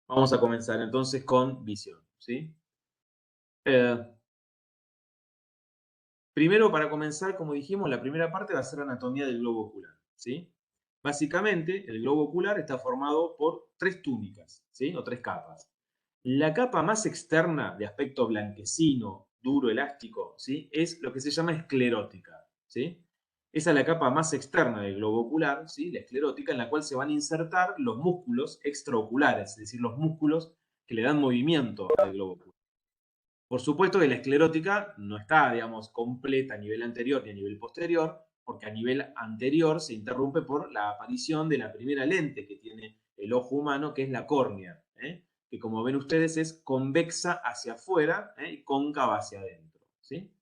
Vamos a comenzar entonces con visión, ¿sí? Eh, Primero, para comenzar, como dijimos, la primera parte va a ser anatomía del globo ocular, ¿sí? Básicamente, el globo ocular está formado por tres túnicas, ¿sí? O tres capas. La capa más externa, de aspecto blanquecino, duro, elástico, ¿sí? Es lo que se llama esclerótica, ¿sí? Esa es la capa más externa del globo ocular, ¿sí? La esclerótica, en la cual se van a insertar los músculos extraoculares, es decir, los músculos que le dan movimiento al globo ocular. Por supuesto que la esclerótica no está, digamos, completa a nivel anterior ni a nivel posterior, porque a nivel anterior se interrumpe por la aparición de la primera lente que tiene el ojo humano, que es la córnea, que como ven ustedes es convexa hacia afuera y cóncava hacia adentro, ¿sí?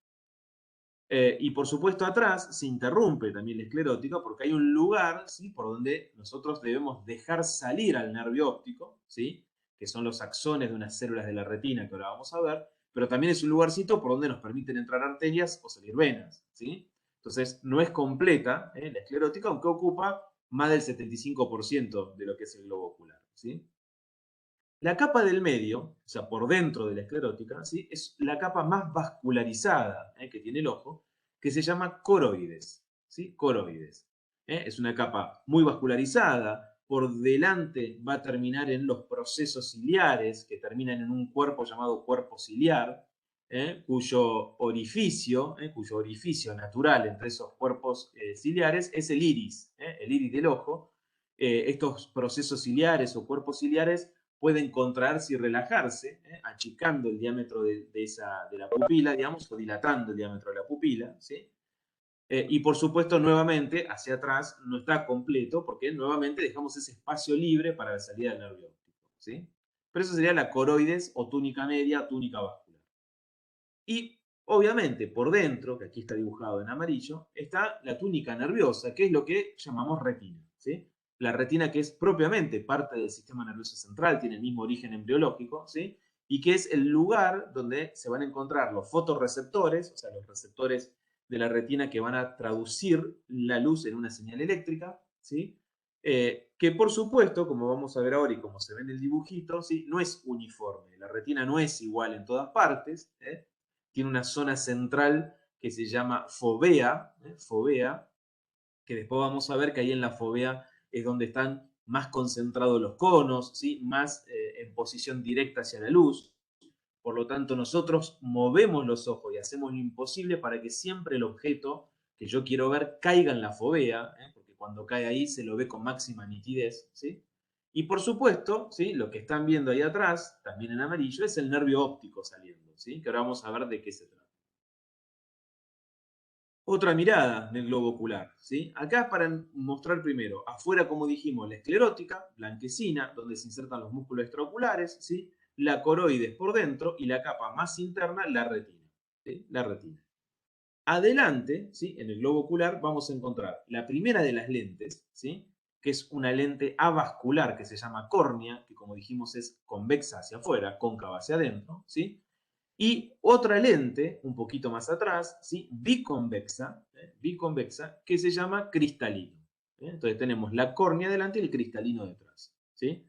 Y por supuesto atrás se interrumpe también la esclerótica porque hay un lugar, ¿sí?, por donde nosotros debemos dejar salir al nervio óptico, ¿sí?, que son los axones de unas células de la retina que ahora vamos a ver, pero también es un lugarcito por donde nos permiten entrar arterias o salir venas, ¿sí? Entonces no es completa la esclerótica, aunque ocupa más del 75% de lo que es el globo ocular, ¿sí? La capa del medio, o sea, por dentro de la esclerótica, ¿sí?, es la capa más vascularizada que tiene el ojo, que se llama coroides, ¿sí? Coroides. Es una capa muy vascularizada, por delante va a terminar en los procesos ciliares, que terminan en un cuerpo llamado cuerpo ciliar, cuyo orificio natural entre esos cuerpos ciliares es el iris del ojo. Estos procesos ciliares o cuerpos ciliares pueden contraerse y relajarse, achicando el diámetro de la pupila, digamos, o dilatando el diámetro de la pupila, ¿sí? Y por supuesto, nuevamente, hacia atrás no está completo, porque nuevamente dejamos ese espacio libre para la salida del nervio óptico, ¿sí? Pero eso sería la coroides o túnica media, túnica vascular. Y obviamente por dentro, que aquí está dibujado en amarillo, está la túnica nerviosa, que es lo que llamamos retina, ¿sí? La retina, que es propiamente parte del sistema nervioso central, tiene el mismo origen embriológico, ¿sí? Y que es el lugar donde se van a encontrar los fotorreceptores, o sea, los receptores de la retina que van a traducir la luz en una señal eléctrica, ¿sí? Que por supuesto, como vamos a ver ahora y como se ve en el dibujito, ¿sí?, no es uniforme. La retina no es igual en todas partes, tiene una zona central que se llama fovea, fovea, que después vamos a ver que ahí en la fovea es donde están más concentrados los conos, ¿sí?, más en posición directa hacia la luz. Por lo tanto, nosotros movemos los ojos y hacemos lo imposible para que siempre el objeto que yo quiero ver caiga en la fovea, porque cuando cae ahí se lo ve con máxima nitidez, ¿sí? Y por supuesto, ¿sí?, lo que están viendo ahí atrás, también en amarillo, es el nervio óptico saliendo, ¿sí?, que ahora vamos a ver de qué se trata. Otra mirada del globo ocular, ¿sí? Acá es para mostrar primero, afuera, como dijimos, la esclerótica, blanquecina, donde se insertan los músculos extraoculares, ¿sí? La coroides por dentro y la capa más interna, la retina, ¿sí? La retina. Adelante, ¿sí?, en el globo ocular vamos a encontrar la primera de las lentes, ¿sí?, que es una lente avascular que se llama córnea, que como dijimos es convexa hacia afuera, cóncava hacia adentro, ¿sí? Y otra lente, un poquito más atrás, ¿sí?, biconvexa, biconvexa, que se llama cristalino. Entonces tenemos la córnea delante y el cristalino detrás, ¿sí?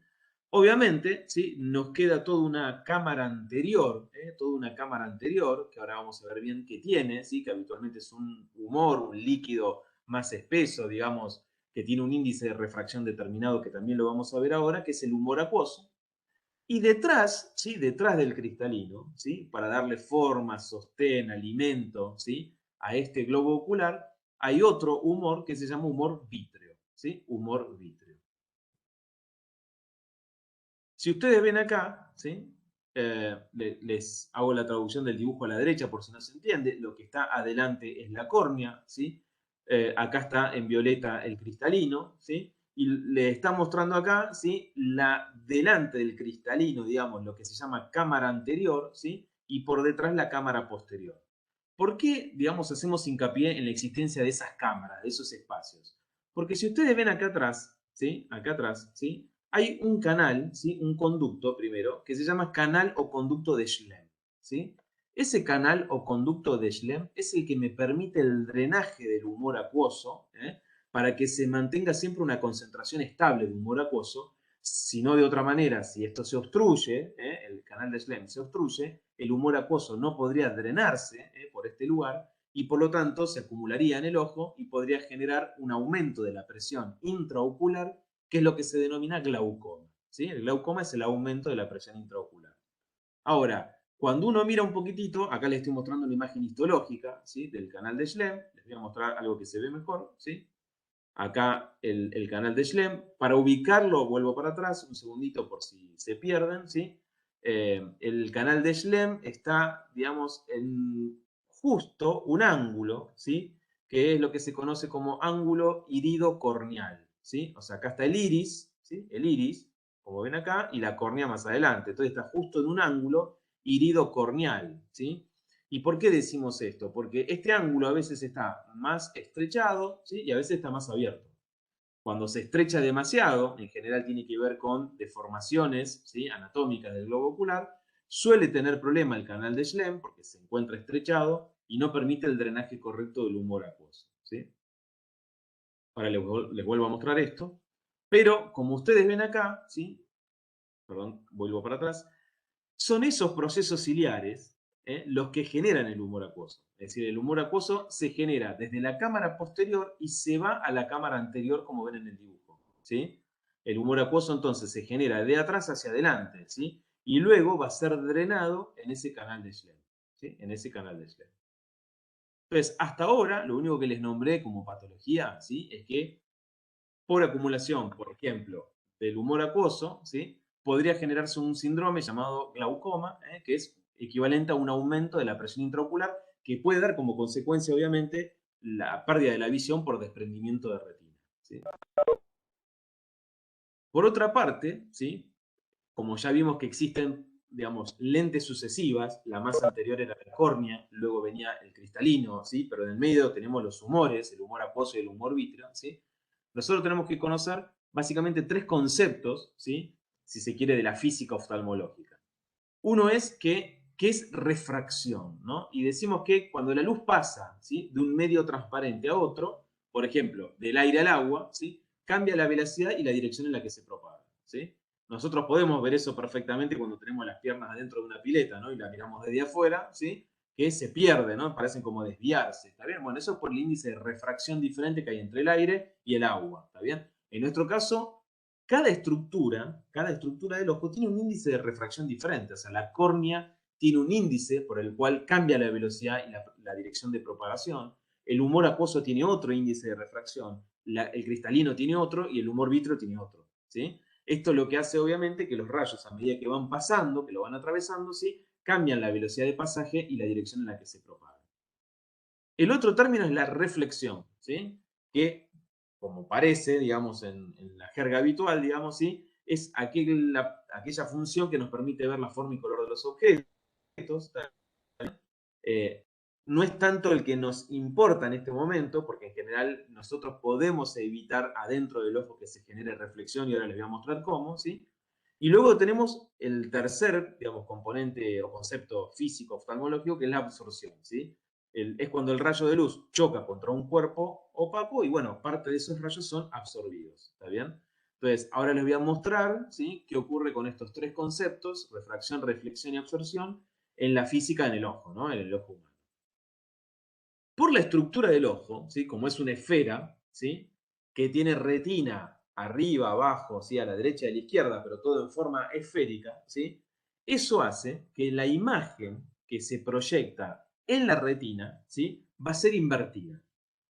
Obviamente, ¿sí?, nos queda toda una cámara anterior, toda una cámara anterior, que ahora vamos a ver bien qué tiene, ¿sí?, que habitualmente es un humor, un líquido más espeso, digamos, que tiene un índice de refracción determinado, que también lo vamos a ver ahora, que es el humor acuoso. Y detrás, ¿sí?, detrás del cristalino, ¿sí?, para darle forma, sostén, alimento, ¿sí?, a este globo ocular, hay otro humor que se llama humor vítreo, ¿sí?, humor vítreo. Si ustedes ven acá, ¿sí?, les hago la traducción del dibujo a la derecha por si no se entiende. Lo que está adelante es la córnea, ¿sí? Acá está en violeta el cristalino, ¿sí? Y le está mostrando acá, ¿sí?, la delante del cristalino, digamos, lo que se llama cámara anterior, ¿sí?, y por detrás la cámara posterior. ¿Por qué, digamos, hacemos hincapié en la existencia de esas cámaras, de esos espacios? Porque si ustedes ven acá atrás, ¿sí?, acá atrás, ¿sí?, hay un canal, ¿sí?, un conducto primero, que se llama canal o conducto de Schlemm, ¿sí? Ese canal o conducto de Schlemm es el que me permite el drenaje del humor acuoso, para que se mantenga siempre una concentración estable de humor acuoso, sino de otra manera, si esto se obstruye, el canal de Schlemm se obstruye, el humor acuoso no podría drenarse por este lugar y por lo tanto se acumularía en el ojo y podría generar un aumento de la presión intraocular, que es lo que se denomina glaucoma. ¿Sí? El glaucoma es el aumento de la presión intraocular. Ahora, cuando uno mira un poquitito, acá les estoy mostrando una imagen histológica, ¿sí? Del canal de Schlemm, les voy a mostrar algo que se ve mejor, ¿sí? Acá el canal de Schlemm. Para ubicarlo, vuelvo para atrás un segundito por si se pierden, ¿sí? El canal de Schlemm está, digamos, en justo un ángulo, ¿sí? Que es lo que se conoce como ángulo iridocorneal, ¿sí? O sea, acá está el iris, ¿sí? El iris, como ven acá, y la córnea más adelante. Entonces está justo en un ángulo iridocorneal, ¿sí? ¿Y por qué decimos esto? Porque este ángulo a veces está más estrechado, ¿sí? Y a veces está más abierto. Cuando se estrecha demasiado, en general tiene que ver con deformaciones, ¿sí? Anatómicas del globo ocular, suele tener problema el canal de Schlemm porque se encuentra estrechado y no permite el drenaje correcto del humor acuoso, ¿sí? Ahora les vuelvo a mostrar esto. Pero como ustedes ven acá, ¿sí? Perdón, vuelvo para atrás. Son esos procesos ciliares los que generan el humor acuoso. Es decir, el humor acuoso se genera desde la cámara posterior y se va a la cámara anterior, como ven en el dibujo. ¿Sí? El humor acuoso entonces se genera de atrás hacia adelante, ¿sí? Y luego va a ser drenado en ese canal de Schlemm. ¿Sí? En ese canal de Schlemm. Entonces, hasta ahora, lo único que les nombré como patología, ¿sí? Es que por acumulación, por ejemplo, del humor acuoso, ¿sí? Podría generarse un síndrome llamado glaucoma, que es equivalente a un aumento de la presión intraocular, que puede dar como consecuencia, obviamente, la pérdida de la visión por desprendimiento de retina. ¿Sí? Por otra parte, ¿sí? Como ya vimos que existen, digamos, lentes sucesivas, la más anterior era la córnea, luego venía el cristalino, ¿sí? Pero en el medio tenemos los humores, el humor acuoso y el humor vítreo, ¿sí? Nosotros tenemos que conocer básicamente tres conceptos, ¿sí? Si se quiere, de la física oftalmológica. Uno es que es refracción, ¿no? Y decimos que cuando la luz pasa, ¿sí? De un medio transparente a otro, por ejemplo, del aire al agua, ¿sí? Cambia la velocidad y la dirección en la que se propaga, ¿sí? Nosotros podemos ver eso perfectamente cuando tenemos las piernas adentro de una pileta, ¿no? Y la miramos desde afuera, ¿sí? Que se pierde, ¿no? Parecen como desviarse, ¿está bien? Bueno, eso es por el índice de refracción diferente que hay entre el aire y el agua, ¿está bien? En nuestro caso, cada estructura del ojo tiene un índice de refracción diferente. O sea, la córnea tiene un índice por el cual cambia la velocidad y la dirección de propagación. El humor acuoso tiene otro índice de refracción. El cristalino tiene otro y el humor vítreo tiene otro. ¿Sí? Esto es lo que hace, obviamente, que los rayos, a medida que van pasando, que lo van atravesando, ¿sí? Cambian la velocidad de pasaje y la dirección en la que se propagan. El otro término es la reflexión, ¿sí? Que, como parece, digamos, en la jerga habitual, digamos, ¿sí? Es aquella función que nos permite ver la forma y color de los objetos. Eh, no es tanto el que nos importa en este momento, porque en general nosotros podemos evitar adentro del ojo que se genere reflexión, y ahora les voy a mostrar cómo, ¿sí? Y luego tenemos el tercer, digamos, componente o concepto físico oftalmológico, que es la absorción, ¿sí? Es cuando el rayo de luz choca contra un cuerpo opaco y, bueno, parte de esos rayos son absorbidos, ¿está bien? Entonces, ahora les voy a mostrar, ¿sí? Qué ocurre con estos tres conceptos, refracción, reflexión y absorción, en la física en el ojo, ¿no? En el ojo humano. Por la estructura del ojo, ¿sí? Como es una esfera, ¿sí? Que tiene retina arriba, abajo, ¿sí? A la derecha y a la izquierda, pero todo en forma esférica, ¿sí? Eso hace que la imagen que se proyecta en la retina, ¿sí? Va a ser invertida.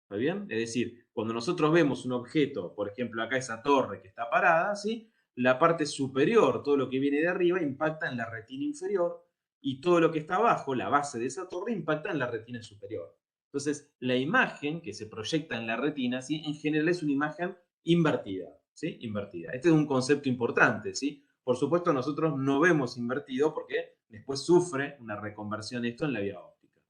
¿Está bien? Es decir, cuando nosotros vemos un objeto, por ejemplo, acá esa torre que está parada, ¿sí? La parte superior, todo lo que viene de arriba, impacta en la retina inferior y todo lo que está abajo, la base de esa torre, impacta en la retina superior. Entonces, la imagen que se proyecta en la retina, ¿sí? En general es una imagen invertida, ¿sí? Invertida. Este es un concepto importante, ¿sí? Por supuesto, nosotros no vemos invertido porque después sufre una reconversión esto en la vía óptica.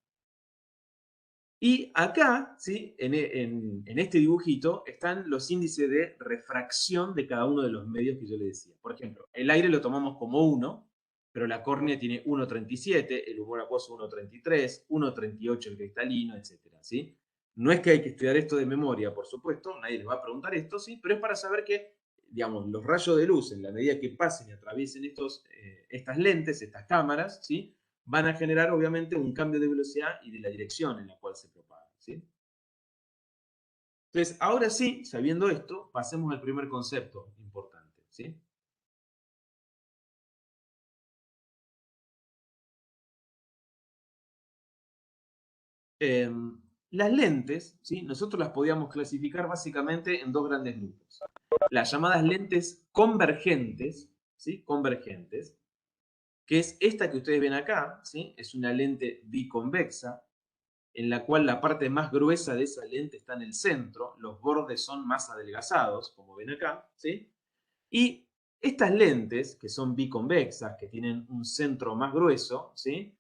Y acá, ¿sí? En este dibujito, están los índices de refracción de cada uno de los medios que yo les decía. Por ejemplo, el aire lo tomamos como 1, pero la córnea tiene 1,37, el humor acuoso 1,33, 1,38 el cristalino, etc. ¿Sí? No es que hay que estudiar esto de memoria, por supuesto, nadie les va a preguntar esto, ¿sí? Pero es para saber que digamos, los rayos de luz, en la medida que pasen y atraviesen estas lentes, estas cámaras, ¿sí? Van a generar obviamente un cambio de velocidad y de la dirección en la cual se propaga, ¿sí? Entonces, ahora sí, sabiendo esto, pasemos al primer concepto importante, ¿sí? Eh, las lentes, ¿sí? Nosotros las podíamos clasificar básicamente en dos grandes grupos. Las llamadas lentes convergentes, ¿sí? Convergentes, que es esta que ustedes ven acá, ¿sí? Es una lente biconvexa, en la cual la parte más gruesa de esa lente está en el centro, los bordes son más adelgazados, como ven acá, ¿sí? Y estas lentes, que son biconvexas, que tienen un centro más grueso, ¿sí?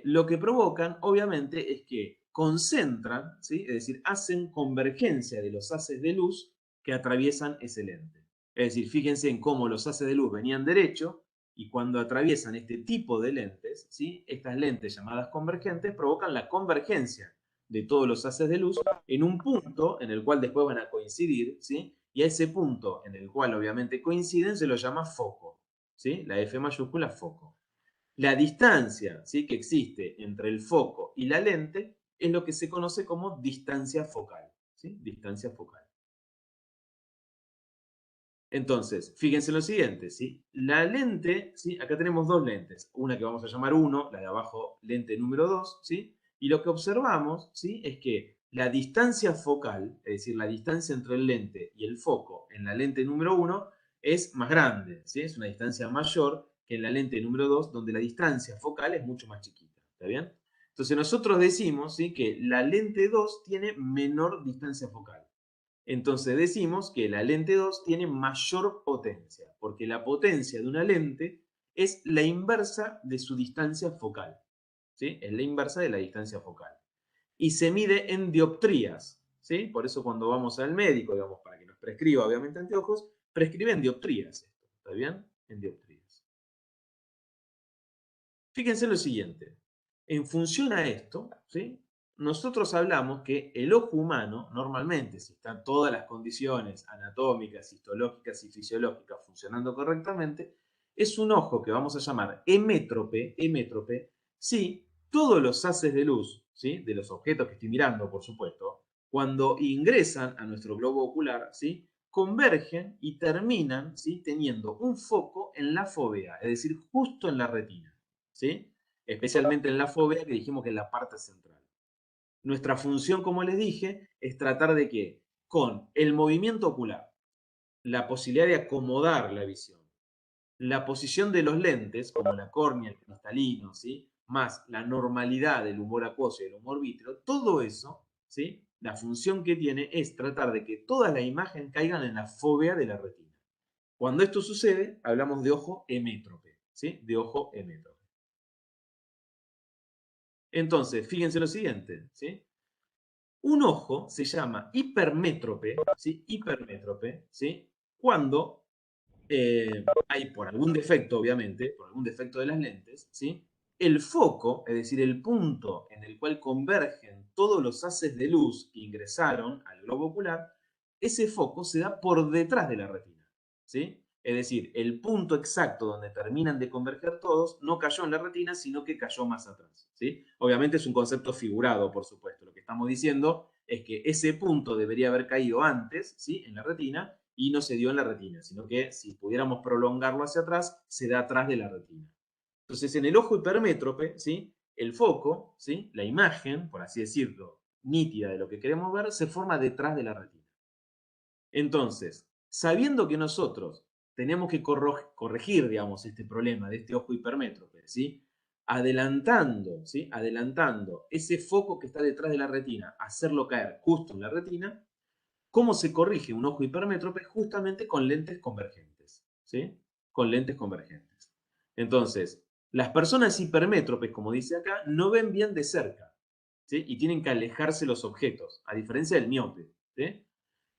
Lo que provocan, obviamente, es que concentran, ¿sí? Es decir, hacen convergencia de los haces de luz que atraviesan ese lente. Es decir, fíjense en cómo los haces de luz venían derecho y cuando atraviesan este tipo de lentes, ¿sí? Estas lentes llamadas convergentes provocan la convergencia de todos los haces de luz en un punto en el cual después van a coincidir, ¿sí? Y a ese punto en el cual obviamente coinciden se lo llama foco, ¿sí? La F mayúscula, foco. La distancia, ¿sí? Que existe entre el foco y la lente es lo que se conoce como distancia focal, ¿sí? Distancia focal. Entonces, fíjense en lo siguiente, ¿sí? La lente, ¿sí? Acá tenemos dos lentes, una que vamos a llamar 1, la de abajo lente número 2, ¿sí? Y lo que observamos, ¿sí? Es que la distancia focal, es decir, la distancia entre el lente y el foco en la lente número 1 es más grande, ¿sí? Es una distancia mayor que en la lente número 2, donde la distancia focal es mucho más chiquita, ¿está bien? Entonces nosotros decimos, ¿sí? Que la lente 2 tiene menor distancia focal. Entonces decimos que la lente 2 tiene mayor potencia, porque la potencia de una lente es la inversa de su distancia focal, ¿sí? Es la inversa de la distancia focal. Y se mide en dioptrías, ¿sí? Por eso cuando vamos al médico, digamos, para que nos prescriba obviamente anteojos, prescriben dioptrías, ¿está bien? En dioptrías. Fíjense lo siguiente, en función a esto, ¿sí? Nosotros hablamos que el ojo humano, normalmente, si están todas las condiciones anatómicas, histológicas y fisiológicas funcionando correctamente, es un ojo que vamos a llamar hemétrope, si todos los haces de luz, ¿sí? De los objetos que estoy mirando, por supuesto, cuando ingresan a nuestro globo ocular, ¿sí? Convergen y terminan, ¿sí? Teniendo un foco en la fóvea, es decir, justo en la retina, ¿sí? Especialmente en la fóvea, que dijimos que es la parte central. Nuestra función, como les dije, es tratar de que con el movimiento ocular, la posibilidad de acomodar la visión, la posición de los lentes, como la córnea, el cristalino, ¿sí? Más la normalidad del humor acuoso y el humor vítreo, todo eso, ¿sí? La función que tiene es tratar de que toda la imagen caigan en la fóvea de la retina. Cuando esto sucede, hablamos de ojo hemétrope, ¿sí? De ojo hemétrope. Entonces, fíjense lo siguiente, ¿sí? Un ojo se llama hipermétrope, ¿sí? Hipermétrope, ¿sí? Cuando hay, por algún defecto, obviamente, por algún defecto de las lentes, ¿sí? El foco, es decir, el punto en el cual convergen todos los haces de luz que ingresaron al globo ocular, ese foco se da por detrás de la retina, ¿sí? Es decir, el punto exacto donde terminan de converger todos no cayó en la retina, sino que cayó más atrás, ¿sí? Obviamente es un concepto figurado, por supuesto. Lo que estamos diciendo es que ese punto debería haber caído antes, ¿sí? En la retina, y no se dio en la retina, sino que si pudiéramos prolongarlo hacia atrás, se da atrás de la retina. Entonces, en el ojo hipermétrope, ¿sí? El foco, ¿sí? La imagen, por así decirlo, nítida de lo que queremos ver, se forma detrás de la retina. Entonces, sabiendo que nosotros tenemos que corregir, digamos, este problema de este ojo hipermétrope, ¿sí? Adelantando, ¿sí? Adelantando ese foco que está detrás de la retina, hacerlo caer justo en la retina. ¿Cómo se corrige un ojo hipermétrope? Justamente con lentes convergentes, ¿sí? Con lentes convergentes. Entonces, las personas hipermétropes, como dice acá, no ven bien de cerca, ¿sí? Y tienen que alejarse los objetos, a diferencia del miope, ¿sí?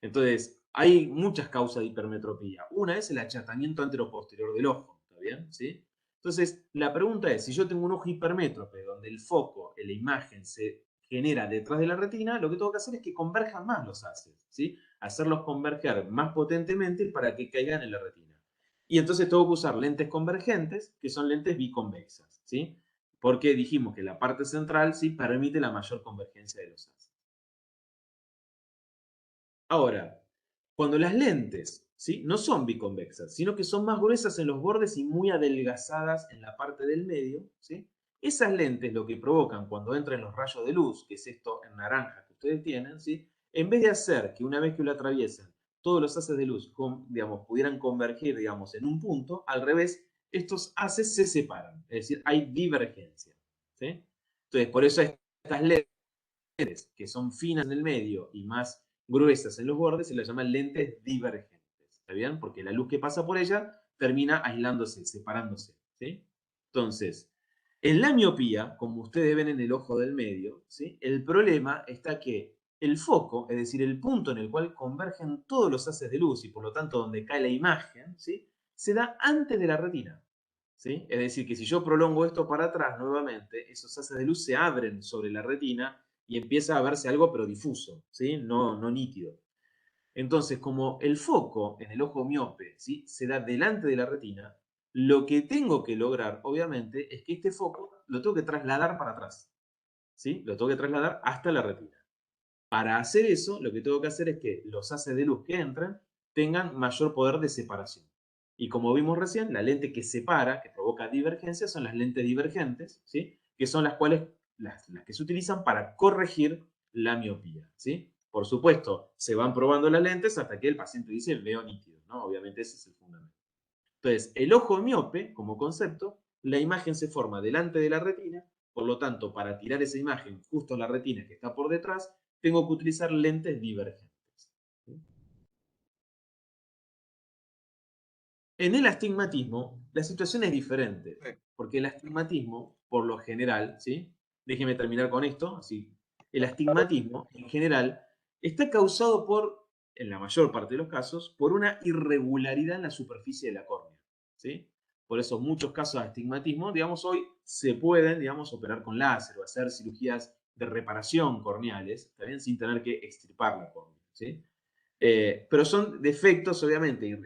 Entonces, hay muchas causas de hipermetropía. Una es el achatamiento anteroposterior del ojo, ¿está bien? ¿Sí? Entonces, la pregunta es, si yo tengo un ojo hipermétrope donde el foco en la imagen se genera detrás de la retina, lo que tengo que hacer es que converjan más los haces, ¿sí? hacerlos converger más potentemente para que caigan en la retina. Y entonces tengo que usar lentes convergentes, que son lentes biconvexas, ¿sí? Porque dijimos que la parte central sí permite la mayor convergencia de los haces. Ahora, cuando las lentes, ¿sí?, no son biconvexas, sino que son más gruesas en los bordes y muy adelgazadas en la parte del medio, ¿sí?, esas lentes lo que provocan cuando entran los rayos de luz, que es esto en naranja que ustedes tienen, ¿sí?, en vez de hacer que una vez que lo atraviesen todos los haces de luz, digamos, pudieran convergir, digamos, en un punto, al revés, estos haces se separan, es decir, hay divergencia, ¿sí? Entonces, por eso estas lentes que son finas en el medio y más gruesas en los bordes se las llaman lentes divergentes, ¿está bien? Porque la luz que pasa por ella termina aislándose, separándose, ¿sí? Entonces, en la miopía, como ustedes ven en el ojo del medio, ¿sí?, el problema está que el foco, es decir, el punto en el cual convergen todos los haces de luz y por lo tanto donde cae la imagen, ¿sí?, se da antes de la retina, ¿sí? Es decir, que si yo prolongo esto para atrás nuevamente, esos haces de luz se abren sobre la retina y empieza a verse algo pero difuso, ¿sí?, no nítido. Entonces, como el foco en el ojo miope, ¿sí?, se da delante de la retina, lo que tengo que lograr, obviamente, es que este foco lo tengo que trasladar para atrás, ¿sí? Lo tengo que trasladar hasta la retina. Para hacer eso, lo que tengo que hacer es que los haces de luz que entran tengan mayor poder de separación. Y como vimos recién, la lente que separa, que provoca divergencia, son las lentes divergentes, ¿sí?, que son las cuales, las que se utilizan para corregir la miopía, ¿sí? Por supuesto, se van probando las lentes hasta que el paciente dice veo nítido, ¿no? Obviamente ese es el fundamento. Entonces, el ojo miope, como concepto, la imagen se forma delante de la retina, por lo tanto, para tirar esa imagen justo a la retina que está por detrás, tengo que utilizar lentes divergentes. En el astigmatismo, la situación es diferente, Sí. porque el astigmatismo, por lo general, ¿sí? Déjeme terminar con esto, así. El astigmatismo, en general, está causado por, en la mayor parte de los casos, por una irregularidad en la superficie de la córnea, ¿sí? Por eso muchos casos de astigmatismo, digamos, hoy se pueden, digamos, operar con láser o hacer cirugías de reparación corneales, ¿está bien?, sin tener que extirpar la córnea, ¿sí? Pero son defectos, obviamente,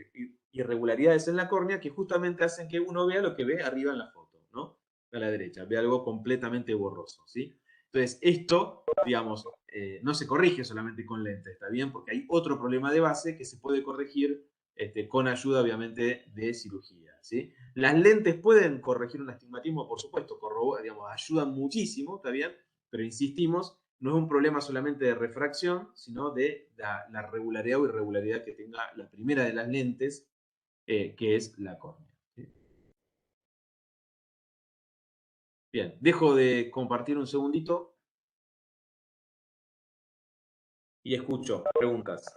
irregularidades en la córnea que justamente hacen que uno vea lo que ve arriba en la foto, ¿no? A la derecha, ve algo completamente borroso, ¿sí? Entonces, esto, digamos, no se corrige solamente con lentes, ¿está bien? Porque hay otro problema de base que se puede corregir con ayuda, obviamente, de cirugía, ¿sí? Las lentes pueden corregir un astigmatismo, por supuesto, digamos, ayudan muchísimo, ¿está bien? Pero insistimos, no es un problema solamente de refracción, sino de la regularidad o irregularidad que tenga la primera de las lentes, que es la córnea. ¿Sí? Bien, dejo de compartir un segundito y escucho preguntas.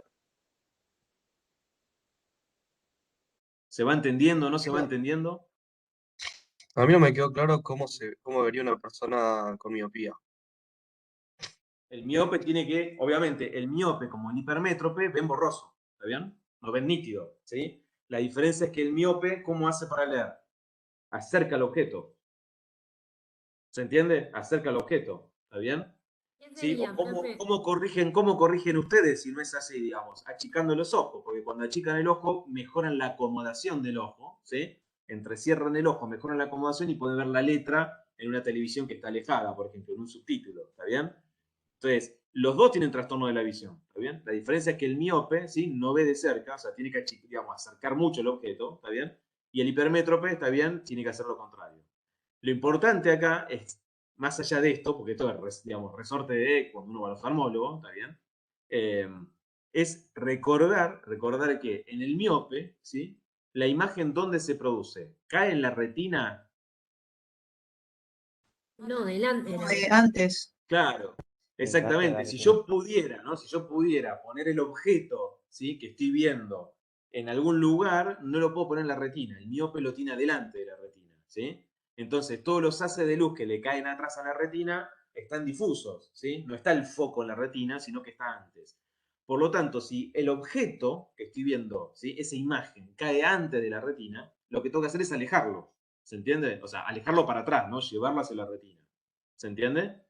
¿Se va entendiendo o no se va entendiendo? A mí no me quedó claro cómo vería una persona con miopía. El miope tiene que, obviamente, el miope como el hipermétrope ven borroso, ¿está bien? No ven nítido, ¿sí? La diferencia es que el miope, ¿cómo hace para leer? Acerca el objeto. ¿Se entiende? Acerca el objeto, ¿está bien? ¿Qué ¿Sí? ¿O sería, profe? cómo corrigen ustedes si no es así, digamos? Achicando los ojos, porque cuando achican el ojo, mejoran la acomodación del ojo, ¿sí? Entrecierran el ojo, mejoran la acomodación y pueden ver la letra en una televisión que está alejada, por ejemplo, en un subtítulo, ¿está bien? Entonces, los dos tienen trastorno de la visión, ¿está bien? La diferencia es que el miope, ¿sí?, no ve de cerca, o sea, tiene que, digamos, acercar mucho el objeto, ¿está bien? Y el hipermétrope, ¿está bien?, tiene que hacer lo contrario. Lo importante acá es, más allá de esto, porque esto es, digamos, resorte de cuando uno va al oftalmólogo, ¿está bien? Eh, es recordar que en el miope, ¿sí?, la imagen, ¿dónde se produce? ¿Cae en la retina? No, delante de la Antes. Claro, exactamente. Si yo pudiera, ¿no? Si yo pudiera poner el objeto, ¿sí?, que estoy viendo en algún lugar, no lo puedo poner en la retina. El miope lo tiene adelante de la retina, ¿sí? Entonces, todos los haces de luz que le caen atrás a la retina están difusos, ¿sí? No está el foco en la retina, sino que está antes. Por lo tanto, si el objeto que estoy viendo, ¿sí?, esa imagen, cae antes de la retina, lo que tengo que hacer es alejarlo. ¿Se entiende? O sea, alejarlo para atrás, ¿no? Llevarlo hacia la retina. ¿Se entiende?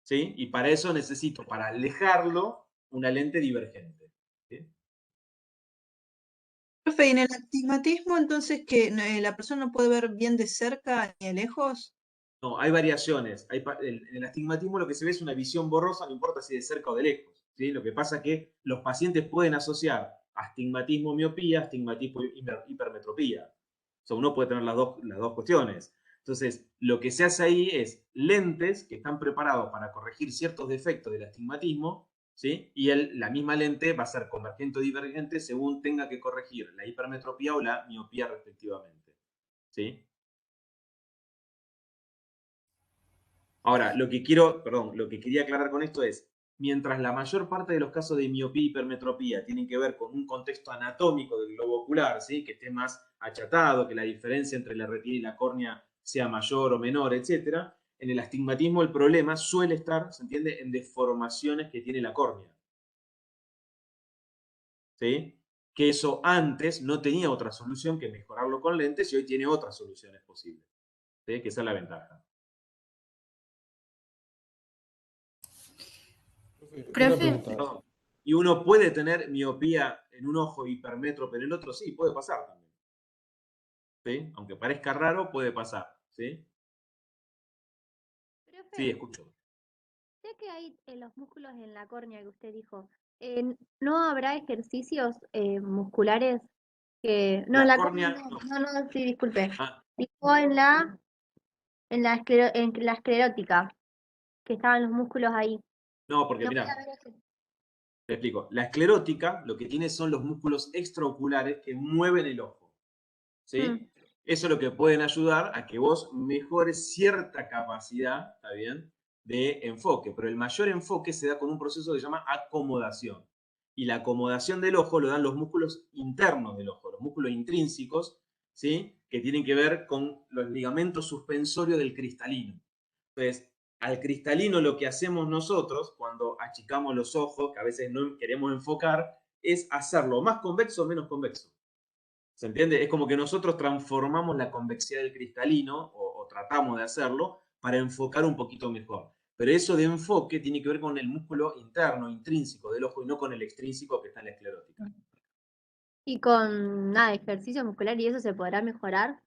¿Sí? Y para eso necesito, para alejarlo, una lente divergente. ¿Sí? Profe, ¿y en el astigmatismo entonces que la persona no puede ver bien de cerca ni de lejos? No, hay variaciones. En el astigmatismo lo que se ve es una visión borrosa, no importa si de cerca o de lejos. ¿Sí? Lo que pasa es que los pacientes pueden asociar astigmatismo miopía, astigmatismo hipermetropía. O sea, uno puede tener las dos cuestiones. Entonces, lo que se hace ahí es lentes que están preparados para corregir ciertos defectos del astigmatismo, ¿sí? Y la misma lente va a ser convergente o divergente según tenga que corregir la hipermetropía o la miopía respectivamente. ¿Sí? Ahora, lo que quería aclarar con esto es, mientras la mayor parte de los casos de miopía y hipermetropía tienen que ver con un contexto anatómico del globo ocular, ¿sí? Que esté más achatado, que la diferencia entre la retina y la córnea sea mayor o menor, etcétera, en el astigmatismo el problema suele estar, ¿se entiende?, en deformaciones que tiene la córnea. ¿Sí? Que eso antes no tenía otra solución que mejorarlo con lentes y hoy tiene otras soluciones posibles. ¿Sí? Que esa es la ventaja. Profe, una Profe, pregunta. No. Y uno puede tener miopía en un ojo, hipermétrope en el otro, sí, puede pasar también. ¿Sí? Aunque parezca raro, puede pasar. ¿Sí? Sí, profe, escucho. sé que hay los músculos en la córnea que usted dijo. ¿No habrá ejercicios musculares que... No, en La la córnea córnea, no, no. no, sí, disculpe. Ah, Dijo en la esclerótica, que estaban los músculos ahí. no, porque No puede mirá, haber ese- te explico. La esclerótica lo que tiene son los músculos extraoculares que mueven el ojo. ¿Sí? Mm, Eso es lo que pueden ayudar a que vos mejores cierta capacidad, ¿está bien?, de enfoque. Pero el mayor enfoque se da con un proceso que se llama acomodación. Y la acomodación del ojo lo dan los músculos internos del ojo, los músculos intrínsecos, ¿sí?, que tienen que ver con los ligamentos suspensorios del cristalino. Entonces, al cristalino lo que hacemos nosotros cuando achicamos los ojos, que a veces no queremos enfocar, es hacerlo más convexo o menos convexo. ¿Se entiende? Es como que nosotros transformamos la convexidad del cristalino, o tratamos de hacerlo, para enfocar un poquito mejor. Pero eso de enfoque tiene que ver con el músculo interno, intrínseco del ojo, y no con el extrínseco que está en la esclerótica. Y con nada, ejercicio muscular y eso se podrá mejorar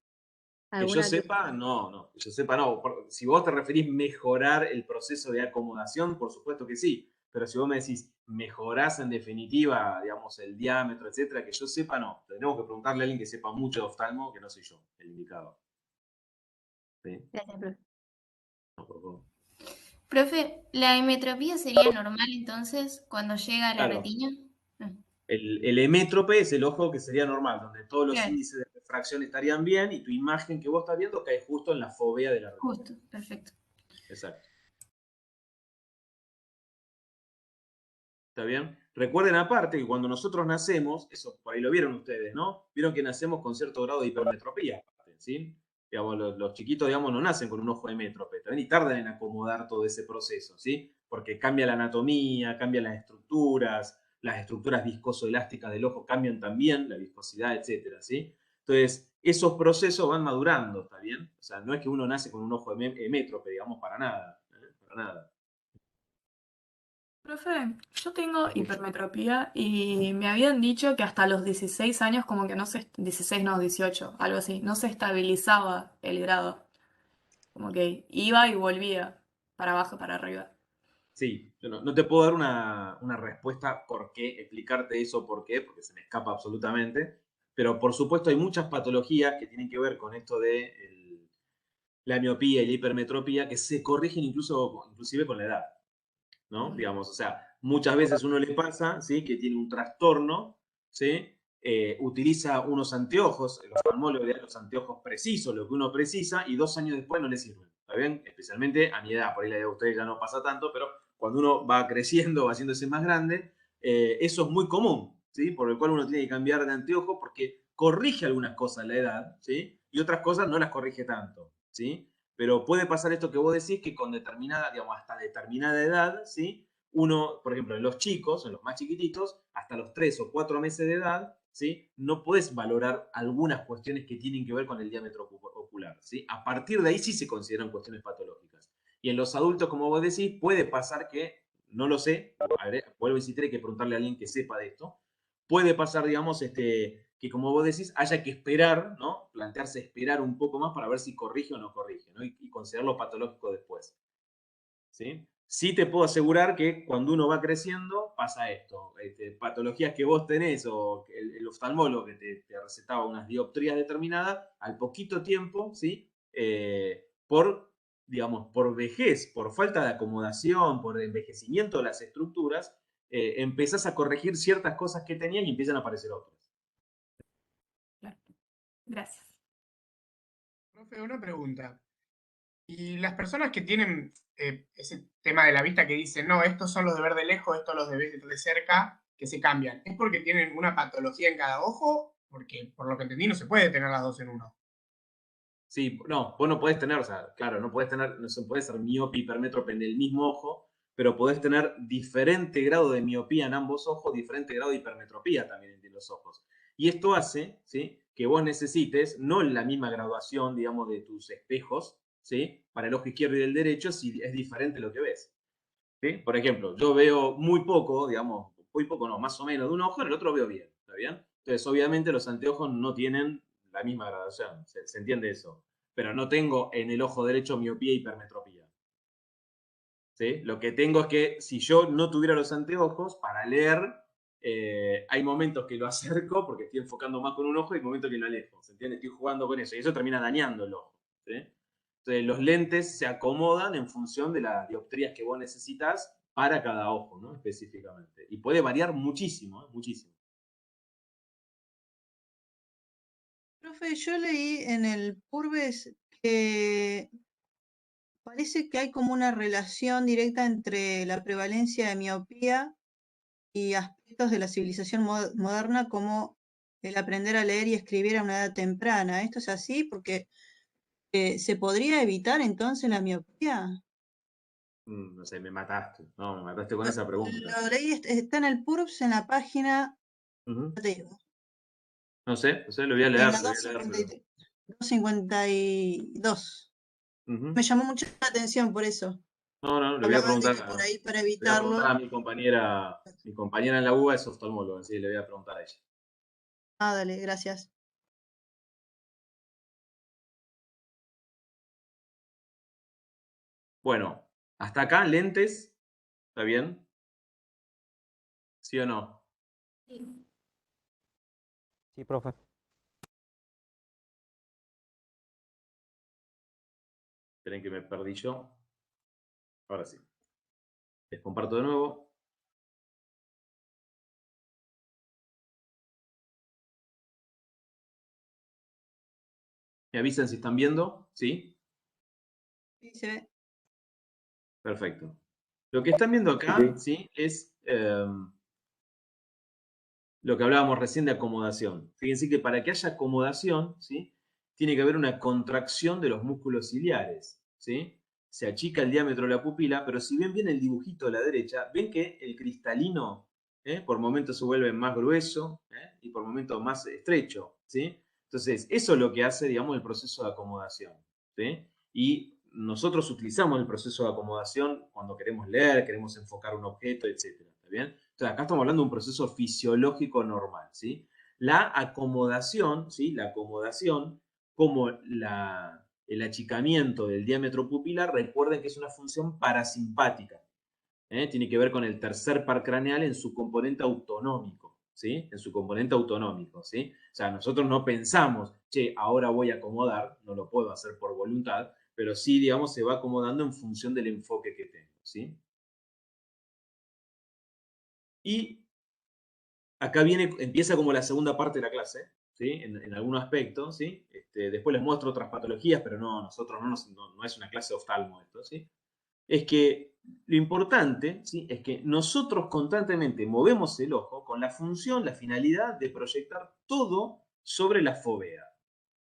Que yo alguna que... sepa, no. Que yo sepa, no. Si vos te referís mejorar el proceso de acomodación, por supuesto que sí. Pero si vos me decís, mejorás en definitiva, digamos, el diámetro, etcétera, que yo sepa, no. Tenemos que preguntarle a alguien que sepa mucho de oftalmo, que no soy yo, el indicado. ¿Sí? Gracias, profe. No, por favor. Profe, ¿la hemetropía sería normal entonces cuando llega a la Claro. retina? Ah, El hemétrope es el ojo que sería normal, donde todos los claro, índices de refracción estarían bien y tu imagen que vos estás viendo cae justo en la fovea de la retina. justo, perfecto. Exacto. ¿Está bien? Recuerden aparte que cuando nosotros nacemos, eso por ahí lo vieron ustedes, ¿no? Vieron que nacemos con cierto grado de hipermetropía, ¿sí? Digamos, los chiquitos, digamos, no nacen con un ojo hemétrope, también y tardan en acomodar todo ese proceso, ¿sí? Porque cambia la anatomía, cambian las estructuras viscosoelásticas del ojo cambian también, la viscosidad, etcétera, ¿sí? Entonces, esos procesos van madurando, ¿está bien? O sea, no es que uno nace con un ojo hemétrope, digamos, para nada, ¿eh? Para nada. Profe, yo tengo Te escucho. hipermetropía y me habían dicho que hasta los 16 años como que no se, 16 no, 18, algo así, no se estabilizaba el grado. Como que iba y volvía para abajo, para arriba. Sí, yo no te puedo dar una respuesta por qué, explicarte eso por qué, porque se me escapa absolutamente. Pero por supuesto hay muchas patologías que tienen que ver con esto de la miopía y la hipermetropía que se corrigen inclusive con la edad, ¿no? Digamos, o sea, muchas veces uno le pasa, ¿sí?, que tiene un trastorno, ¿sí? Utiliza unos anteojos, los oftalmólogos le dan los anteojos precisos, lo que uno precisa, y 2 años después no le sirven, ¿está bien? Especialmente a mi edad, por ahí la edad de ustedes ya no pasa tanto, pero cuando uno va creciendo, va haciéndose más grande, eso es muy común, ¿sí? Por el cual uno tiene que cambiar de anteojo porque corrige algunas cosas la edad, ¿sí? Y otras cosas no las corrige tanto, ¿sí? Pero puede pasar esto que vos decís, que con determinada, digamos, hasta determinada edad, ¿sí? Uno, por ejemplo, en los chicos, en los más chiquititos, hasta los 3 o 4 meses de edad, ¿sí?, no puedes valorar algunas cuestiones que tienen que ver con el diámetro ocular, ¿sí? A partir de ahí sí se consideran cuestiones patológicas. Y en los adultos, como vos decís, puede pasar que no lo sé, vuelvo a insistir, hay que preguntarle a alguien que sepa de esto. Puede pasar, digamos, que como vos decís, haya que esperar, ¿no? Plantearse esperar un poco más para ver si corrige o no corrige, ¿no? Y considerarlo patológico después. ¿Sí? Sí te puedo asegurar que cuando uno va creciendo pasa esto. Patologías que vos tenés o el oftalmólogo que te recetaba unas dioptrías determinadas, al poquito tiempo, ¿sí? Digamos, por vejez, por falta de acomodación, por envejecimiento de las estructuras, empezás a corregir ciertas cosas que tenías y empiezan a aparecer otras. Claro. Gracias. Profe, una pregunta. Y las personas que tienen ese tema de la vista que dicen, no, estos son los de ver de lejos, estos los de ver de cerca, que se cambian, ¿es porque tienen una patología en cada ojo? Porque por lo que entendí no se puede tener las dos en uno. Sí, no, vos no podés tener, o sea, claro, no podés ser miope y hipermétrope en el mismo ojo, pero podés tener diferente grado de miopía en ambos ojos, diferente grado de hipermetropía también en los ojos. Y esto hace, ¿sí?, que vos necesites no la misma graduación, digamos, de tus espejos, ¿sí?, para el ojo izquierdo y el derecho, si es diferente lo que ves. ¿Sí? Por ejemplo, yo veo muy poco, digamos, muy poco no, más o menos de un ojo, en el otro veo bien, ¿está bien? Entonces, obviamente, los anteojos no tienen la misma graduación, se entiende eso. Pero no tengo en el ojo derecho miopía e hipermetropía. ¿Sí? Lo que tengo es que si yo no tuviera los anteojos, para leer, hay momentos que lo acerco porque estoy enfocando más con un ojo y momentos que lo alejo, ¿se entiende? Estoy jugando con eso y eso termina dañando el ojo. ¿Sí? Entonces, los lentes se acomodan en función de las dioptrías que vos necesitas para cada ojo, ¿no? Específicamente. Y puede variar muchísimo, ¿eh? Muchísimo. Profe, yo leí en el Purbes que parece que hay como una relación directa entre la prevalencia de miopía y aspectos de la civilización moderna como el aprender a leer y escribir a una edad temprana. ¿Esto es así? Porque ¿se podría evitar entonces la miopía? No sé, me mataste. No, me mataste con esa pregunta. Lo leí, está en el Purbs en la página, Uh-huh. ya te digo, No sé, lo voy a en leer, la lo voy a leer, pero... 252. Me llamó mucho la atención por eso. No, le voy a Hablaban de preguntar que por ahí para a evitarlo. mi compañera en la UBA es oftalmóloga, así le voy a preguntar a ella. Ah, dale, gracias. Bueno, hasta acá, lentes, ¿está bien? ¿Sí o no? Sí, profe. Esperen que me perdí yo. Ahora sí. Les comparto de nuevo. Me avisan si están viendo, ¿sí? Sí, se ve. Perfecto. Lo que están viendo acá, ¿sí? Es lo que hablábamos recién de acomodación. Fíjense que para que haya acomodación, ¿sí?, tiene que haber una contracción de los músculos ciliares, ¿sí? Se achica el diámetro de la pupila, pero si ven bien el dibujito de la derecha, ven que el cristalino, por momentos se vuelve más grueso, y por momentos más estrecho, ¿sí? Entonces, eso es lo que hace, digamos, el proceso de acomodación, ¿sí? Y nosotros utilizamos el proceso de acomodación cuando queremos leer, queremos enfocar un objeto, etcétera, ¿está bien? Entonces, acá estamos hablando de un proceso fisiológico normal, ¿sí? La acomodación, ¿sí? La acomodación, como el achicamiento del diámetro pupilar, recuerden que es una función parasimpática. Tiene que ver con el tercer par craneal en su componente autonómico, ¿sí? En su componente autonómico, ¿sí? O sea, nosotros no pensamos, che, ahora voy a acomodar, no lo puedo hacer por voluntad, pero sí, digamos, se va acomodando en función del enfoque que tengo, ¿sí? Y acá empieza como la segunda parte de la clase, ¿sí? En algún aspecto, ¿sí? Después les muestro otras patologías, pero no es una clase de oftalmo esto, ¿sí? Es que lo importante, ¿sí?, es que nosotros constantemente movemos el ojo con la función, la finalidad de proyectar todo sobre la fovea,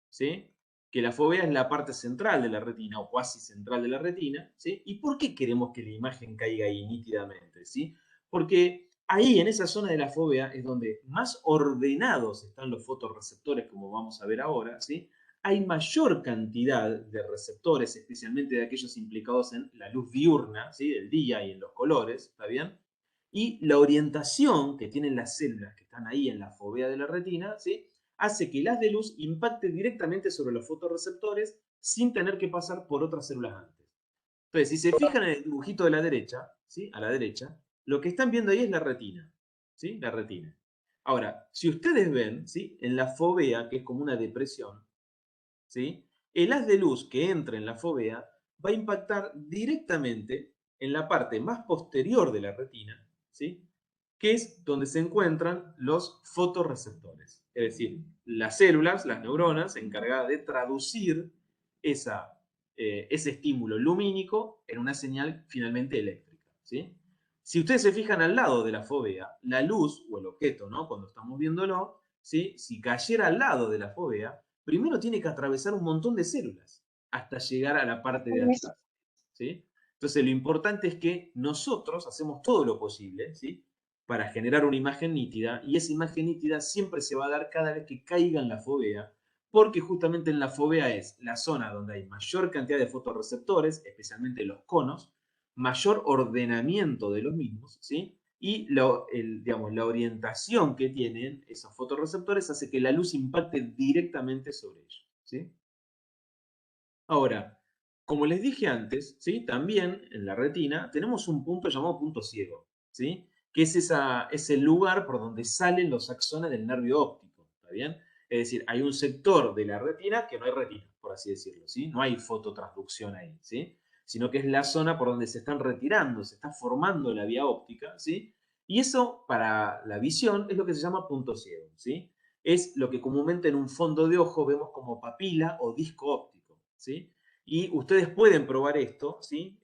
¿sí? Que la fovea es la parte central de la retina o cuasi central de la retina, ¿sí? ¿Y por qué queremos que la imagen caiga ahí nítidamente, ¿sí? Porque ahí, en esa zona de la fovea, es donde más ordenados están los fotorreceptores, como vamos a ver ahora, ¿sí? hay mayor cantidad de receptores, especialmente de aquellos implicados en la luz diurna, ¿sí? Del día y en los colores, ¿está bien? Y la orientación que tienen las células que están ahí en la fovea de la retina, ¿sí? Hace que el haz de luz impacte directamente sobre los fotorreceptores sin tener que pasar por otras células antes. Entonces, si se fijan en el dibujito de la derecha, ¿sí? A la derecha, lo que están viendo ahí es la retina, ¿sí? La retina. Ahora, si ustedes ven, ¿sí? En la fovea, que es como una depresión, ¿sí? El haz de luz que entra en la fovea va a impactar directamente en la parte más posterior de la retina, ¿sí? Que es donde se encuentran los fotorreceptores. Es decir, las células, las neuronas, encargadas de traducir ese estímulo lumínico en una señal finalmente eléctrica, ¿sí? Si ustedes se fijan al lado de la fovea, la luz o el objeto, ¿no? Cuando estamos viéndolo, ¿sí? Si cayera al lado de la fovea, primero tiene que atravesar un montón de células hasta llegar a la parte de atrás, ¿sí? Entonces lo importante es que nosotros hacemos todo lo posible, ¿sí? Para generar una imagen nítida, y esa imagen nítida siempre se va a dar cada vez que caiga en la fovea, porque justamente en la fovea es la zona donde hay mayor cantidad de fotorreceptores, especialmente los conos, mayor ordenamiento de los mismos, ¿sí? Y digamos, la orientación que tienen esos fotorreceptores hace que la luz impacte directamente sobre ellos, ¿sí? Ahora, como les dije antes, ¿sí? También en la retina tenemos un punto llamado punto ciego, ¿sí? Que es ese lugar por donde salen los axones del nervio óptico, ¿está bien? Es decir, hay un sector de la retina que no hay retina, por así decirlo, ¿sí? No hay fototransducción ahí, ¿sí? Sino que es la zona por donde se están retirando, se está formando la vía óptica, ¿sí? Y eso, para la visión, es lo que se llama punto ciego, ¿sí? Es lo que comúnmente en un fondo de ojo vemos como papila o disco óptico, ¿sí? Y ustedes pueden probar esto, ¿sí?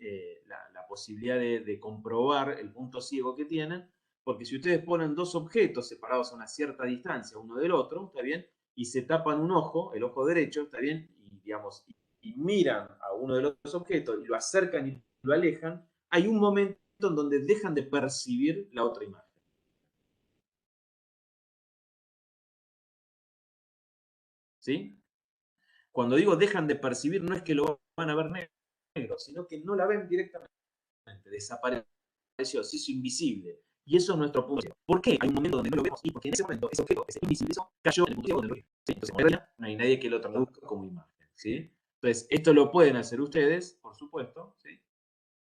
La posibilidad de comprobar el punto ciego que tienen, porque si ustedes ponen dos objetos separados a una cierta distancia uno del otro, ¿está bien? Y se tapan un ojo, el ojo derecho, ¿está bien? Y, digamos, y miran a uno de los objetos y lo acercan y lo alejan, hay un momento en donde dejan de percibir la otra imagen. ¿Sí? Cuando digo dejan de percibir, no es que lo van a ver negro, sino que no la ven directamente, desapareció, se hizo invisible. Y eso es nuestro punto ciego. ¿Por qué hay un momento donde no lo vemos? Y porque en ese momento ese objeto, ese invisible, eso cayó en el punto ciego donde lo vemos, ¿sí? Entonces, en realidad, no hay nadie que lo traduzca como imagen, ¿sí? Entonces, esto lo pueden hacer ustedes, por supuesto, ¿sí?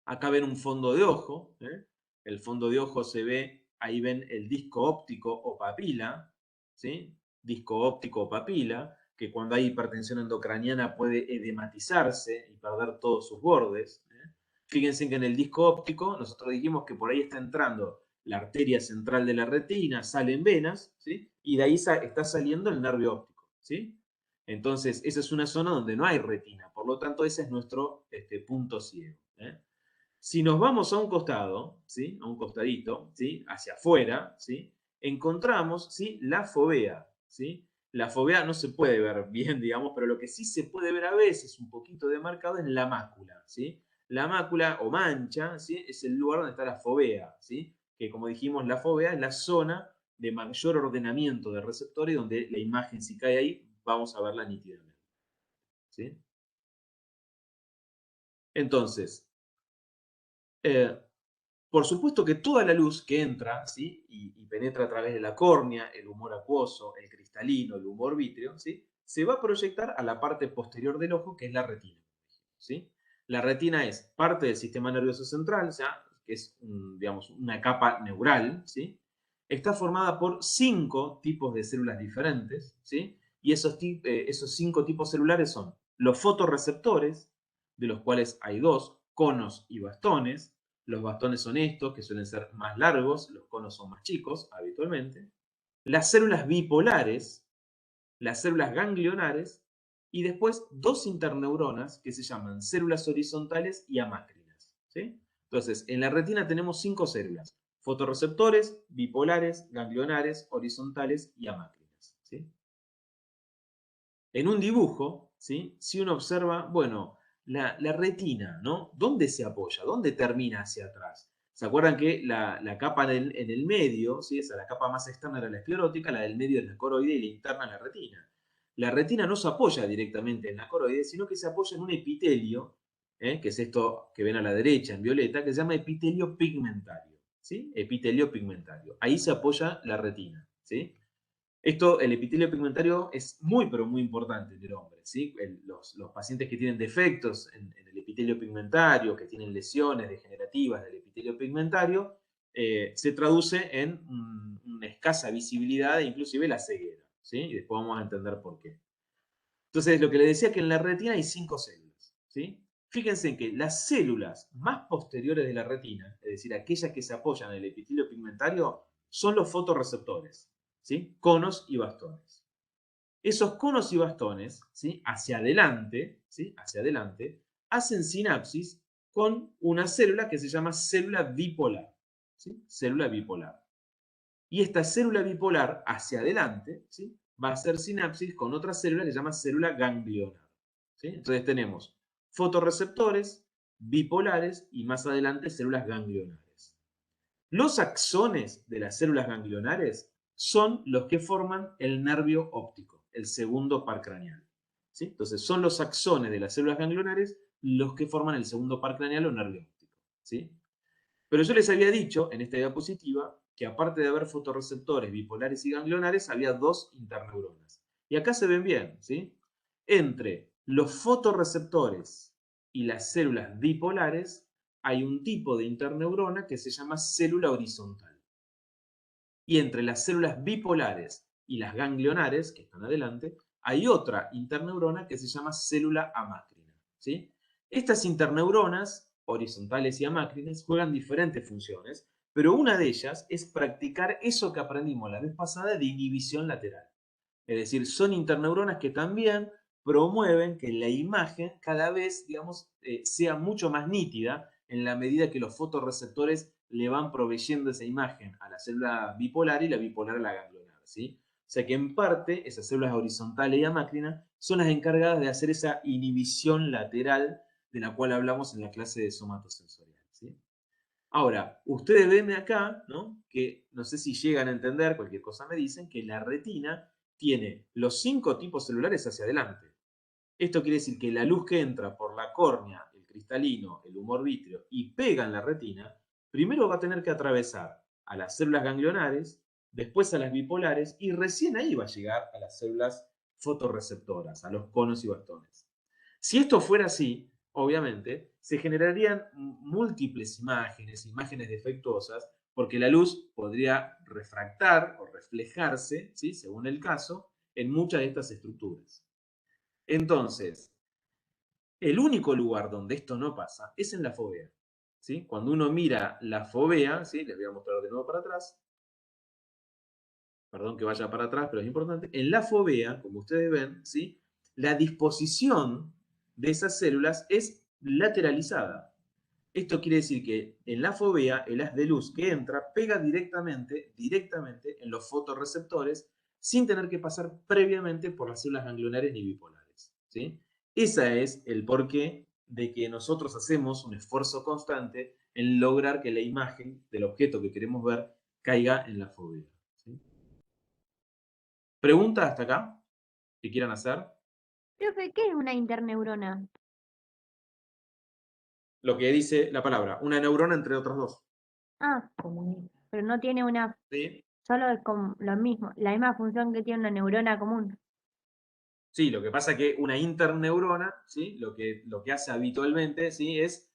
Acá ven un fondo de ojo, ¿eh? El fondo de ojo se ve, ahí ven el disco óptico o papila, ¿sí? Disco óptico o papila, que cuando hay hipertensión endocraniana puede edematizarse y perder todos sus bordes, ¿eh? Fíjense que en el disco óptico nosotros dijimos que por ahí está entrando la arteria central de la retina, salen venas, ¿sí? Y de ahí está saliendo el nervio óptico, ¿sí? Entonces, esa es una zona donde no hay retina, por lo tanto, ese es nuestro punto ciego, ¿eh? Si nos vamos a un costado, ¿sí? A un costadito, ¿sí? Hacia afuera, ¿sí? Encontramos, ¿sí? La fovea, ¿sí? La fovea no se puede ver bien, digamos, pero lo que sí se puede ver a veces un poquito demarcado es la mácula, ¿sí? La mácula o mancha, ¿sí? Es el lugar donde está la fovea, ¿sí? Que como dijimos, la fovea es la zona de mayor ordenamiento de receptores donde la imagen, si cae ahí, vamos a verla nítidamente, ¿sí? Entonces, por supuesto que toda la luz que entra, ¿sí? y penetra a través de la córnea, el humor acuoso, el cristalino, el humor vítreo, ¿sí? Se va a proyectar a la parte posterior del ojo, que es la retina, ¿sí? La retina es parte del sistema nervioso central, o sea, que es digamos, una capa neural, ¿sí? Está formada por 5 tipos de células diferentes, ¿sí? Y esos 5 tipos celulares son los fotorreceptores, de los cuales hay 2, conos y bastones. Los bastones son estos, que suelen ser más largos, los conos son más chicos, habitualmente. Las células bipolares, las células ganglionares, y después 2 interneuronas que se llaman células horizontales y amácrinas, ¿sí? Entonces, en la retina tenemos 5 células: fotorreceptores, bipolares, ganglionares, horizontales y amácrinas, ¿sí? En un dibujo, ¿sí? Si uno observa, bueno, la retina, ¿no? ¿Dónde se apoya? ¿Dónde termina hacia atrás? ¿Se acuerdan que la capa en el medio, ¿sí? Esa, la capa más externa era la esclerótica, la del medio es la coroide y la interna la retina? la retina no se apoya directamente en la coroide, sino que se apoya en un epitelio, que es esto que ven a la derecha en violeta, que se llama epitelio pigmentario. ¿Sí? Epitelio pigmentario. Ahí se apoya la retina. ¿Sí? El epitelio pigmentario es muy, pero muy importante en el hombre. ¿Sí? Los pacientes que tienen defectos en el epitelio pigmentario, que tienen lesiones degenerativas del epitelio pigmentario, se traduce en una escasa visibilidad e inclusive la ceguera. ¿Sí? Y después vamos a entender por qué. Entonces, lo que les decía que en la retina hay 5 células. ¿Sí? Fíjense en que las células más posteriores de la retina, es decir, aquellas que se apoyan en el epitelio pigmentario, son los fotorreceptores. ¿Sí? Conos y bastones. Esos conos y bastones, ¿sí? Hacia adelante, ¿sí? Hacia adelante, hacen sinapsis con una célula que se llama célula bipolar. ¿Sí? Célula bipolar. Y esta célula bipolar, hacia adelante, ¿sí? Va a hacer sinapsis con otra célula que se llama célula ganglionar. ¿Sí? Entonces tenemos fotorreceptores, bipolares y más adelante células ganglionares. Los axones de las células ganglionares son los que forman el nervio óptico, el segundo par craneal. ¿Sí? Entonces son los axones de las células ganglionares los que forman el segundo par craneal o nervio óptico. ¿Sí? Pero yo les había dicho en esta diapositiva que aparte de haber fotorreceptores bipolares y ganglionares, había 2 interneuronas. Y acá se ven bien, ¿sí? Entre los fotorreceptores y las células bipolares hay un tipo de interneurona que se llama célula horizontal. Y entre las células bipolares y las ganglionares, que están adelante, hay otra interneurona que se llama célula amácrina. ¿Sí? Estas interneuronas, horizontales y amácrinas, juegan diferentes funciones, pero una de ellas es practicar eso que aprendimos la vez pasada de inhibición lateral. Es decir, son interneuronas que también promueven que la imagen cada vez, digamos, sea mucho más nítida en la medida que los fotorreceptores le van proveyendo esa imagen a la célula bipolar y la bipolar a la ganglionar. ¿Sí? O sea que en parte esas células horizontales y amácrinas son las encargadas de hacer esa inhibición lateral de la cual hablamos en la clase de somatosensorial. ¿Sí? Ahora, ustedes ven acá, ¿no? Que no sé si llegan a entender, cualquier cosa me dicen, que la retina tiene los 5 tipos celulares hacia adelante. Esto quiere decir que la luz que entra por la córnea, el cristalino, el humor vítreo y pega en la retina, primero va a tener que atravesar a las células ganglionares, después a las bipolares y recién ahí va a llegar a las células fotorreceptoras, a los conos y bastones. Si esto fuera así, obviamente, se generarían múltiples imágenes defectuosas, porque la luz podría refractar o reflejarse, ¿sí? Según el caso, en muchas de estas estructuras. Entonces, el único lugar donde esto no pasa es en la fovea. ¿Sí? Cuando uno mira la fovea, ¿sí? Les voy a mostrar de nuevo para atrás. Perdón que vaya para atrás, pero es importante. En la fovea, como ustedes ven, ¿sí? La disposición de esas células es lateralizada. Esto quiere decir que en la fovea el haz de luz que entra pega directamente en los fotorreceptores sin tener que pasar previamente por las células ganglionares ni bipolares. ¿Sí? Ese es el porqué de que nosotros hacemos un esfuerzo constante en lograr que la imagen del objeto que queremos ver caiga en la fovea. ¿Sí? ¿Preguntas hasta acá que quieran hacer? Profe, ¿qué es una interneurona? Lo que dice la palabra, una neurona entre otras 2. Ah, pero no tiene una, ¿Sí? solo es como lo mismo, la misma función que tiene una neurona común. Sí, lo que pasa es que una interneurona, ¿sí? Lo que hace habitualmente, ¿sí? Es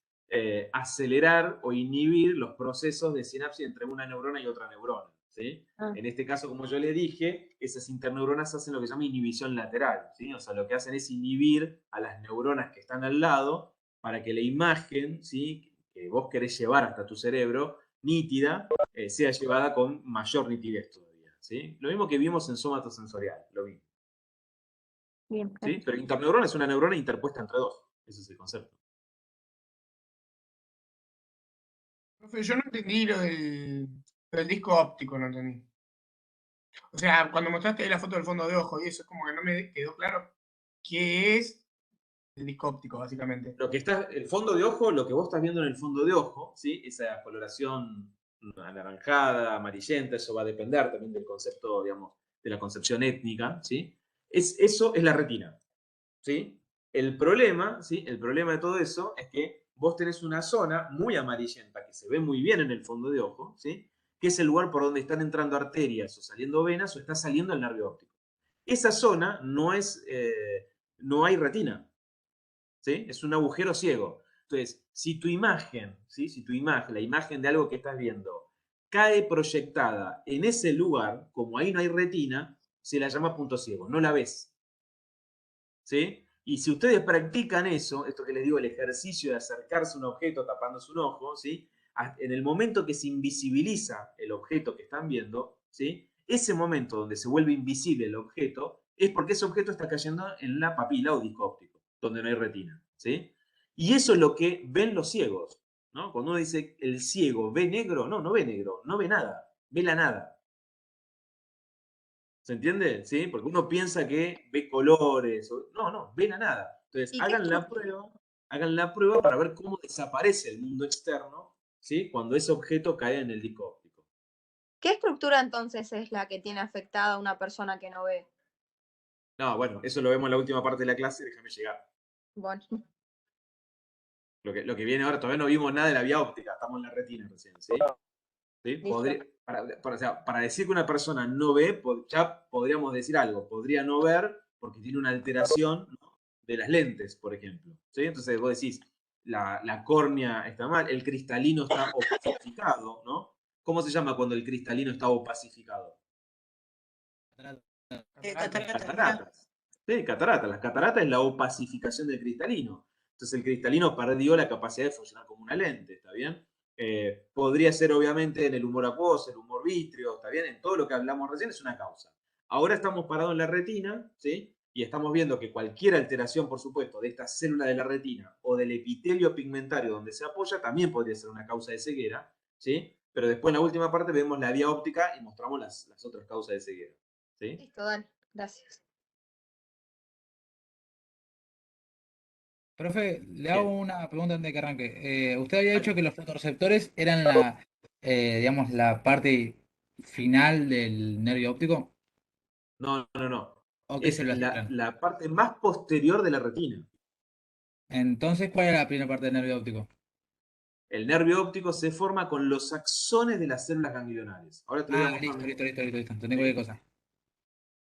acelerar o inhibir los procesos de sinapsis entre una neurona y otra neurona. ¿Sí? Ah. En este caso, como yo le dije, esas interneuronas hacen lo que se llama inhibición lateral. ¿Sí? O sea, lo que hacen es inhibir a las neuronas que están al lado para que la imagen, ¿sí? Que vos querés llevar hasta tu cerebro, nítida, sea llevada con mayor nitidez todavía. ¿Sí? Lo mismo que vimos en somatosensorial, lo mismo. Bien, ¿Sí? Pero interneurona es una neurona interpuesta entre 2. Ese es el concepto. Profe, yo no entendí lo del disco óptico, no entendí. O sea, cuando mostraste ahí la foto del fondo de ojo y eso, es como que no me quedó claro qué es el disco óptico, básicamente. Lo que está, el fondo de ojo, lo que vos estás viendo en el fondo de ojo, ¿sí? Esa coloración anaranjada, amarillenta, eso va a depender también del concepto, digamos, de la concepción étnica, ¿sí? Eso es la retina, ¿sí? El problema, ¿sí? El problema de todo eso es que vos tenés una zona muy amarillenta que se ve muy bien en el fondo de ojo, ¿sí? Que es el lugar por donde están entrando arterias o saliendo venas o está saliendo el nervio óptico. Esa zona no hay retina, ¿sí? Es un agujero ciego. Entonces, si tu imagen, ¿sí? Si tu imagen, la imagen de algo que estás viendo, cae proyectada en ese lugar, como ahí no hay retina, se la llama punto ciego, no la ves, ¿sí? Y si ustedes practican eso, esto que les digo, el ejercicio de acercarse a un objeto tapándose un ojo, ¿sí? En el momento que se invisibiliza el objeto que están viendo, ¿sí? Ese momento donde se vuelve invisible el objeto es porque ese objeto está cayendo en la papila o disco óptico, donde no hay retina, ¿sí? Y eso es lo que ven los ciegos, ¿no? Cuando uno dice el ciego ve negro, no ve negro, no ve nada, ve la nada. ¿Se entiende? ¿Sí? Porque uno piensa que ve colores. No, ve la nada. Entonces, ¿Y qué hagan la prueba para ver cómo desaparece el mundo externo, ¿sí? Cuando ese objeto cae en el disco óptico. qué estructura entonces es la que tiene afectada a una persona que no ve? No, bueno, eso lo vemos en la última parte de la clase, déjame llegar. Bueno, Lo que viene ahora, todavía no vimos nada de la vía óptica, estamos en la retina recién, ¿sí? ¿Sí? listo. O sea, para decir que una persona no ve, ya podríamos decir algo. Podría no ver porque tiene una alteración, ¿no? De las lentes, por ejemplo. ¿Sí? Entonces vos decís, la córnea está mal, el cristalino está opacificado, ¿no? ¿Cómo se llama cuando el cristalino está opacificado? Cataratas, mirá. Cataratas. Sí, cataratas. Las cataratas es la opacificación del cristalino. Entonces el cristalino perdió la capacidad de funcionar como una lente, ¿está bien? Podría ser obviamente en el humor acuoso, el humor vítreo, ¿está bien? En todo lo que hablamos recién es una causa. Ahora estamos parados en la retina, ¿sí? Y estamos viendo que cualquier alteración, por supuesto, de esta célula de la retina o del epitelio pigmentario donde se apoya, también podría ser una causa de ceguera, ¿sí? Pero después en la última parte vemos la vía óptica y mostramos las otras causas de ceguera, ¿sí? Listo, dale, gracias. Profe, le hago Bien. una pregunta antes de que arranque. Usted había Dale. dicho que los fotorreceptores eran digamos, la parte final del nervio óptico. No. ¿O qué Es células entran? la parte más posterior de la retina. Entonces, ¿cuál era la primera parte del nervio óptico? El nervio óptico se forma con los axones de las células ganglionares. Ahora te lo voy a mostrar Listo. mejor. Entendí cualquier cosa.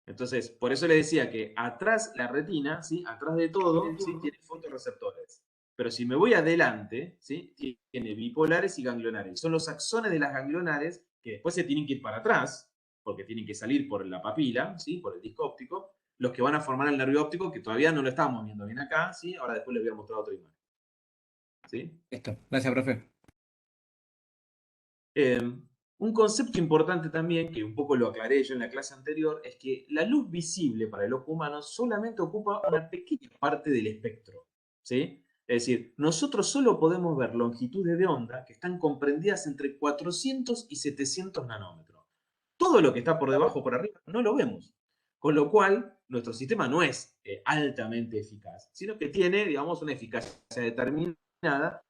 Entonces, por eso le decía que atrás la retina, ¿sí? Atrás de todo, ¿sí? Tiene fotorreceptores. Pero si me voy adelante, ¿sí? Tiene bipolares y ganglionares. Son los axones de las ganglionares que después se tienen que ir para atrás, porque tienen que salir por la papila, ¿sí? Por el disco óptico, los que van a formar el nervio óptico, que todavía no lo estamos viendo bien acá, ¿sí? Ahora después les voy a mostrar otra imagen. ¿Sí? Listo. Gracias, profe. Un concepto importante también, que un poco lo aclaré yo en la clase anterior, es que la luz visible para el ojo humano solamente ocupa una pequeña parte del espectro, ¿sí? Es decir, nosotros solo podemos ver longitudes de onda que están comprendidas entre 400 y 700 nanómetros. Todo lo que está por debajo o por arriba no lo vemos. Con lo cual, nuestro sistema no es altamente eficaz, sino que tiene, digamos, una eficacia determinada.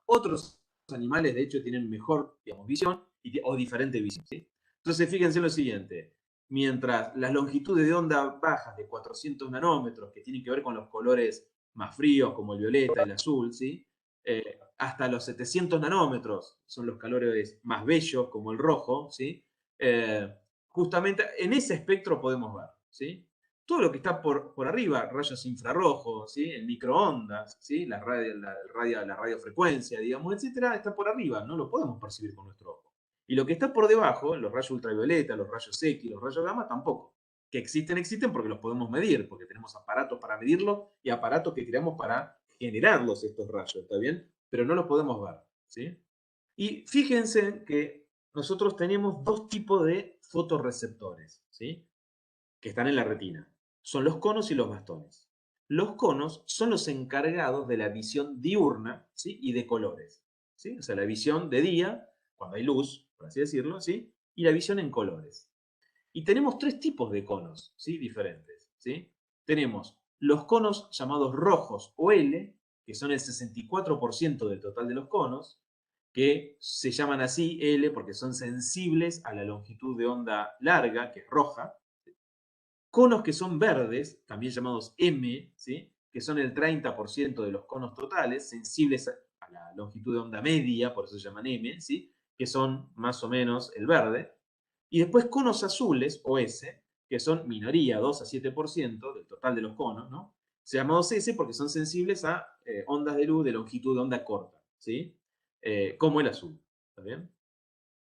Otros animales, de hecho, tienen mejor, digamos, visión o diferente visión, ¿sí? Entonces, fíjense en lo siguiente. Mientras las longitudes de onda bajas de 400 nanómetros, que tienen que ver con los colores más fríos, como el violeta, el azul, ¿sí? Hasta los 700 nanómetros son los colores más bellos, como el rojo, ¿sí? Justamente en ese espectro podemos ver, ¿sí? Todo lo que está por arriba, rayos infrarrojos, ¿sí? El microondas, ¿sí? La radiofrecuencia, digamos, etcétera, está por arriba, no lo podemos percibir con nuestro ojo. Y lo que está por debajo, los rayos ultravioleta, los rayos X, los rayos gamma, tampoco. Que existen porque los podemos medir, porque tenemos aparatos para medirlos y aparatos que creamos para generarlos estos rayos, ¿está bien? Pero no los podemos ver, ¿sí? Y fíjense que nosotros tenemos dos tipos de fotorreceptores, ¿sí? Que están en la retina. Son los conos y los bastones. Los conos son los encargados de la visión diurna, ¿sí? Y de colores, ¿sí? O sea, la visión de día, cuando hay luz, por así decirlo, ¿sí? Y la visión en colores. Y tenemos tres tipos de conos, ¿sí? Diferentes, ¿sí? Tenemos los conos llamados rojos o L, que son el 64% del total de los conos, que se llaman así L porque son sensibles a la longitud de onda larga, que es roja, conos que son verdes, también llamados M, ¿sí? Que son el 30% de los conos totales, sensibles a la longitud de onda media, por eso se llaman M, ¿sí? Que son más o menos el verde. Y después conos azules, o S, que son minoría, 2 a 7% del total de los conos, ¿no? Llamados S porque son sensibles a ondas de luz de longitud de onda corta, ¿sí? Como el azul, ¿está bien?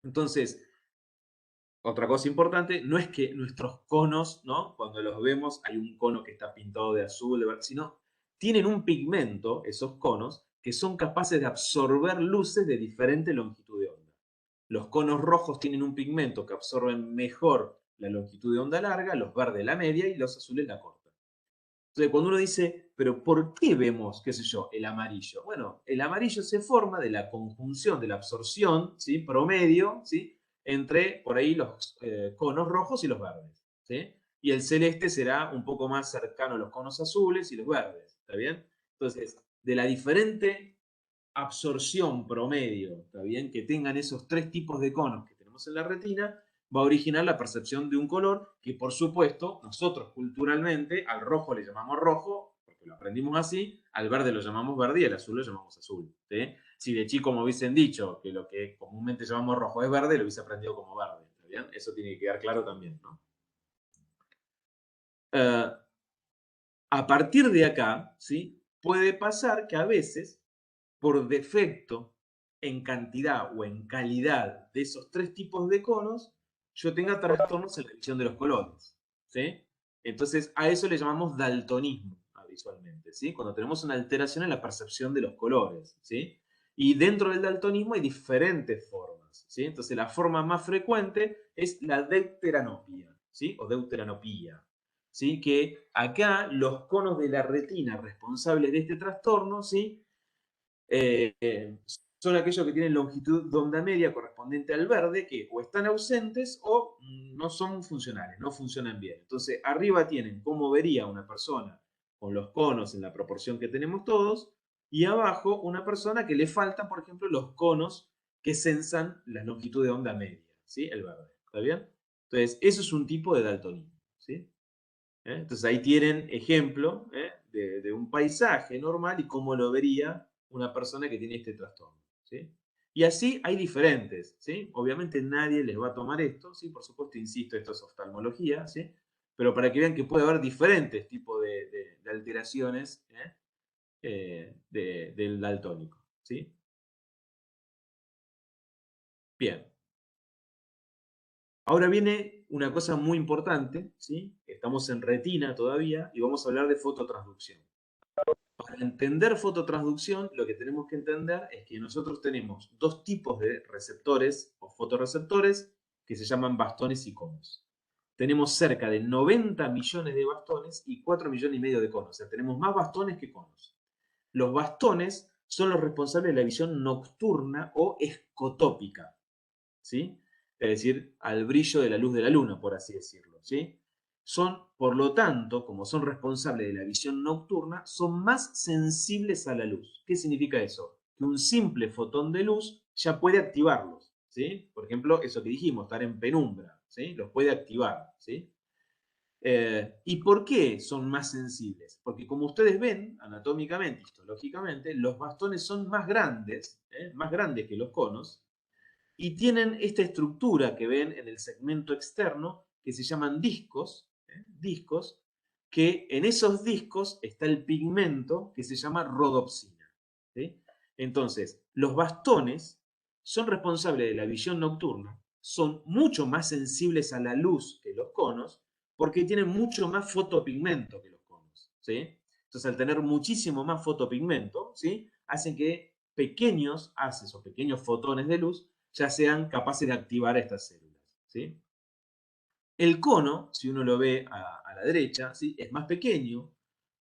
Entonces, otra cosa importante, no es que nuestros conos, ¿no? Cuando los vemos hay un cono que está pintado de azul, de verde, sino tienen un pigmento, esos conos, que son capaces de absorber luces de diferente longitud de onda. Los conos rojos tienen un pigmento que absorben mejor la longitud de onda larga, los verdes la media y los azules la corta. Entonces, cuando uno dice, pero ¿por qué vemos, qué sé yo, el amarillo? Bueno, el amarillo se forma de la conjunción, de la absorción, ¿sí? Promedio, ¿sí? Entre, por ahí, los conos rojos y los verdes, ¿sí? Y el celeste será un poco más cercano a los conos azules y los verdes, ¿está bien? Entonces, de la diferente absorción promedio, ¿está bien? Que tengan esos tres tipos de conos que tenemos en la retina, va a originar la percepción de un color que, por supuesto, nosotros culturalmente al rojo le llamamos rojo, porque lo aprendimos así, al verde lo llamamos verde y al azul lo llamamos azul, ¿sí? Si de chico me hubiesen dicho que lo que comúnmente llamamos rojo es verde, lo hubiese aprendido como verde, ¿está bien? Eso tiene que quedar claro también, ¿no? A partir de acá, ¿sí? Puede pasar que a veces, por defecto, en cantidad o en calidad de esos tres tipos de conos, yo tenga trastornos en la visión de los colores, ¿sí? Entonces, a eso le llamamos daltonismo visualmente, ¿sí? Cuando tenemos una alteración en la percepción de los colores, ¿sí? Y dentro del daltonismo hay diferentes formas, ¿sí? Entonces, la forma más frecuente es la deuteranopia, ¿sí? O deuteranopía, ¿sí? Que acá los conos de la retina responsables de este trastorno, ¿sí? Son aquellos que tienen longitud de onda media correspondiente al verde, que o están ausentes o no son funcionales, no funcionan bien. Entonces, arriba tienen cómo vería una persona con los conos en la proporción que tenemos todos, y abajo una persona que le faltan, por ejemplo, los conos que sensan la longitud de onda media, ¿sí? El verde, ¿está bien? Entonces, eso es un tipo de daltonismo, ¿sí? Entonces, ahí tienen ejemplo de un paisaje normal y cómo lo vería una persona que tiene este trastorno, ¿sí? Y así hay diferentes, ¿sí? Obviamente nadie les va a tomar esto, ¿sí? Por supuesto, insisto, esto es oftalmología, ¿sí? Pero para que vean que puede haber diferentes tipos de alteraciones del daltónico, ¿sí? Bien. Ahora viene una cosa muy importante, ¿sí? Estamos en retina todavía y vamos a hablar de fototransducción. Para entender fototransducción, lo que tenemos que entender es que nosotros tenemos dos tipos de receptores o fotorreceptores que se llaman bastones y conos. Tenemos cerca de 90 millones de bastones y 4 millones y medio de conos. O sea, tenemos más bastones que conos. Los bastones son los responsables de la visión nocturna o escotópica, ¿sí? Es decir, al brillo de la luz de la luna, por así decirlo, ¿sí? Son, por lo tanto, como son responsables de la visión nocturna, son más sensibles a la luz. ¿Qué significa eso? Que un simple fotón de luz ya puede activarlos, ¿sí? Por ejemplo, eso que dijimos, estar en penumbra, ¿sí? Los puede activar, ¿sí? ¿Y por qué son más sensibles? Porque como ustedes ven, anatómicamente, histológicamente, los bastones son más grandes que los conos, y tienen esta estructura que ven en el segmento externo que se llaman discos, discos, que en esos discos está el pigmento que se llama rodopsina, ¿sí? Entonces, los bastones son responsables de la visión nocturna, son mucho más sensibles a la luz que los conos, porque tienen mucho más fotopigmento que los conos, ¿sí? Entonces, al tener muchísimo más fotopigmento, ¿sí? Hacen que pequeños haces o pequeños fotones de luz ya sean capaces de activar estas células, ¿sí? El cono, si uno lo ve a la derecha, ¿sí? Es más pequeño.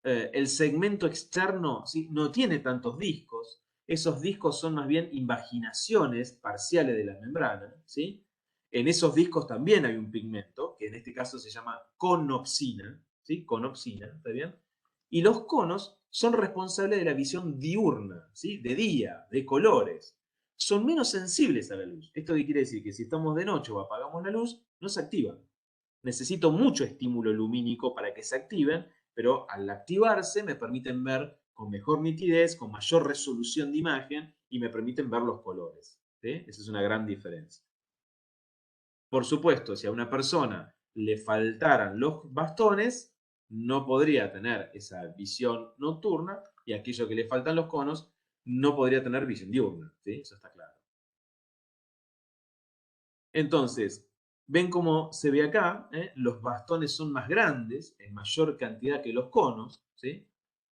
El segmento externo, ¿sí? No tiene tantos discos. Esos discos son más bien invaginaciones parciales de la membrana, ¿sí? En esos discos también hay un pigmento, que en este caso se llama conopsina, ¿sí? Conopsina, ¿está bien? Y los conos son responsables de la visión diurna, ¿sí? De día, de colores. Son menos sensibles a la luz. ¿Esto qué quiere decir? Que si estamos de noche o apagamos la luz, no se activan. necesito mucho estímulo lumínico para que se activen, pero al activarse me permiten ver con mejor nitidez, con mayor resolución de imagen y me permiten ver los colores. ¿Sí? Esa es una gran diferencia. Por supuesto, si a una persona le faltaran los bastones, no podría tener esa visión nocturna y aquello que le faltan los conos no podría tener visión diurna. ¿Sí? Eso está claro. Entonces, ven cómo se ve acá, los bastones son más grandes, en mayor cantidad que los conos, ¿sí?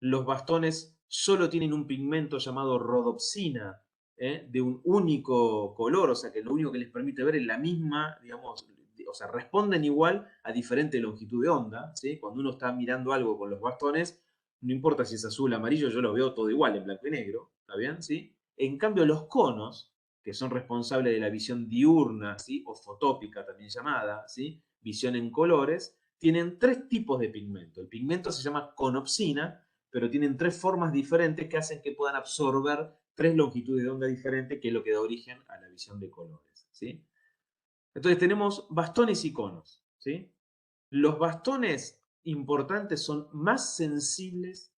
Los bastones solo tienen un pigmento llamado rodopsina, de un único color, o sea que lo único que les permite ver es la misma, digamos, o sea, responden igual a diferente longitud de onda, ¿sí? Cuando uno está mirando algo con los bastones, no importa si es azul o amarillo, yo lo veo todo igual en blanco y negro, ¿está bien? ¿Sí? En cambio, los conos, que son responsables de la visión diurna, ¿sí? O fotópica también llamada, ¿sí? Visión en colores, tienen 3 tipos de pigmento. El pigmento se llama conopsina, pero tienen 3 formas diferentes que hacen que puedan absorber 3 longitudes de onda diferentes, que es lo que da origen a la visión de colores, ¿sí? Entonces tenemos bastones y conos, ¿sí? Los bastones importantes son más sensibles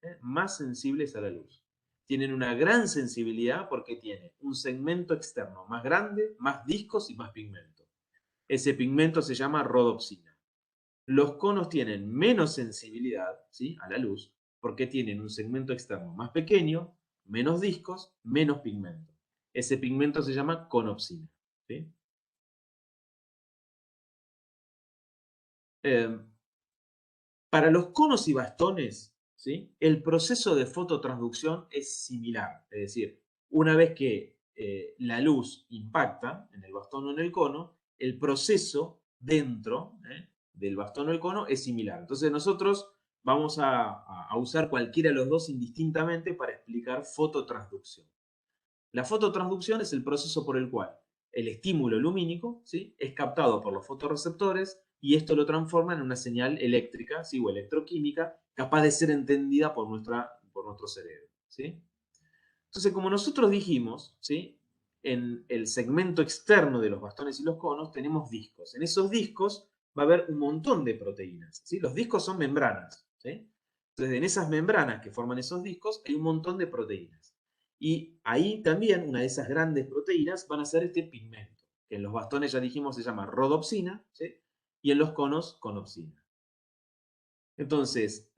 a la luz. Tienen una gran sensibilidad porque tiene un segmento externo más grande, más discos y más pigmento. Ese pigmento se llama rodopsina. Los conos tienen menos sensibilidad, ¿sí? A la luz porque tienen un segmento externo más pequeño, menos discos, menos pigmento. Ese pigmento se llama conopsina, ¿sí? Para los conos y bastones, ¿sí? El proceso de fototransducción es similar. Es decir, una vez que la luz impacta en el bastón o en el cono, el proceso dentro del bastón o el cono es similar. Entonces nosotros vamos a usar cualquiera de los dos indistintamente para explicar fototransducción. La fototransducción es el proceso por el cual el estímulo lumínico, ¿sí? Es captado por los fotorreceptores y esto lo transforma en una señal eléctrica, ¿sí? O electroquímica capaz de ser entendida por nuestro cerebro, ¿sí? Entonces, como nosotros dijimos, ¿sí? En el segmento externo de los bastones y los conos tenemos discos. En esos discos va a haber un montón de proteínas, ¿sí? Los discos son membranas, ¿sí? Entonces, en esas membranas que forman esos discos hay un montón de proteínas. Y ahí también una de esas grandes proteínas van a ser este pigmento, que en los bastones ya dijimos se llama rodopsina, ¿sí? Y en los conos, conopsina. Entonces,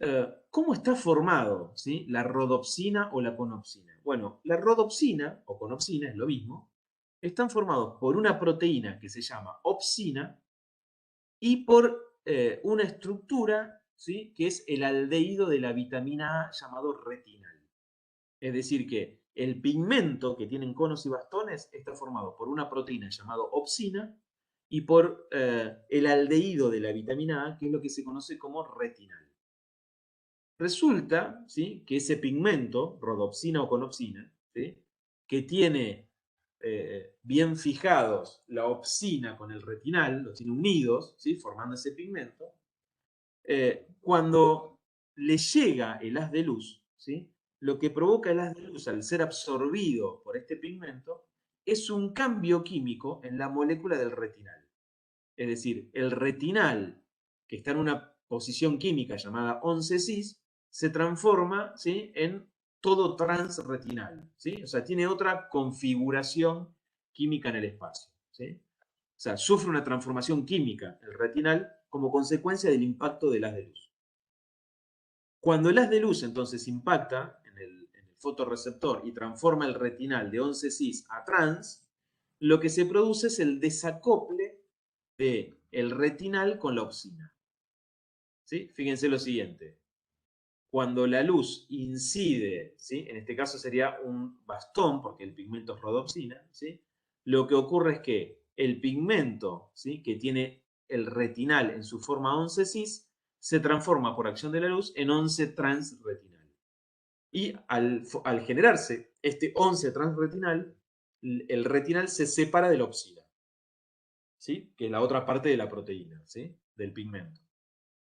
¿cómo está formado, ¿sí? La rodopsina o la conopsina? Bueno, la rodopsina o conopsina es lo mismo. Están formados por una proteína que se llama opsina y por una estructura, ¿sí? Que es el aldehído de la vitamina A llamado retinal. Es decir, que el pigmento que tienen conos y bastones está formado por una proteína llamada opsina y por el aldehído de la vitamina A, que es lo que se conoce como retinal. Resulta, ¿sí? Que ese pigmento, rodopsina o conopsina, ¿sí? Que tiene bien fijados la opsina con el retinal, los tiene unidos, ¿sí? Formando ese pigmento, cuando le llega el haz de luz, ¿sí? Lo que provoca el haz de luz al ser absorbido por este pigmento es un cambio químico en la molécula del retinal. Es decir, el retinal, que está en una posición química llamada 11-cis, se transforma, ¿sí? En todo transretinal, ¿sí? O sea, tiene otra configuración química en el espacio, ¿sí? O sea, sufre una transformación química el retinal como consecuencia del impacto del haz de luz. Cuando el haz de luz entonces impacta en el fotorreceptor y transforma el retinal de 11-cis a trans, lo que se produce es el desacople del retinal con la opsina. ¿Sí? Fíjense lo siguiente. Cuando la luz incide, ¿sí? En este caso sería un bastón, porque el pigmento es rodopsina, ¿sí? Lo que ocurre es que el pigmento, ¿sí? Que tiene el retinal en su forma 11-cis se transforma por acción de la luz en 11-transretinal. Y al generarse este 11-transretinal, el retinal se separa de la opsina, ¿sí? Que es la otra parte de la proteína, ¿sí? Del pigmento.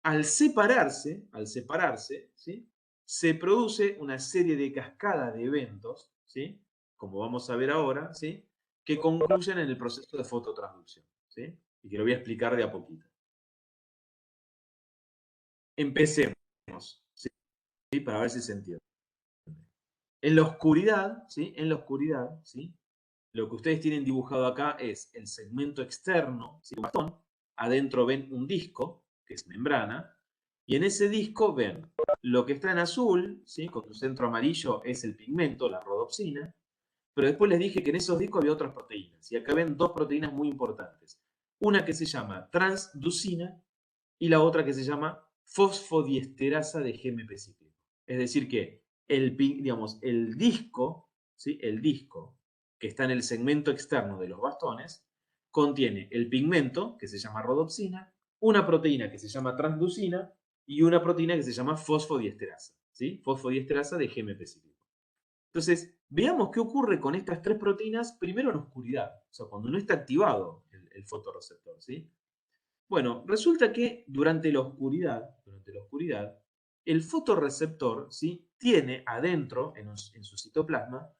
Al separarse, ¿sí? Se produce una serie de cascadas de eventos, ¿sí? Como vamos a ver ahora, ¿sí? Que concluyen en el proceso de fototransducción, ¿sí? Y que lo voy a explicar de a poquito. Empecemos, ¿sí? Para ver si se entiende. En la oscuridad, ¿sí? En la oscuridad, ¿sí? Lo que ustedes tienen dibujado acá es el segmento externo, ¿sí? Un bastón. Adentro ven un disco, que es membrana, y en ese disco ven lo que está en azul, ¿sí? Con un centro amarillo es el pigmento, la rodopsina, pero después les dije que en esos discos había otras proteínas, y acá ven dos proteínas muy importantes. Una que se llama transducina y la otra que se llama fosfodiesterasa de GMP cíclico. Es decir que digamos, el disco, ¿sí? El disco que está en el segmento externo de los bastones contiene el pigmento, que se llama rodopsina, una proteína que se llama transducina y una proteína que se llama fosfodiesterasa, ¿sí? Fosfodiesterasa de GMP cíclico. Entonces, veamos qué ocurre con estas tres proteínas primero en oscuridad, o sea, cuando no está activado el fotorreceptor, ¿sí? Bueno, resulta que durante la oscuridad, el fotorreceptor, ¿sí? Tiene adentro, en su citoplasma,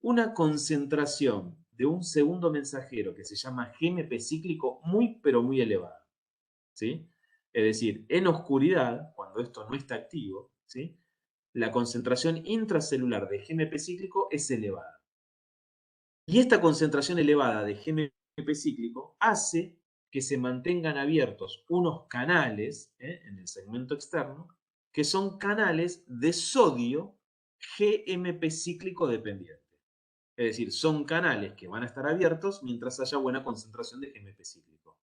una concentración de un segundo mensajero que se llama GMP cíclico muy, pero muy elevada, ¿sí? Es decir, en oscuridad, cuando esto no está activo, ¿sí? La concentración intracelular de GMP cíclico es elevada. Y esta concentración elevada de GMP cíclico hace que se mantengan abiertos unos canales en el segmento externo, que son canales de sodio GMP cíclico dependiente. Es decir, son canales que van a estar abiertos mientras haya buena concentración de GMP cíclico.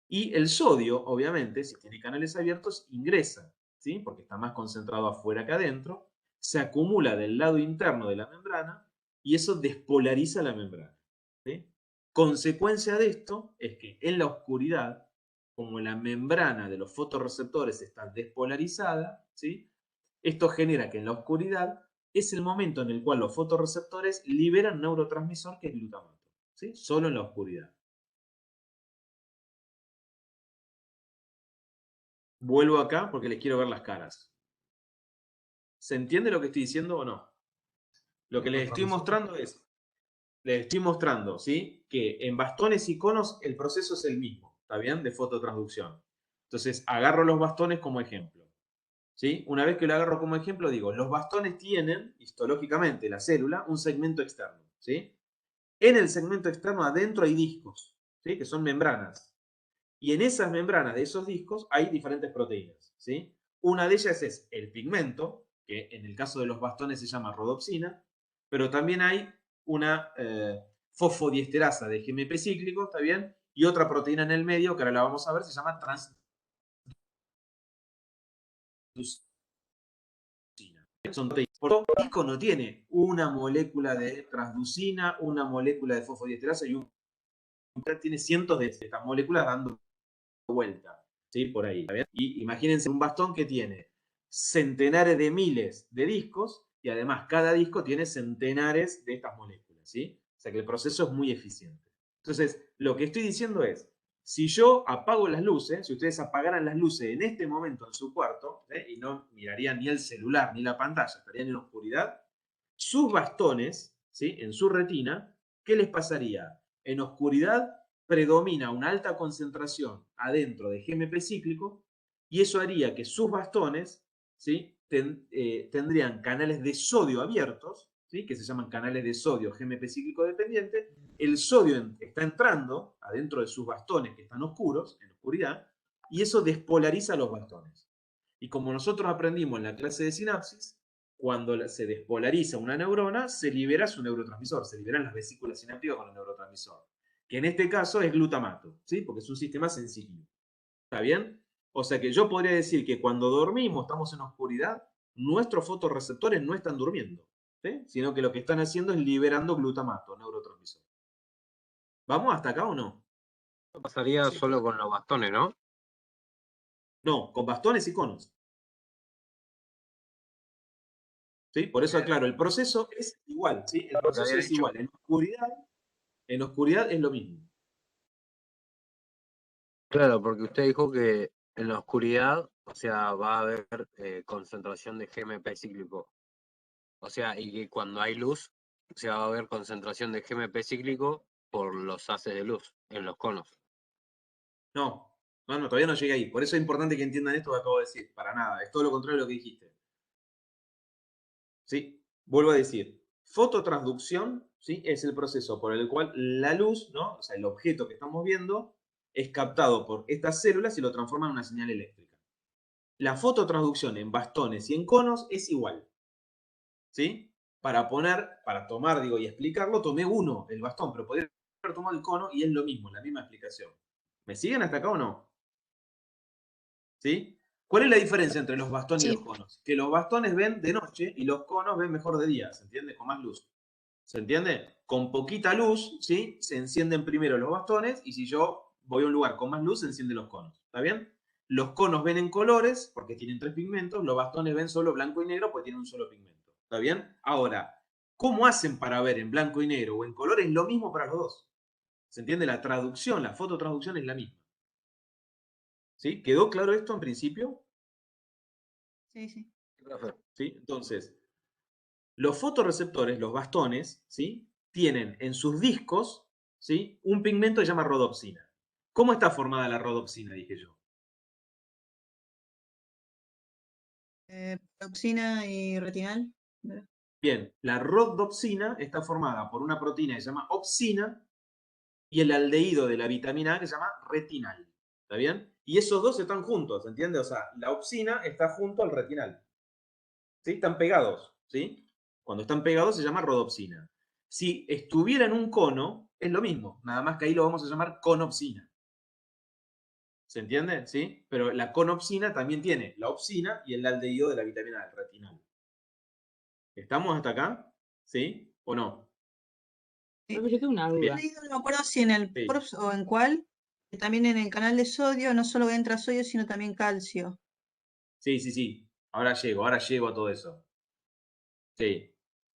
Y el sodio, obviamente, si tiene canales abiertos, ingresa, ¿sí? Porque está más concentrado afuera que adentro, se acumula del lado interno de la membrana y eso despolariza la membrana, ¿sí? Consecuencia de esto es que en la oscuridad, como la membrana de los fotorreceptores está despolarizada, ¿sí? Esto genera que en la oscuridad es el momento en el cual los fotorreceptores liberan un neurotransmisor que es glutamato, ¿sí? Solo en la oscuridad. Vuelvo acá porque les quiero ver las caras. ¿Se entiende lo que estoy diciendo o no? Lo que les estoy mostrando es, les estoy mostrando, ¿sí? Que en bastones y conos el proceso es el mismo, ¿está bien? De fototransducción. Entonces, agarro los bastones como ejemplo, ¿sí? Una vez que lo agarro como ejemplo, digo, los bastones tienen, histológicamente, la célula, un segmento externo, ¿sí? En el segmento externo adentro hay discos, ¿sí? Que son membranas. Y en esas membranas de esos discos hay diferentes proteínas, ¿sí? Una de ellas es el pigmento, que en el caso de los bastones se llama rodopsina, pero también hay una fosfodiesterasa de GMP cíclico, ¿está bien? Y otra proteína en el medio, que ahora la vamos a ver, se llama transducina. Son proteínas. Por eso, el disco no tiene una molécula de transducina, una molécula de fosfodiesterasa y tiene cientos de estas moléculas dando vuelta, ¿sí? Por ahí. Y imagínense un bastón que tiene centenares de miles de discos y además cada disco tiene centenares de estas moléculas, ¿sí? O sea que el proceso es muy eficiente. Entonces, lo que estoy diciendo es, si yo apago las luces, si ustedes apagaran las luces en este momento en su cuarto, y no mirarían ni el celular ni la pantalla, estarían en oscuridad, sus bastones, ¿sí? En su retina, ¿qué les pasaría? En oscuridad predomina una alta concentración adentro de GMP cíclico y eso haría que sus bastones, ¿sí? Tendrían canales de sodio abiertos, ¿sí? Que se llaman canales de sodio GMP cíclico dependiente. El sodio está entrando adentro de sus bastones que están oscuros, en oscuridad, y eso despolariza los bastones. Y como nosotros aprendimos en la clase de sinapsis, cuando se despolariza una neurona, se libera su neurotransmisor, se liberan las vesículas sinápticas con el neurotransmisor, que en este caso es glutamato, ¿sí? Porque es un sistema sensitivo. ¿Está bien? O sea que yo podría decir que cuando dormimos, estamos en oscuridad, nuestros fotorreceptores no están durmiendo, ¿sí? Sino que lo que están haciendo es liberando glutamato, neurotransmisor. ¿Vamos hasta acá o no? Esto pasaría solo con los bastones, ¿no? No, con bastones y conos. ¿Sí? Por eso aclaro, el proceso es igual, ¿sí? El proceso es igual. En oscuridad es lo mismo. Claro, porque usted dijo que en la oscuridad, o sea, va a haber concentración de GMP cíclico. O sea, y que cuando hay luz, o sea, va a haber concentración de GMP cíclico por los haces de luz en los conos. No, No, todavía no llegué ahí. Por eso es importante que entiendan esto que acabo de decir. Para nada. Es todo lo contrario de lo que dijiste. ¿Sí? Vuelvo a decir. Fototransducción, ¿sí? Es el proceso por el cual la luz, ¿no? O sea, el objeto que estamos viendo, es captado por estas células y lo transforma en una señal eléctrica. La fototransducción en bastones y en conos es igual. ¿Sí? Para tomar, digo, y explicarlo, tomé uno, el bastón, pero podría haber tomado el cono y es lo mismo, la misma explicación. ¿Me siguen hasta acá o no? ¿Sí? ¿Cuál es la diferencia entre los bastones y Sí. los conos? Que los bastones ven de noche y los conos ven mejor de día, ¿se entiende? Con más luz. ¿Se entiende? Con poquita luz, ¿sí? Se encienden primero los bastones y si yo voy a un lugar con más luz, se encienden los conos. ¿Está bien? Los conos ven en colores porque tienen 3 pigmentos, los bastones ven solo blanco y negro porque tienen un solo pigmento. ¿Está bien? Ahora, ¿cómo hacen para ver en blanco y negro o en colores? Lo mismo para los dos. ¿Se entiende? La traducción, la fototraducción es la misma. ¿Sí? ¿Quedó claro esto en principio? Sí, sí. ¿Sí? Entonces, los fotorreceptores, los bastones, ¿sí? Tienen en sus discos, ¿sí? Un pigmento que se llama rodopsina. ¿Cómo está formada la rodopsina? Dije yo. Toxina y retinal. Bien, la rodopsina está formada por una proteína que se llama opsina y el aldehído de la vitamina A que se llama retinal. ¿Está bien? Y esos dos están juntos, ¿entiendes? O sea, la opsina está junto al retinal. ¿Sí? Están pegados, ¿sí? Cuando están pegados se llama rodopsina. Si estuviera en un cono, es lo mismo, nada más que ahí lo vamos a llamar conopsina. ¿Se entiende? ¿Sí? Pero la conopsina también tiene la opsina y el aldehído de la vitamina A, el retinal. ¿Estamos hasta acá? ¿Sí? ¿O no? Profe, yo tengo una He duda. leído, no me acuerdo si en el Sí. PORPS o en cuál, que también en el canal de sodio no solo entra sodio, sino también calcio. Sí. Ahora llego a todo eso. Sí.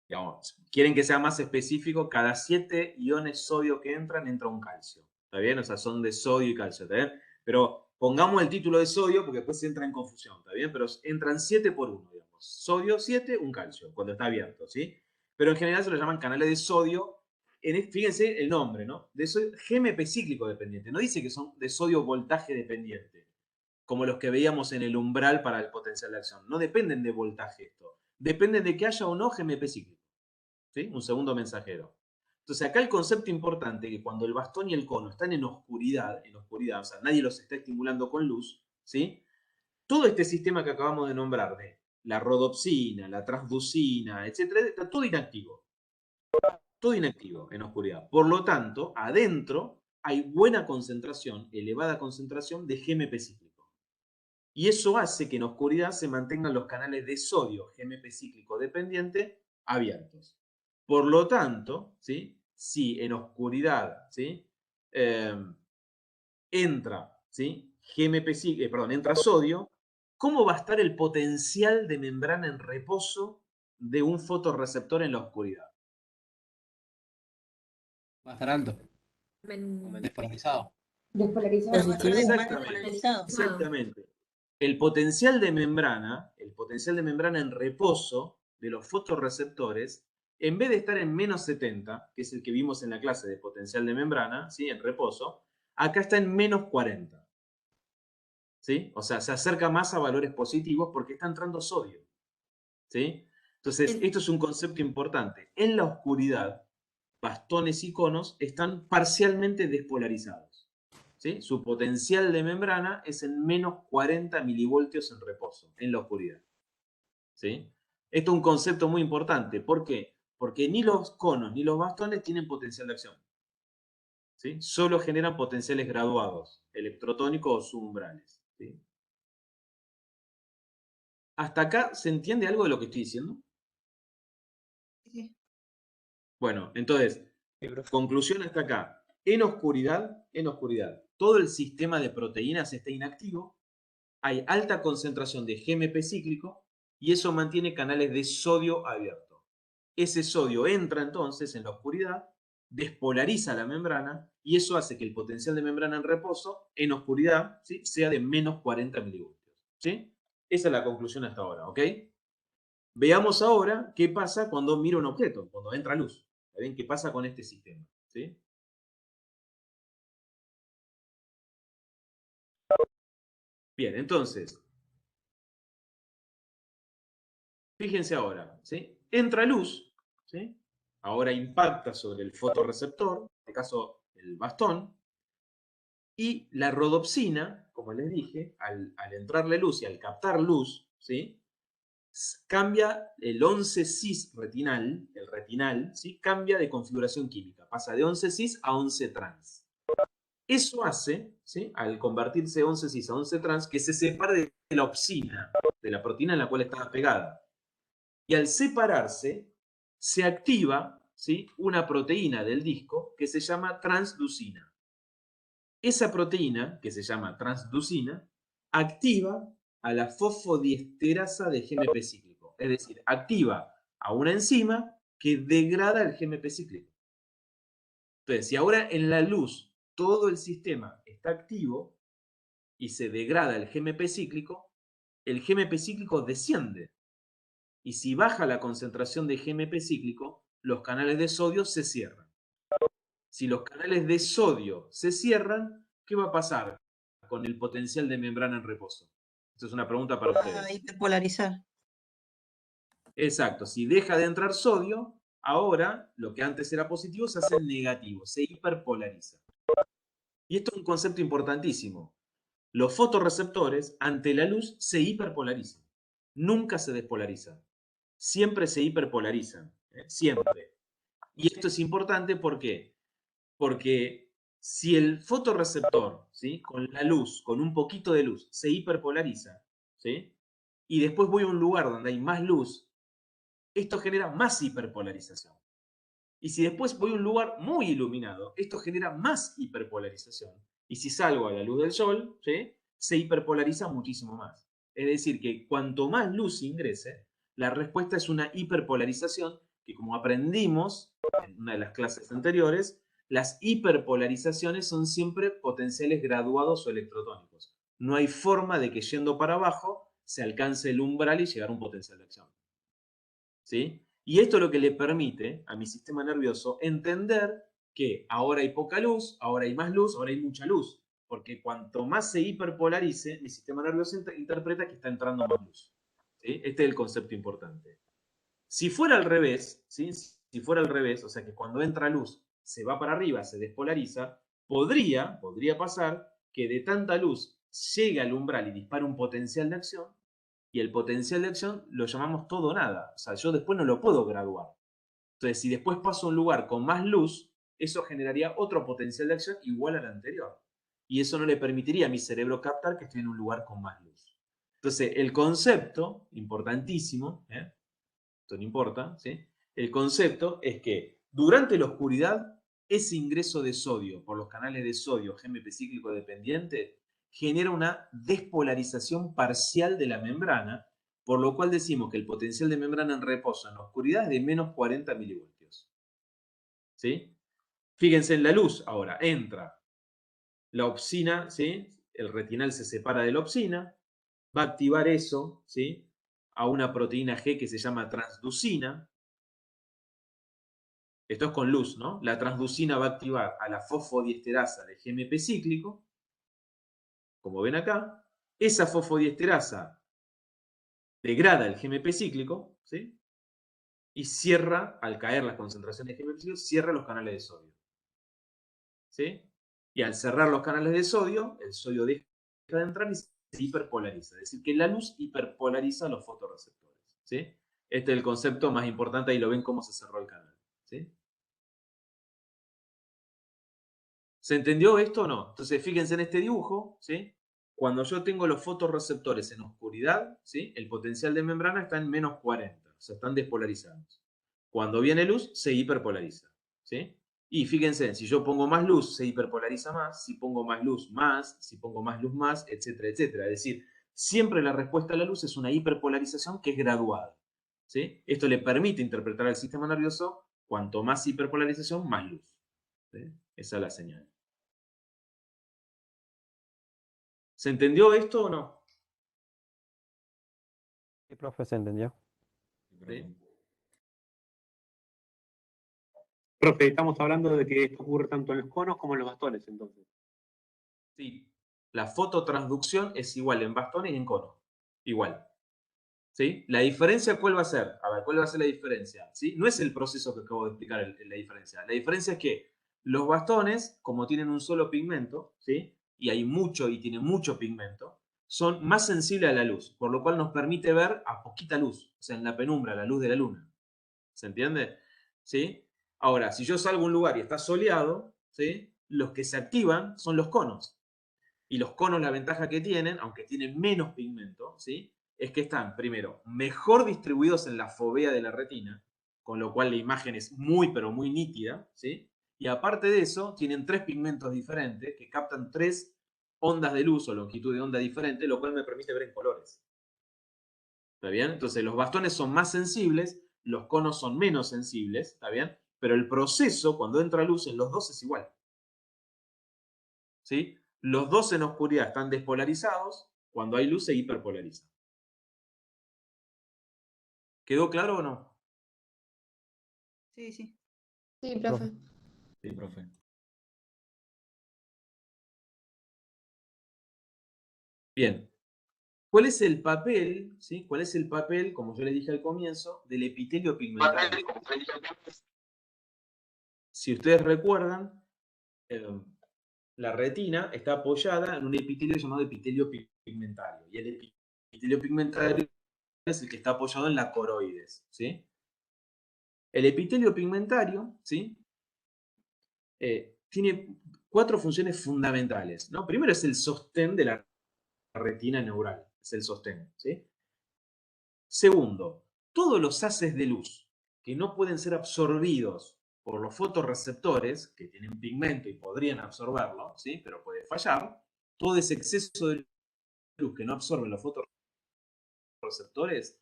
Digamos, quieren que sea más específico, cada 7 iones sodio que entran, entra un calcio. ¿Está bien? O sea, son de sodio y calcio, ¿está bien? Pero pongamos el título de sodio porque después se entra en confusión, ¿está bien? Pero entran 7 por 1, digamos. Sodio 7, un calcio, cuando está abierto, ¿sí? Pero en general se lo llaman canales de sodio. Fíjense el nombre, ¿no? De sodio, GMP cíclico dependiente. No dice que son de sodio voltaje dependiente, como los que veíamos en el umbral para el potencial de acción. No dependen de voltaje esto. Dependen de que haya o no GMP cíclico. ¿Sí? Un segundo mensajero. Entonces acá el concepto importante que cuando el bastón y el cono están en oscuridad, o sea, nadie los está estimulando con luz, ¿sí? Todo este sistema que acabamos de nombrar, de la rodopsina, la transducina, etcétera, está todo inactivo. Todo inactivo en oscuridad. Por lo tanto, adentro hay buena concentración, elevada concentración de GMP cíclico. Y eso hace que en oscuridad se mantengan los canales de sodio GMP cíclico dependiente abiertos. Por lo tanto, ¿sí? Si en oscuridad, ¿sí? Entra, ¿sí? entra sodio, ¿cómo va a estar el potencial de membrana en reposo de un fotorreceptor en la oscuridad? Va a estar alto, despolarizado. Exactamente. El potencial de membrana en reposo de los fotorreceptores, en vez de estar en menos 70, que es el que vimos en la clase de potencial de membrana, ¿sí? En reposo, acá está en menos 40. ¿Sí? O sea, se acerca más a valores positivos porque está entrando sodio. ¿Sí? Entonces, esto es un concepto importante. En la oscuridad, bastones y conos están parcialmente despolarizados. ¿Sí? Su potencial de membrana es en menos 40 milivoltios en reposo, en la oscuridad. ¿Sí? Esto es un concepto muy importante. ¿Por qué? Porque ni los conos ni los bastones tienen potencial de acción. ¿Sí? Solo generan potenciales graduados, electrotónicos o subumbrales. ¿Sí? ¿Hasta acá se entiende algo de lo que estoy diciendo? Sí. Bueno, entonces, conclusión hasta acá. En oscuridad, todo el sistema de proteínas está inactivo, hay alta concentración de GMP cíclico y eso mantiene canales de sodio abiertos. Ese sodio entra entonces en la oscuridad, despolariza la membrana y eso hace que el potencial de membrana en reposo, en oscuridad, ¿sí? sea de menos 40 milivoltios. ¿Sí? Esa es la conclusión hasta ahora, ¿ok? Veamos ahora qué pasa cuando miro un objeto, cuando entra luz. ¿Está bien? ¿Qué pasa con este sistema? ¿Sí? Bien, entonces, fíjense ahora, ¿sí? Entra luz, ¿sí? Ahora impacta sobre el fotorreceptor, en este caso el bastón, y la rodopsina, como les dije, al entrarle luz y al captar luz, ¿sí? Cambia el 11-cis retinal, el retinal, ¿sí? Cambia de configuración química, pasa de 11-cis a 11-trans. Eso hace, ¿sí? Al convertirse 11-cis a 11-trans, que se separe de la opsina, de la proteína en la cual estaba pegada. Y al separarse, se activa, ¿sí? Una proteína del disco que se llama transducina. Esa proteína, que se llama transducina, activa a la fosfodiesterasa de GMP cíclico. Es decir, activa a una enzima que degrada el GMP cíclico. Entonces, si ahora en la luz todo el sistema está activo y se degrada el GMP cíclico desciende. Y si baja la concentración de GMP cíclico, los canales de sodio se cierran. Si los canales de sodio se cierran, ¿qué va a pasar con el potencial de membrana en reposo? Esta es una pregunta para A ustedes. hiperpolarizar. Exacto, si deja de entrar sodio, ahora lo que antes era positivo se hace negativo, se hiperpolariza. Y esto es un concepto importantísimo. Los fotorreceptores ante la luz se hiperpolarizan, nunca se despolarizan, siempre se hiperpolarizan, siempre. Y esto es importante, ¿por qué? Porque si el fotorreceptor, ¿sí? Con la luz, con un poquito de luz, se hiperpolariza, ¿sí? Y después voy a un lugar donde hay más luz, esto genera más hiperpolarización. Y si después voy a un lugar muy iluminado, esto genera más hiperpolarización. Y si salgo a la luz del sol, ¿sí? Se hiperpolariza muchísimo más. Es decir, que cuanto más luz ingrese, la respuesta es una hiperpolarización que, como aprendimos en una de las clases anteriores, las hiperpolarizaciones son siempre potenciales graduados o electrotónicos. No hay forma de que yendo para abajo se alcance el umbral y llegar a un potencial de acción. ¿Sí? Y esto es lo que le permite a mi sistema nervioso entender que ahora hay poca luz, ahora hay más luz, ahora hay mucha luz. Porque cuanto más se hiperpolarice, mi sistema nervioso interpreta que está entrando más luz. ¿Sí? Este es el concepto importante. Si fuera al revés, ¿sí? Si fuera al revés, o sea que cuando entra luz se va para arriba, se despolariza, podría pasar que de tanta luz llegue al umbral y dispare un potencial de acción, y el potencial de acción lo llamamos todo o nada. O sea, yo después no lo puedo graduar. Entonces, si después paso a un lugar con más luz, eso generaría otro potencial de acción igual al anterior. Y eso no le permitiría a mi cerebro captar que estoy en un lugar con más luz. Entonces, el concepto, importantísimo, esto no importa, ¿sí? El concepto es que durante la oscuridad, ese ingreso de sodio por los canales de sodio GMP cíclico dependiente genera una despolarización parcial de la membrana, por lo cual decimos que el potencial de membrana en reposo en la oscuridad es de menos 40 milivoltios. ¿Sí? Fíjense en la luz, ahora entra la opsina, ¿sí? El retinal se separa de la opsina, va a activar eso, ¿sí? A una proteína G que se llama transducina. Esto es con luz, ¿no? La transducina va a activar a la fosfodiesterasa de GMP cíclico, como ven acá. Esa fosfodiesterasa degrada el GMP cíclico, ¿sí? Y cierra, al caer las concentraciones de GMP cíclico, cierra los canales de sodio. ¿Sí? Y al cerrar los canales de sodio, el sodio deja de entrar y se hiperpolariza. Es decir, que la luz hiperpolariza los fotorreceptores. ¿Sí? Este es el concepto más importante, ahí lo ven cómo se cerró el canal. ¿Sí? ¿Se entendió esto o no? Entonces, fíjense en este dibujo, ¿sí? Cuando yo tengo los fotorreceptores en oscuridad, ¿sí? El potencial de membrana está en menos 40, o sea, están despolarizados. Cuando viene luz, se hiperpolariza, ¿sí? Y fíjense, si yo pongo más luz, se hiperpolariza más, si pongo más luz, más, si pongo más luz, más, etcétera, etcétera. Es decir, siempre la respuesta a la luz es una hiperpolarización que es graduada, ¿sí? Esto le permite interpretar al sistema nervioso, cuanto más hiperpolarización, más luz, ¿sí? Esa es la señal. ¿Se entendió esto o no? Sí, profe, se entendió. ¿Sí? Profe, estamos hablando de que esto ocurre tanto en los conos como en los bastones, entonces. Sí. La fototransducción es igual en bastones y en conos. Igual. ¿Sí? La diferencia, ¿cuál va a ser? A ver, ¿cuál va a ser la diferencia? ¿Sí? No es el proceso que acabo de explicar la diferencia. La diferencia es que los bastones, como tienen un solo pigmento, ¿sí? Y hay mucho y tienen mucho pigmento, son más sensibles a la luz, por lo cual nos permite ver a poquita luz, o sea, en la penumbra, la luz de la luna. ¿Se entiende? ¿Sí? Ahora, si yo salgo a un lugar y está soleado, ¿sí? Los que se activan son los conos. Y los conos, la ventaja que tienen, aunque tienen menos pigmento, ¿sí? Es que están, primero, mejor distribuidos en la fovea de la retina, con lo cual la imagen es muy, pero muy nítida, ¿sí? Y aparte de eso, tienen 3 pigmentos diferentes que captan 3 ondas de luz o longitud de onda diferente, lo cual me permite ver en colores. ¿Está bien? Entonces, los bastones son más sensibles, los conos son menos sensibles, ¿está bien? Pero el proceso, cuando entra luz en los dos, es igual. ¿Sí? Los dos en oscuridad están despolarizados, cuando hay luz se hiperpolariza. ¿Quedó claro o no? Sí, sí. Sí, profe. Sí, profe. Bien. ¿Cuál es el papel, ¿sí? ¿Cuál es el papel, como yo les dije al comienzo, del epitelio pigmentario? Si ustedes recuerdan, la retina está apoyada en un epitelio llamado epitelio pigmentario. Y el epitelio pigmentario es el que está apoyado en la coroides, ¿sí? El epitelio pigmentario, ¿sí? Tiene 4 funciones fundamentales, ¿no? Primero es el sostén de la retina neural, es el sostén, ¿sí? Segundo, todos los haces de luz que no pueden ser absorbidos por los fotorreceptores, que tienen pigmento y podrían absorberlo, ¿sí? Pero puede fallar, todo ese exceso de luz que no absorben los fotorreceptores,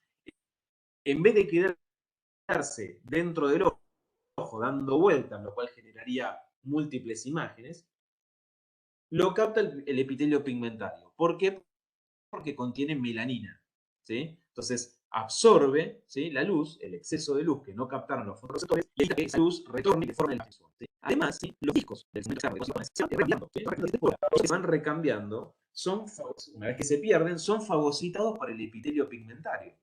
en vez de quedarse dentro del ojo dando vueltas, lo cual generaría múltiples imágenes, lo capta el epitelio pigmentario. ¿Por qué? Porque contiene melanina, ¿sí? Entonces absorbe, ¿sí? La luz, el exceso de luz que no captaron los fotorreceptores, y evita que esa luz retorne y deforme la visual, ¿sí? Además, ¿sí? Los discos del segmento externo se van recambiando, ¿sí? Se van recambiando, una vez que se pierden, son fagocitados por el epitelio pigmentario,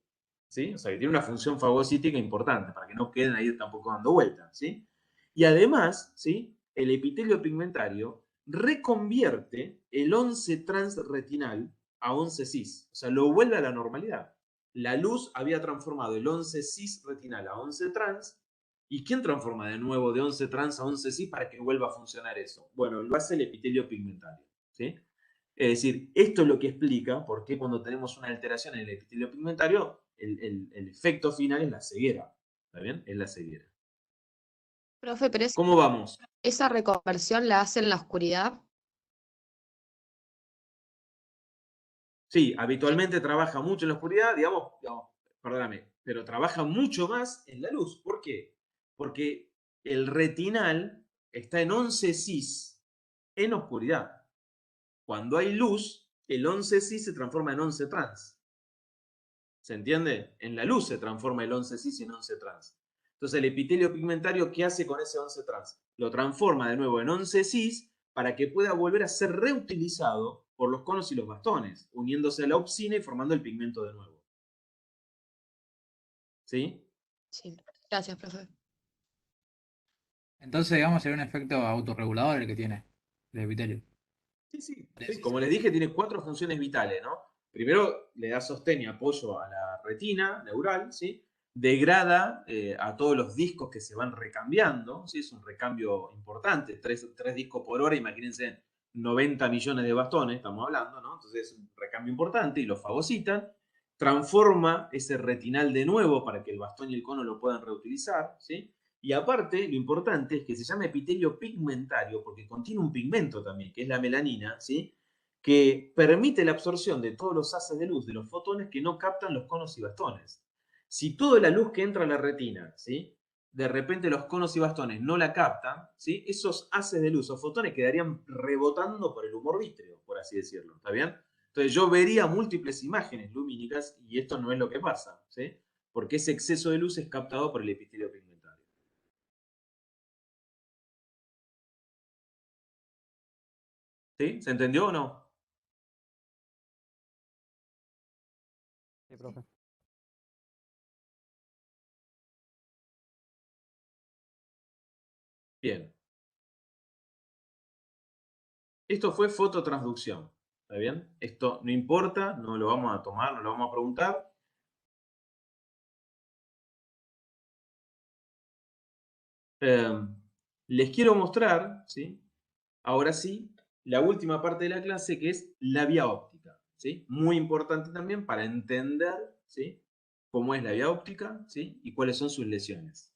¿sí? O sea, que tiene una función fagocítica importante para que no queden ahí tampoco dando vueltas, ¿sí? Y además, ¿sí? El epitelio pigmentario reconvierte el 11 trans retinal a 11 cis, o sea, lo vuelve a la normalidad. La luz había transformado el 11 cis retinal a 11 trans, ¿y quién transforma de nuevo de 11 trans a 11 cis para que vuelva a funcionar eso? Bueno, lo hace el epitelio pigmentario, ¿sí? Es decir, esto es lo que explica por qué cuando tenemos una alteración en el epitelio pigmentario, el efecto final es la ceguera, ¿está bien? Es la ceguera. Profe, pero ¿Cómo vamos? esa reconversión la hace en la oscuridad. Sí, habitualmente trabaja mucho en la oscuridad, digamos, perdóname, pero trabaja mucho más en la luz. ¿Por qué? Porque el retinal está en 11 cis en oscuridad. Cuando hay luz, el 11 cis se transforma en 11 trans. ¿Se entiende? En la luz se transforma el 11 cis en 11 trans. Entonces el epitelio pigmentario, ¿qué hace con ese 11 trans? Lo transforma de nuevo en 11 cis para que pueda volver a ser reutilizado por los conos y los bastones, uniéndose a la opsina y formando el pigmento de nuevo. ¿Sí? Sí, gracias, profe. Entonces, digamos, sería un efecto autorregulador el que tiene el epitelio. Sí, como les dije, tiene 4 funciones vitales, ¿no? Primero, le da sostén y apoyo a la retina neural, ¿sí? Degrada a todos los discos que se van recambiando, ¿sí? Es un recambio importante, 3 discos por hora, imagínense 90 millones de bastones, estamos hablando, ¿no? Entonces es un recambio importante y lo fagocitan, transforma ese retinal de nuevo para que el bastón y el cono lo puedan reutilizar, ¿sí? Y aparte, lo importante es que se llama epitelio pigmentario porque contiene un pigmento también, que es la melanina, ¿sí? Que permite la absorción de todos los haces de luz de los fotones que no captan los conos y bastones. Si toda la luz que entra a la retina, ¿sí? De repente los conos y bastones no la captan, ¿sí? Esos haces de luz o fotones quedarían rebotando por el humor vítreo, por así decirlo, ¿está bien? Entonces yo vería múltiples imágenes lumínicas y esto no es lo que pasa, ¿sí? Porque ese exceso de luz es captado por el epitelio pigmentario. ¿Sí? ¿Se entendió o no? Gracias. profe. Bien. Esto fue fototransducción. ¿Está bien? Esto no importa, no lo vamos a tomar, no lo vamos a preguntar. Les quiero mostrar, ¿sí? Ahora sí, la última parte de la clase, que es la vía óptica, ¿sí? Muy importante también para entender, ¿sí?, cómo es la vía óptica, ¿sí?, y cuáles son sus lesiones.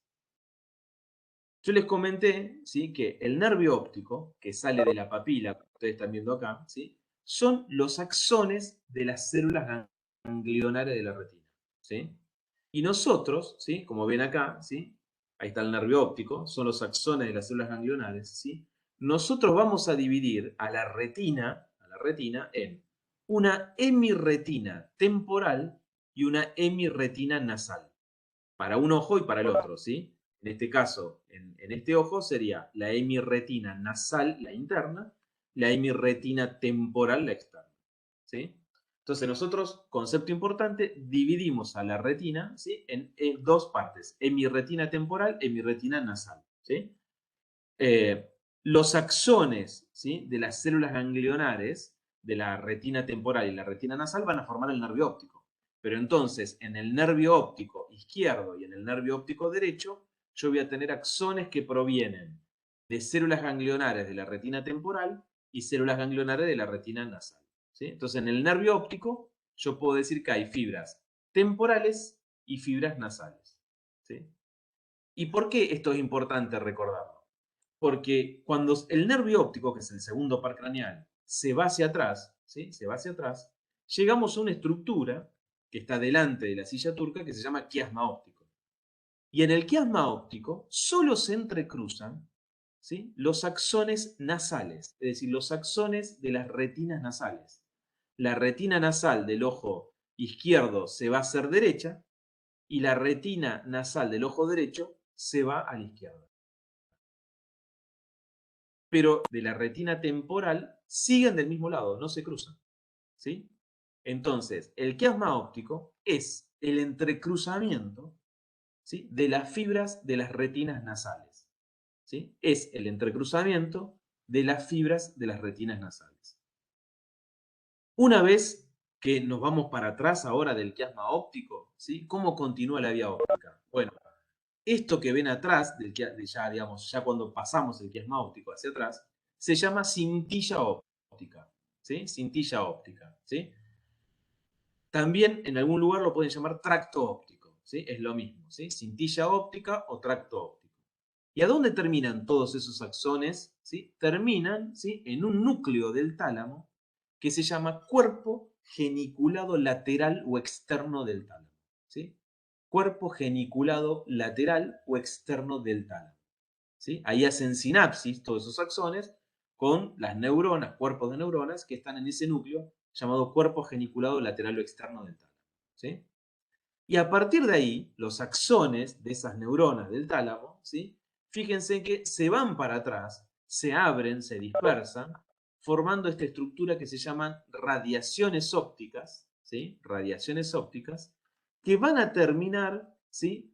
Yo les comenté, ¿sí?, que el nervio óptico, que sale de la papila, que ustedes están viendo acá, ¿sí?, son los axones de las células ganglionares de la retina, ¿sí? Y nosotros, ¿sí?, como ven acá, ¿sí?, ahí está el nervio óptico, son los axones de las células ganglionares, ¿sí? Nosotros vamos a dividir a la retina en una hemirretina temporal y una hemirretina nasal, para un ojo y para el otro, ¿sí? En este caso, en este ojo sería la hemirretina nasal, la interna, la hemirretina temporal, la externa, ¿sí? Entonces nosotros, concepto importante, dividimos a la retina, ¿sí?, en dos partes, hemirretina temporal, hemirretina nasal, ¿sí? Los axones, ¿sí?, de las células ganglionares de la retina temporal y la retina nasal van a formar el nervio óptico. Pero entonces, en el nervio óptico izquierdo y en el nervio óptico derecho, yo voy a tener axones que provienen de células ganglionares de la retina temporal y células ganglionares de la retina nasal, ¿sí? Entonces, en el nervio óptico, yo puedo decir que hay fibras temporales y fibras nasales, ¿sí? ¿Y por qué esto es importante recordarlo? Porque cuando el nervio óptico, que es el segundo par craneal, se va hacia atrás, ¿sí?, se va hacia atrás, llegamos a una estructura que está delante de la silla turca que se llama quiasma óptico. Y en el quiasma óptico solo se entrecruzan, ¿sí?, los axones nasales, es decir, los axones de las retinas nasales. La retina nasal del ojo izquierdo se va a hacer derecha y la retina nasal del ojo derecho se va a la izquierda. Pero de la retina temporal siguen del mismo lado, no se cruzan, ¿sí? Entonces, el quiasma óptico es el entrecruzamiento, ¿sí?, de las fibras de las retinas nasales, ¿sí? Es el entrecruzamiento de las fibras de las retinas nasales. Una vez que nos vamos para atrás ahora del quiasma óptico, ¿sí?, ¿cómo continúa la vía óptica? Bueno, esto que ven atrás, ya, digamos, ya cuando pasamos el quiasma óptico hacia atrás, se llama cintilla óptica, ¿sí? Cintilla óptica, ¿sí? También en algún lugar lo pueden llamar tracto óptico, ¿sí? Es lo mismo, ¿sí? Cintilla óptica o tracto óptico. ¿Y a dónde terminan todos esos axones? ¿Sí? Terminan, ¿sí?, en un núcleo del tálamo que se llama cuerpo geniculado lateral o externo del tálamo, ¿sí? Cuerpo geniculado lateral o externo del tálamo, ¿sí? Ahí hacen sinapsis todos esos axones con las neuronas, cuerpos de neuronas que están en ese núcleo llamado cuerpo geniculado lateral o externo del tálamo, ¿sí? Y a partir de ahí, los axones de esas neuronas del tálamo, ¿sí?, fíjense que se van para atrás, se abren, se dispersan, formando esta estructura que se llaman radiaciones ópticas, ¿sí?, radiaciones ópticas, que van a terminar, ¿sí?,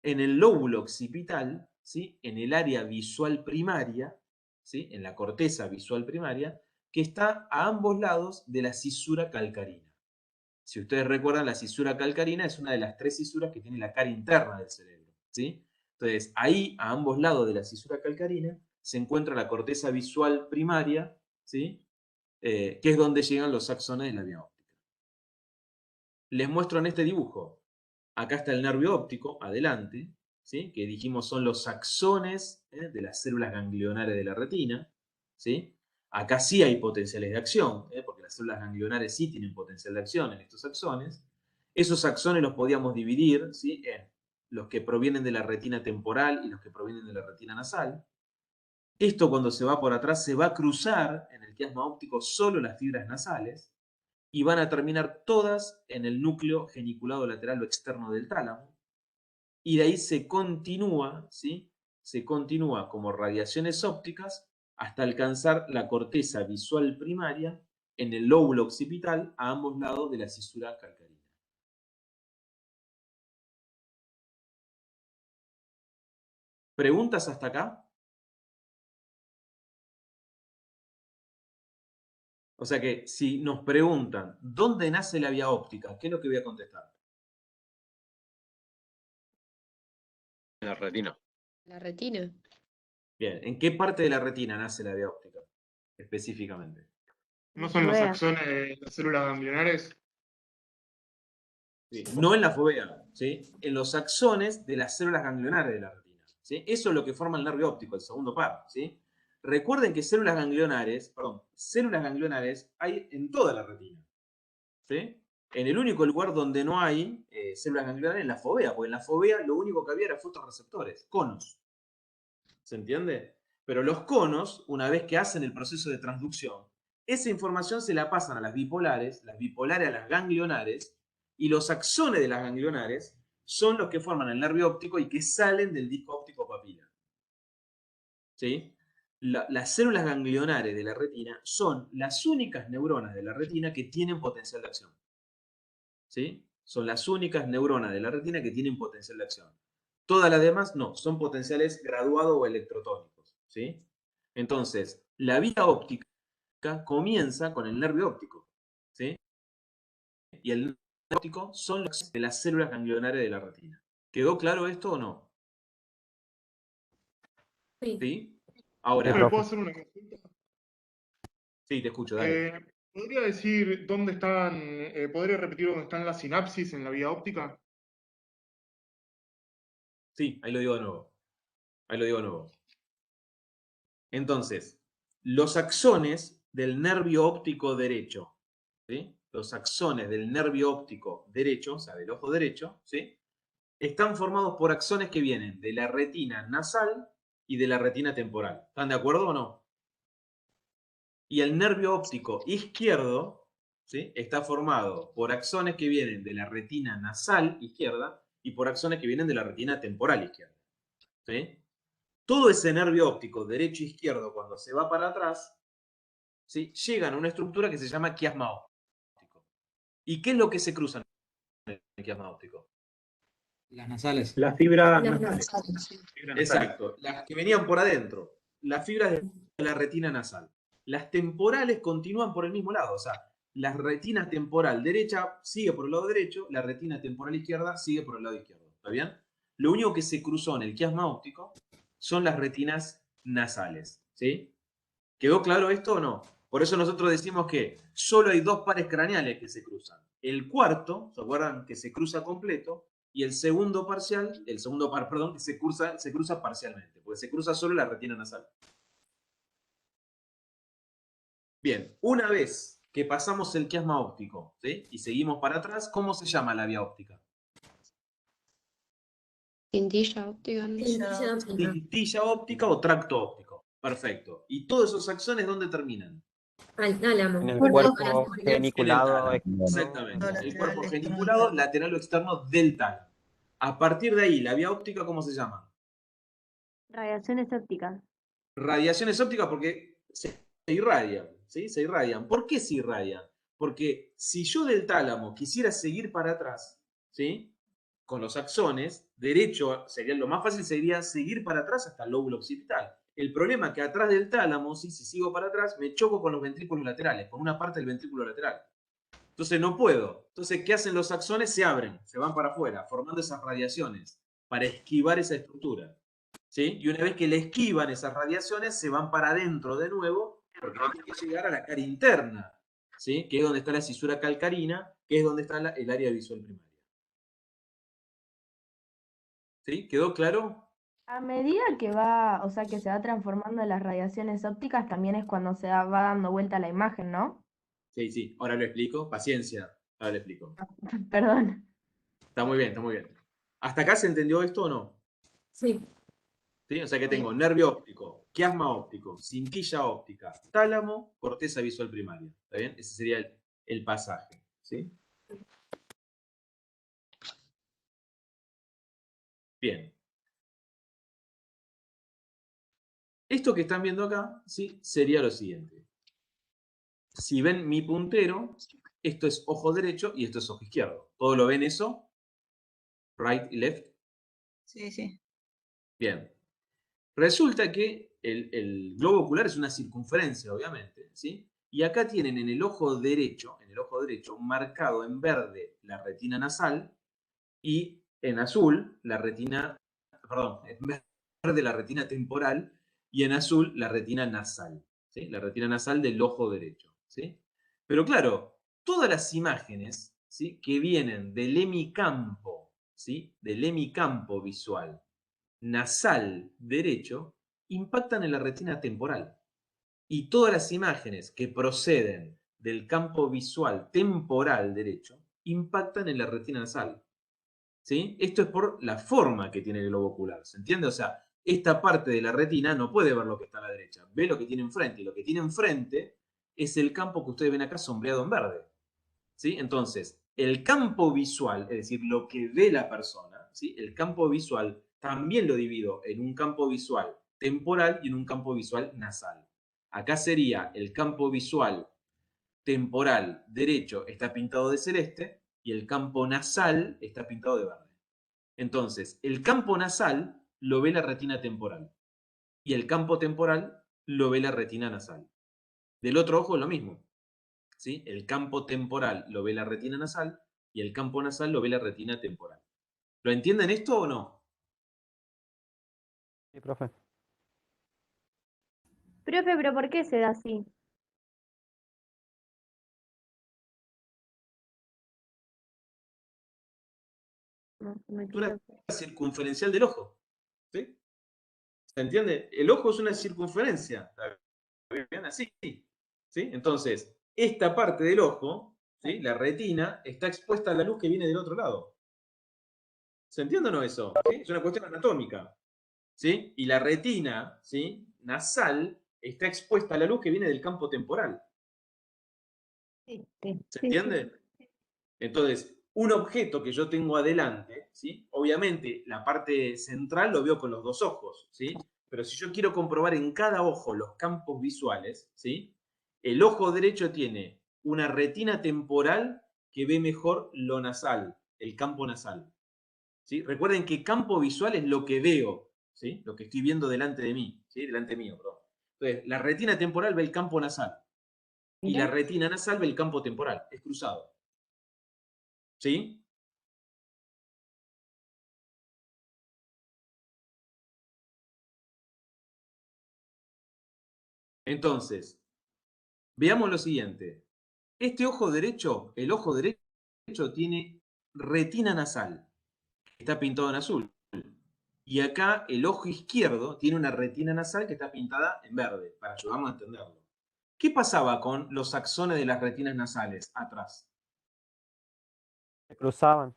en el lóbulo occipital, ¿sí?, en el área visual primaria, ¿sí?, en la corteza visual primaria, que está a ambos lados de la cisura calcarina. Si ustedes recuerdan, la cisura calcarina es una de las 3 cisuras que tiene la cara interna del cerebro, ¿sí? Entonces, ahí, a ambos lados de la cisura calcarina, se encuentra la corteza visual primaria, ¿sí?, que es donde llegan los axones de la vía óptica. Les muestro en este dibujo. Acá está el nervio óptico, adelante, ¿sí?, que dijimos son los axones de las células ganglionares de la retina, ¿sí? Acá sí hay potenciales de acción, porque las células ganglionares sí tienen potencial de acción en estos axones. Esos axones los podíamos dividir, ¿sí?, en los que provienen de la retina temporal y los que provienen de la retina nasal. Esto, cuando se va por atrás, se va a cruzar en el quiasma óptico solo las fibras nasales y van a terminar todas en el núcleo geniculado lateral o externo del tálamo. Y de ahí se continúa, ¿sí?, se continúa como radiaciones ópticas hasta alcanzar la corteza visual primaria en el lóbulo occipital a ambos lados de la cisura calcarina. ¿Preguntas hasta acá? O sea que si nos preguntan, ¿dónde nace la vía óptica? ¿Qué es lo que voy a contestar? En la retina. La retina. Bien, ¿en qué parte de la retina nace la vía óptica? Específicamente. ¿No son los Fovea. axones de las células ganglionares? Sí, no en la fovea, ¿sí? En los axones de las células ganglionares de la retina, ¿sí? Eso es lo que forma el nervio óptico, el segundo par, ¿sí? Recuerden que células ganglionares hay en toda la retina, ¿sí? En el único lugar donde no hay células ganglionares es en la fovea, porque en la fovea lo único que había era fotorreceptores, conos. ¿Se entiende? Pero los conos, una vez que hacen el proceso de transducción, esa información se la pasan a las bipolares a las ganglionares, y los axones de las ganglionares son los que forman el nervio óptico y que salen del disco óptico papila. ¿Sí? Las células ganglionares de la retina son las únicas neuronas de la retina que tienen potencial de acción. ¿Sí? Son las únicas neuronas de la retina que tienen potencial de acción. Todas las demás no, son potenciales graduados o electrotónicos, ¿sí? Entonces, la vía óptica comienza con el nervio óptico, ¿sí? Y el nervio óptico son los de las células ganglionares de la retina. ¿Quedó claro esto o no? ¿Sí? Ahora, ¿Le puedo hacer una consulta? sí, te escucho, dale. ¿Podría decir dónde están, podría repetir dónde están las sinapsis en la vía óptica? Sí, ahí lo digo de nuevo. Ahí lo digo de nuevo. Entonces, los axones del nervio óptico derecho, ¿sí? Los axones del nervio óptico derecho, o sea, del ojo derecho, ¿sí? Están formados por axones que vienen de la retina nasal y de la retina temporal. ¿Están de acuerdo o no? Y el nervio óptico izquierdo, ¿sí? Está formado por axones que vienen de la retina nasal izquierda y por axones que vienen de la retina temporal izquierda, ¿sí? Todo ese nervio óptico derecho e izquierdo, cuando se va para atrás, ¿sí? Llegan a una estructura que se llama quiasma óptico. ¿Y qué es lo que se cruza en el quiasma óptico? Las nasales. Las fibras Las nasales. nasales. Fibras nasales. Exacto, las que venían por adentro, las fibras de la retina nasal. Las temporales continúan por el mismo lado, o sea, la retina temporal derecha sigue por el lado derecho, la retina temporal izquierda sigue por el lado izquierdo. ¿Está bien? Lo único que se cruzó en el quiasma óptico son las retinas nasales. ¿Sí? ¿Quedó claro esto o no? Por eso nosotros decimos que solo hay dos pares craneales que se cruzan. El cuarto, ¿se acuerdan? Que se cruza completo, y el segundo parcial, el segundo par, perdón, que se cruza parcialmente, porque se cruza solo la retina nasal. Bien, una vez que pasamos el quiasma óptico, ¿sí? Y seguimos para atrás, ¿cómo se llama la vía óptica? Cintilla óptica. ¿No? Cintilla óptica. Cintilla óptica o tracto óptico. Perfecto. ¿Y todos esos axones dónde terminan? Al tálamo. En el Por cuerpo las- En el geniculado tálamo. externo. Exactamente. El Lateral, cuerpo externo, geniculado, interno. lateral o externo del tálamo. A partir de ahí, la vía óptica, ¿cómo se llama? Radiaciones ópticas. Radiaciones ópticas porque se irradian, ¿sí? Se irradian. ¿Por qué se irradian? Porque si yo del tálamo quisiera seguir para atrás, ¿sí? Con los axones, derecho, sería lo más fácil sería seguir para atrás hasta el lóbulo occipital. El problema es que atrás del tálamo, ¿sí? Si sigo para atrás, me choco con los ventrículos laterales, con una parte del ventrículo lateral. Entonces no puedo. Entonces, ¿qué hacen los axones? Se abren, se van para afuera, formando esas radiaciones para esquivar esa estructura. ¿Sí? Y una vez que le esquivan esas radiaciones, se van para adentro de nuevo, porque tienen que llegar a la cara interna, ¿sí? Que es donde está la cisura calcarina, que es donde está el área visual primaria. ¿Sí? ¿Quedó claro? A medida que va, o sea, que se va transformando las radiaciones ópticas, también es cuando se va dando vuelta la imagen, ¿no? Sí, sí. Ahora lo explico. Paciencia. Ahora lo explico. Perdón. Está muy bien, está muy bien. ¿Hasta acá se entendió esto o no? Sí. ¿Sí? O sea que tengo nervio óptico, quiasma óptico, cintilla óptica, tálamo, corteza visual primaria. ¿Está bien? Ese sería el pasaje. ¿Sí? Bien. Esto que están viendo acá, ¿sí? Sería lo siguiente. Si ven mi puntero, esto es ojo derecho y esto es ojo izquierdo. ¿Todo lo ven eso? Right y left. Sí, sí. Bien. Resulta que el globo ocular es una circunferencia, obviamente, ¿sí? Y acá tienen en el ojo derecho, marcado en verde la retina nasal y en azul la retina, perdón, en verde la retina temporal y en azul la retina nasal, ¿sí? La retina nasal del ojo derecho, ¿sí? Pero claro, todas las imágenes, ¿sí?, que vienen del hemicampo, ¿sí?, del hemicampo visual nasal derecho, impactan en la retina temporal. Y todas las imágenes que proceden del campo visual temporal derecho impactan en la retina nasal. ¿Sí? Esto es por la forma que tiene el globo ocular. ¿Se entiende? O sea, esta parte de la retina no puede ver lo que está a la derecha, ve lo que tiene enfrente. Y lo que tiene enfrente es el campo que ustedes ven acá sombreado en verde. ¿Sí? Entonces, el campo visual, es decir, lo que ve la persona, ¿sí?, el campo visual también lo divido en un campo visual temporal y en un campo visual nasal. Acá sería el campo visual temporal derecho está pintado de celeste y el campo nasal está pintado de verde. Entonces, el campo nasal lo ve la retina temporal y el campo temporal lo ve la retina nasal. Del otro ojo es lo mismo. ¿Sí? El campo temporal lo ve la retina nasal y el campo nasal lo ve la retina temporal. ¿Lo entienden esto o no? Sí, profe. Profe, pero ¿por qué se da así? No, me Es una quedo. circunferencial del ojo. ¿Sí? ¿Se entiende? El ojo es una circunferencia. ¿Está bien? Así. ¿Sí? Entonces, esta parte del ojo, ¿sí?, la retina, está expuesta a la luz que viene del otro lado. ¿Se entiende o no eso? ¿Sí? Es una cuestión anatómica. ¿Sí? Y la retina, ¿sí?, nasal está expuesta a la luz que viene del campo temporal. Sí, ¿Se entiende? Entonces, un objeto que yo tengo adelante, ¿sí?, obviamente la parte central lo veo con los dos ojos, ¿sí? Pero si yo quiero comprobar en cada ojo los campos visuales, ¿sí?, el ojo derecho tiene una retina temporal que ve mejor lo nasal, el campo nasal. ¿Sí? Recuerden que campo visual es lo que veo, ¿sí?, lo que estoy viendo delante de mí, ¿sí?, delante mío, perdón. Entonces, la retina temporal ve el campo nasal y la retina nasal ve el campo temporal, es cruzado. ¿Sí? Entonces, veamos lo siguiente. Este ojo derecho, el ojo derecho tiene retina nasal, que está pintado en azul. Y acá el ojo izquierdo tiene una retina nasal que está pintada en verde, para ayudarnos a entenderlo. ¿Qué pasaba con los axones de las retinas nasales atrás? Se cruzaban.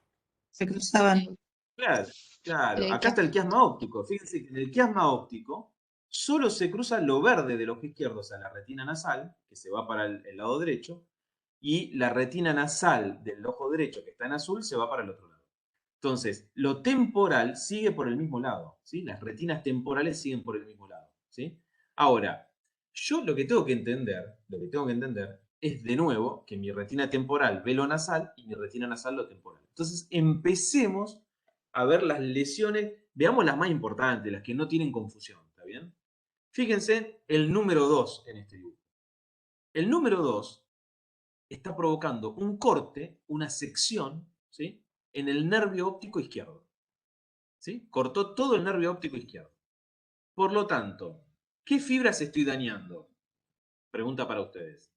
Se cruzaban. Claro, claro. Acá está el quiasma óptico. Fíjense que en el quiasma óptico solo se cruza lo verde del ojo izquierdo, o sea, la retina nasal, que se va para el lado derecho, y la retina nasal del ojo derecho, que está en azul, se va para el otro lado. Entonces, lo temporal sigue por el mismo lado, ¿sí? Las retinas temporales siguen por el mismo lado, ¿sí? Ahora, yo lo que tengo que entender, es de nuevo que mi retina temporal ve lo nasal y mi retina nasal lo temporal. Entonces, empecemos a ver las lesiones, veamos las más importantes, las que no tienen confusión, ¿está bien? Fíjense el número 2 en este dibujo. El número 2 está provocando un corte, una sección, ¿sí?, en el nervio óptico izquierdo. ¿Sí? Cortó todo el nervio óptico izquierdo. Por lo tanto, ¿qué fibras estoy dañando? Pregunta para ustedes.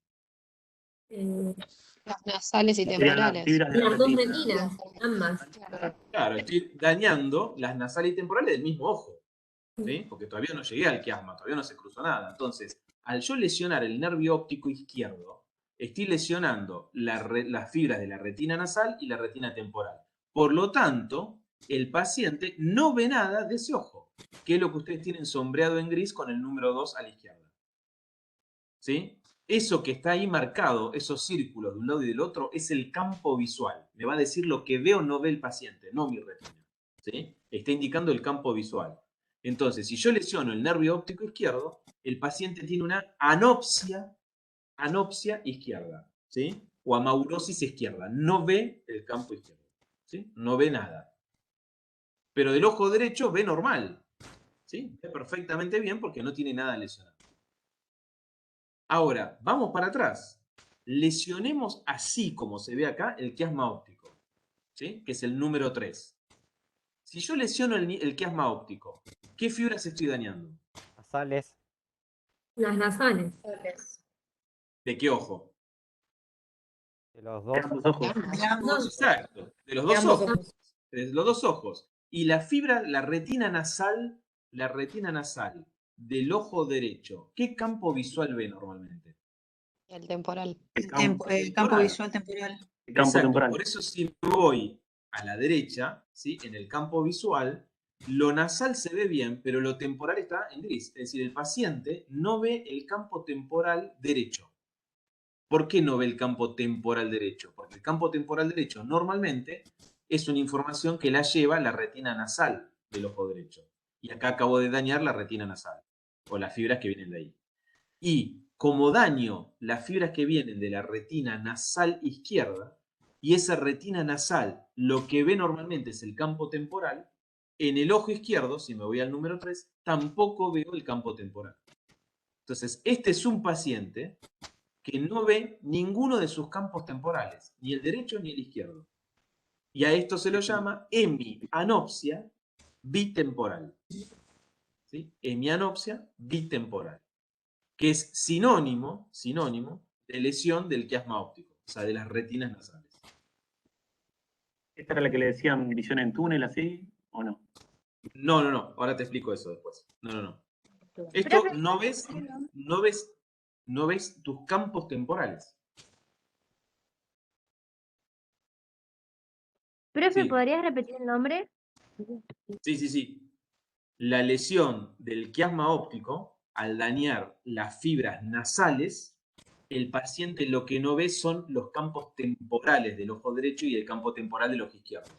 Las nasales y Serían las temporales. fibras de la Las dos retina. retinas, ambas. Claro, estoy dañando las nasales y temporales del mismo ojo, ¿sí? Porque todavía no llegué al quiasma, todavía no se cruzó nada. Entonces, al yo lesionar el nervio óptico izquierdo, estoy lesionando las fibras de la retina nasal y la retina temporal. Por lo tanto, el paciente no ve nada de ese ojo, que es lo que ustedes tienen sombreado en gris con el número 2 a la izquierda. ¿Sí? Eso que está ahí marcado, esos círculos de un lado y del otro, es el campo visual. Me va a decir lo que ve o no ve el paciente, no mi retina. ¿Sí? Está indicando el campo visual. Entonces, si yo lesiono el nervio óptico izquierdo, el paciente tiene una anopsia izquierda, ¿sí?, o amaurosis izquierda. No ve el campo izquierdo, ¿sí? No ve nada. Pero del ojo derecho ve normal. ¿Sí? Ve perfectamente bien porque no tiene nada lesionado. Ahora, vamos para atrás. Lesionemos así como se ve acá el quiasma óptico, ¿sí? Que es el número 3. Si yo lesiono el quiasma óptico, ¿qué fibras estoy dañando? Nasales. Las nasales. ¿De qué ojo? De los dos. Ambos ojos. Exacto, de los dos ojos. De los dos ojos. Y la fibra, la retina nasal del ojo derecho, ¿qué campo visual ve normalmente? El temporal. El campo visual temporal. El campo Exacto, temporal. por eso si me voy a la derecha, ¿sí? En el campo visual, lo nasal se ve bien, pero lo temporal está en gris. Es decir, el paciente no ve el campo temporal derecho. ¿Por qué no ve el campo temporal derecho? Porque el campo temporal derecho normalmente es una información que la lleva la retina nasal del ojo derecho. Y acá acabo de dañar la retina nasal, o las fibras que vienen de ahí. Y como daño las fibras que vienen de la retina nasal izquierda, y esa retina nasal lo que ve normalmente es el campo temporal, en el ojo izquierdo, si me voy al número 3, tampoco veo el campo temporal. Entonces, este es un paciente que no ve ninguno de sus campos temporales, ni el derecho ni el izquierdo. Y a esto se lo llama hemianopsia bitemporal. ¿Sí? Hemianopsia bitemporal, que es sinónimo de lesión del quiasma óptico, o sea, de las retinas nasales. ¿Esta era la que le decían visión en túnel, así, o no? No, ahora te explico eso después. No. Esto no ves tus campos temporales. Profe, Sí. ¿podrías repetir el nombre? Sí. La lesión del quiasma óptico, al dañar las fibras nasales, el paciente lo que no ve son los campos temporales del ojo derecho y el campo temporal del ojo izquierdo.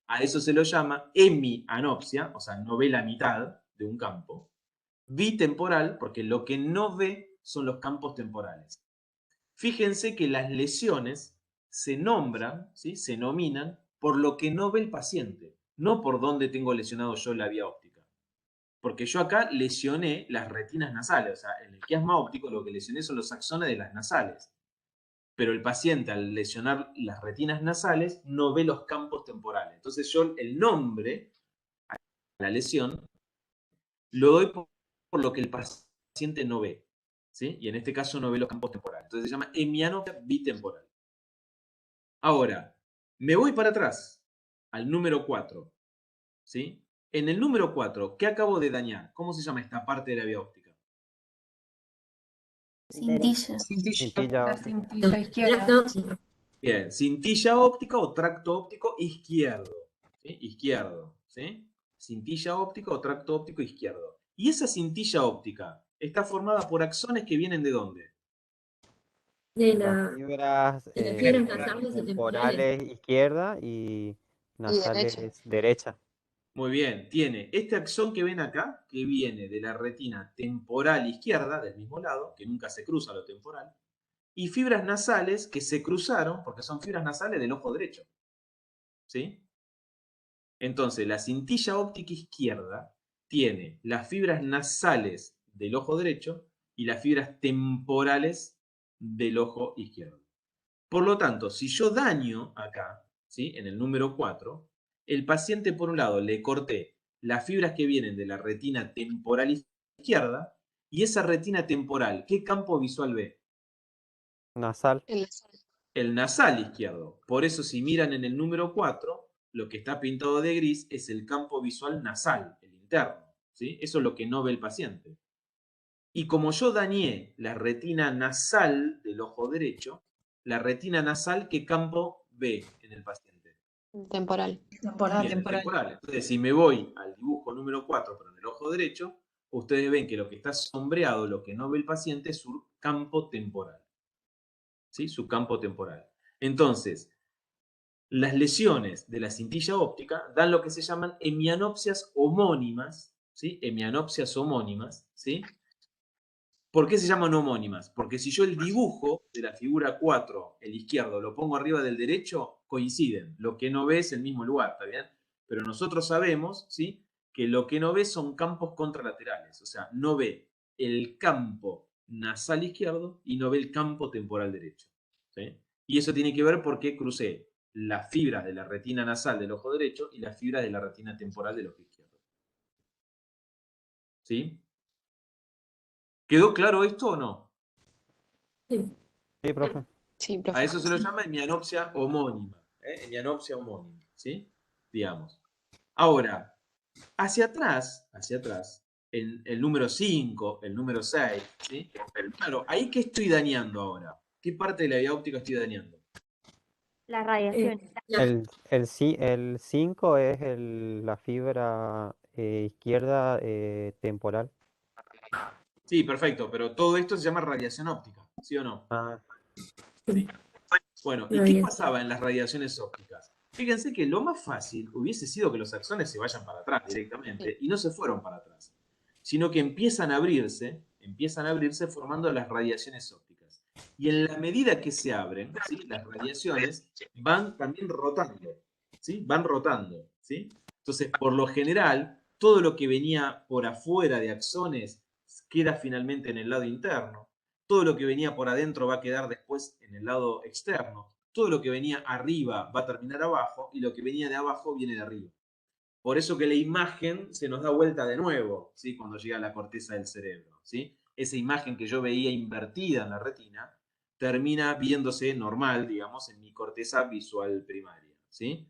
A eso se lo llama hemianopsia, o sea, no ve la mitad de un campo. Bitemporal, porque lo que no ve son los campos temporales. Fíjense que las lesiones se nombran, ¿sí? Se nominan por lo que no ve el paciente, no por dónde tengo lesionado yo la vía óptica. Porque yo acá lesioné las retinas nasales, o sea, en el quiasma óptico lo que lesioné son los axones de las nasales. Pero el paciente al lesionar las retinas nasales no ve los campos temporales. Entonces yo el nombre a la lesión lo doy por lo que el paciente no ve, ¿sí? Y en este caso no ve los campos temporales. Entonces se llama hemianopsia bitemporal. Ahora, me voy para atrás, al número 4, ¿sí? En el número 4, ¿qué acabo de dañar? ¿Cómo se llama esta parte de la vía óptica? Cintilla. Cintilla La óptica. cintilla izquierda. Bien, cintilla óptica o tracto óptico izquierdo. ¿Sí? Izquierdo, ¿sí? Cintilla óptica o tracto óptico izquierdo. Y esa cintilla óptica está formada por axones que vienen ¿de dónde? De Las fibras de las fibras nasales y temporales. temporales izquierda y nasales derecha. Muy bien, tiene este axón que ven acá, que viene de la retina temporal izquierda, del mismo lado, que nunca se cruza lo temporal, y fibras nasales que se cruzaron, porque son fibras nasales del ojo derecho. ¿Sí? Entonces, la cintilla óptica izquierda tiene las fibras nasales del ojo derecho y las fibras temporales del ojo izquierdo. Por lo tanto, si yo daño acá, ¿sí? En el número 4, el paciente, por un lado, le corté las fibras que vienen de la retina temporal izquierda, y esa retina temporal, ¿qué campo visual ve? Nasal. El nasal izquierdo. Por eso, si miran en el número 4, lo que está pintado de gris es el campo visual nasal, el interno, ¿sí? Eso es lo que no ve el paciente. Y como yo dañé la retina nasal del ojo derecho, la retina nasal, ¿qué campo ve en el paciente? Temporal. Bien, el temporal. Entonces, si me voy al dibujo número 4, pero en el ojo derecho, ustedes ven que lo que está sombreado, lo que no ve el paciente, es su campo temporal. ¿Sí? Su campo temporal. Entonces, las lesiones de la cintilla óptica dan lo que se llaman hemianopsias homónimas, ¿sí? Hemianopsias homónimas, ¿sí? ¿Por qué se llaman homónimas? Porque si yo el dibujo de la figura 4, el izquierdo, lo pongo arriba del derecho, coinciden. Lo que no ve es el mismo lugar, ¿está bien? Pero nosotros sabemos, ¿sí? que lo que no ve son campos contralaterales, o sea, no ve el campo nasal izquierdo y no ve el campo temporal derecho. ¿Sí? Y eso tiene que ver porque crucé las fibras de la retina nasal del ojo derecho y las fibras de la retina temporal del ojo izquierdo. ¿Sí? ¿Quedó claro esto o no? Sí. Sí, profe. Sí, A profe. eso se lo llama hemianopsia homónima. Hemianopsia homónima, ¿sí? Digamos. Ahora, hacia atrás, el número 5, el número 6, ¿sí? Claro, ¿ahí qué estoy dañando ahora? ¿Qué parte de la vía óptica estoy dañando? Las radiaciones. El 5 es la fibra izquierda temporal. Sí, perfecto, pero todo esto se llama radiación óptica, ¿sí o no? Ah, Sí. Bueno, ¿y qué pasaba en las radiaciones ópticas? Fíjense que lo más fácil hubiese sido que los axones se vayan para atrás directamente, y no se fueron para atrás, sino que empiezan a abrirse formando las radiaciones ópticas. Y en la medida que se abren, ¿sí? Las radiaciones van también rotando, ¿sí? Van rotando, ¿sí? Entonces, por lo general, todo lo que venía por afuera de axones queda finalmente en el lado interno. Todo lo que venía por adentro va a quedar después en el lado externo. Todo lo que venía arriba va a terminar abajo y lo que venía de abajo viene de arriba. Por eso que la imagen se nos da vuelta de nuevo, ¿sí? Cuando llega a la corteza del cerebro, ¿sí? Esa imagen que yo veía invertida en la retina termina viéndose normal, digamos, en mi corteza visual primaria, ¿sí?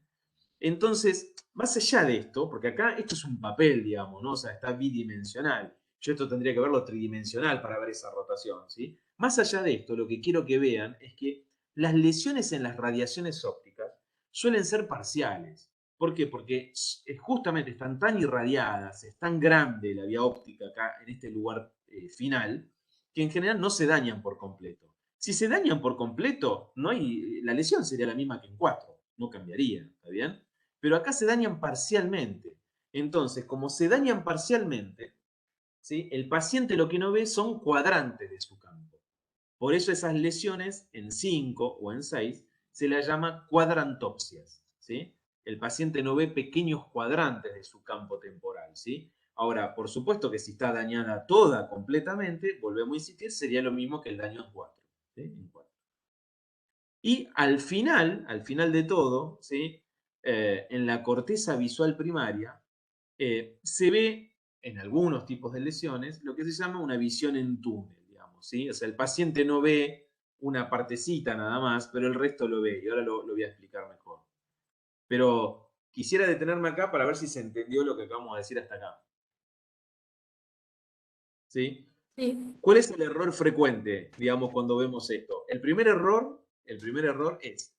Entonces, más allá de esto, porque acá esto es un papel, digamos, ¿no? O sea, está bidimensional. Yo esto tendría que verlo tridimensional para ver esa rotación, ¿sí? Más allá de esto, lo que quiero que vean es que las lesiones en las radiaciones ópticas suelen ser parciales. ¿Por qué? Porque justamente están tan irradiadas, es tan grande la vía óptica acá en este lugar final, que en general no se dañan por completo. Si se dañan por completo, no hay, la lesión sería la misma que en 4, no cambiaría, ¿está bien? Pero acá se dañan parcialmente. Entonces, como se dañan parcialmente, ¿sí? El paciente lo que no ve son cuadrantes de su campo. Por eso esas lesiones en 5 o en 6 se las llama cuadrantopsias, ¿sí? El paciente no ve pequeños cuadrantes de su campo temporal, ¿sí? Ahora, por supuesto que si está dañada toda completamente, volvemos a insistir, sería lo mismo que el daño en 4, ¿sí? En 4. Y al final de todo, ¿sí? En la corteza visual primaria, se ve en algunos tipos de lesiones lo que se llama una visión en túnel, digamos, ¿sí? O sea, el paciente no ve una partecita nada más, pero el resto lo ve, y ahora lo voy a explicar mejor. Pero quisiera detenerme acá para ver si se entendió lo que acabamos de decir hasta acá. ¿Sí? Sí. ¿Cuál es el error frecuente, digamos, cuando vemos esto? El primer error es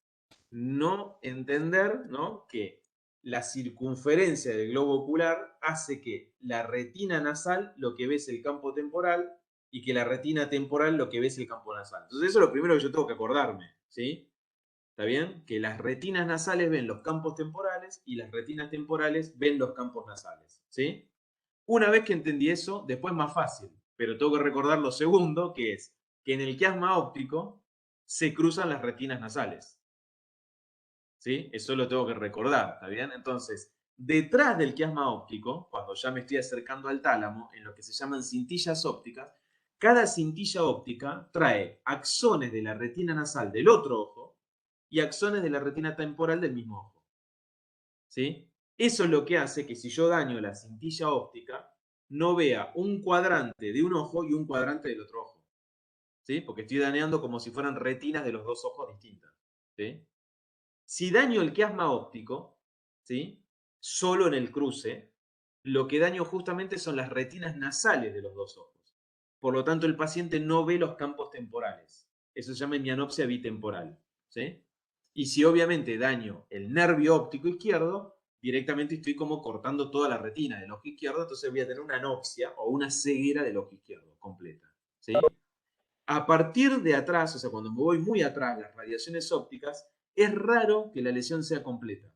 no entender, ¿no? Que la circunferencia del globo ocular hace que la retina nasal lo que ve es el campo temporal y que la retina temporal lo que ve es el campo nasal. Entonces eso es lo primero que yo tengo que acordarme, ¿sí? ¿Está bien? Que las retinas nasales ven los campos temporales y las retinas temporales ven los campos nasales, ¿sí? Una vez que entendí eso, después es más fácil, pero tengo que recordar lo segundo, que es que en el quiasma óptico se cruzan las retinas nasales. ¿Sí? Eso lo tengo que recordar, ¿está bien? Entonces, detrás del quiasma óptico, cuando ya me estoy acercando al tálamo, en lo que se llaman cintillas ópticas, cada cintilla óptica trae axones de la retina nasal del otro ojo y axones de la retina temporal del mismo ojo. ¿Sí? Eso es lo que hace que si yo daño la cintilla óptica, no vea un cuadrante de un ojo y un cuadrante del otro ojo. ¿Sí? Porque estoy dañando como si fueran retinas de los dos ojos distintas. ¿Sí? Si daño el quiasma óptico, ¿sí? Solo en el cruce, lo que daño justamente son las retinas nasales de los dos ojos. Por lo tanto, el paciente no ve los campos temporales. Eso se llama hemianopsia bitemporal. ¿Sí? Y si obviamente daño el nervio óptico izquierdo, directamente estoy como cortando toda la retina del ojo izquierdo, entonces voy a tener una anopsia o una ceguera del ojo izquierdo completa. ¿Sí? A partir de atrás, o sea, cuando me voy muy atrás, las radiaciones ópticas, es raro que la lesión sea completa.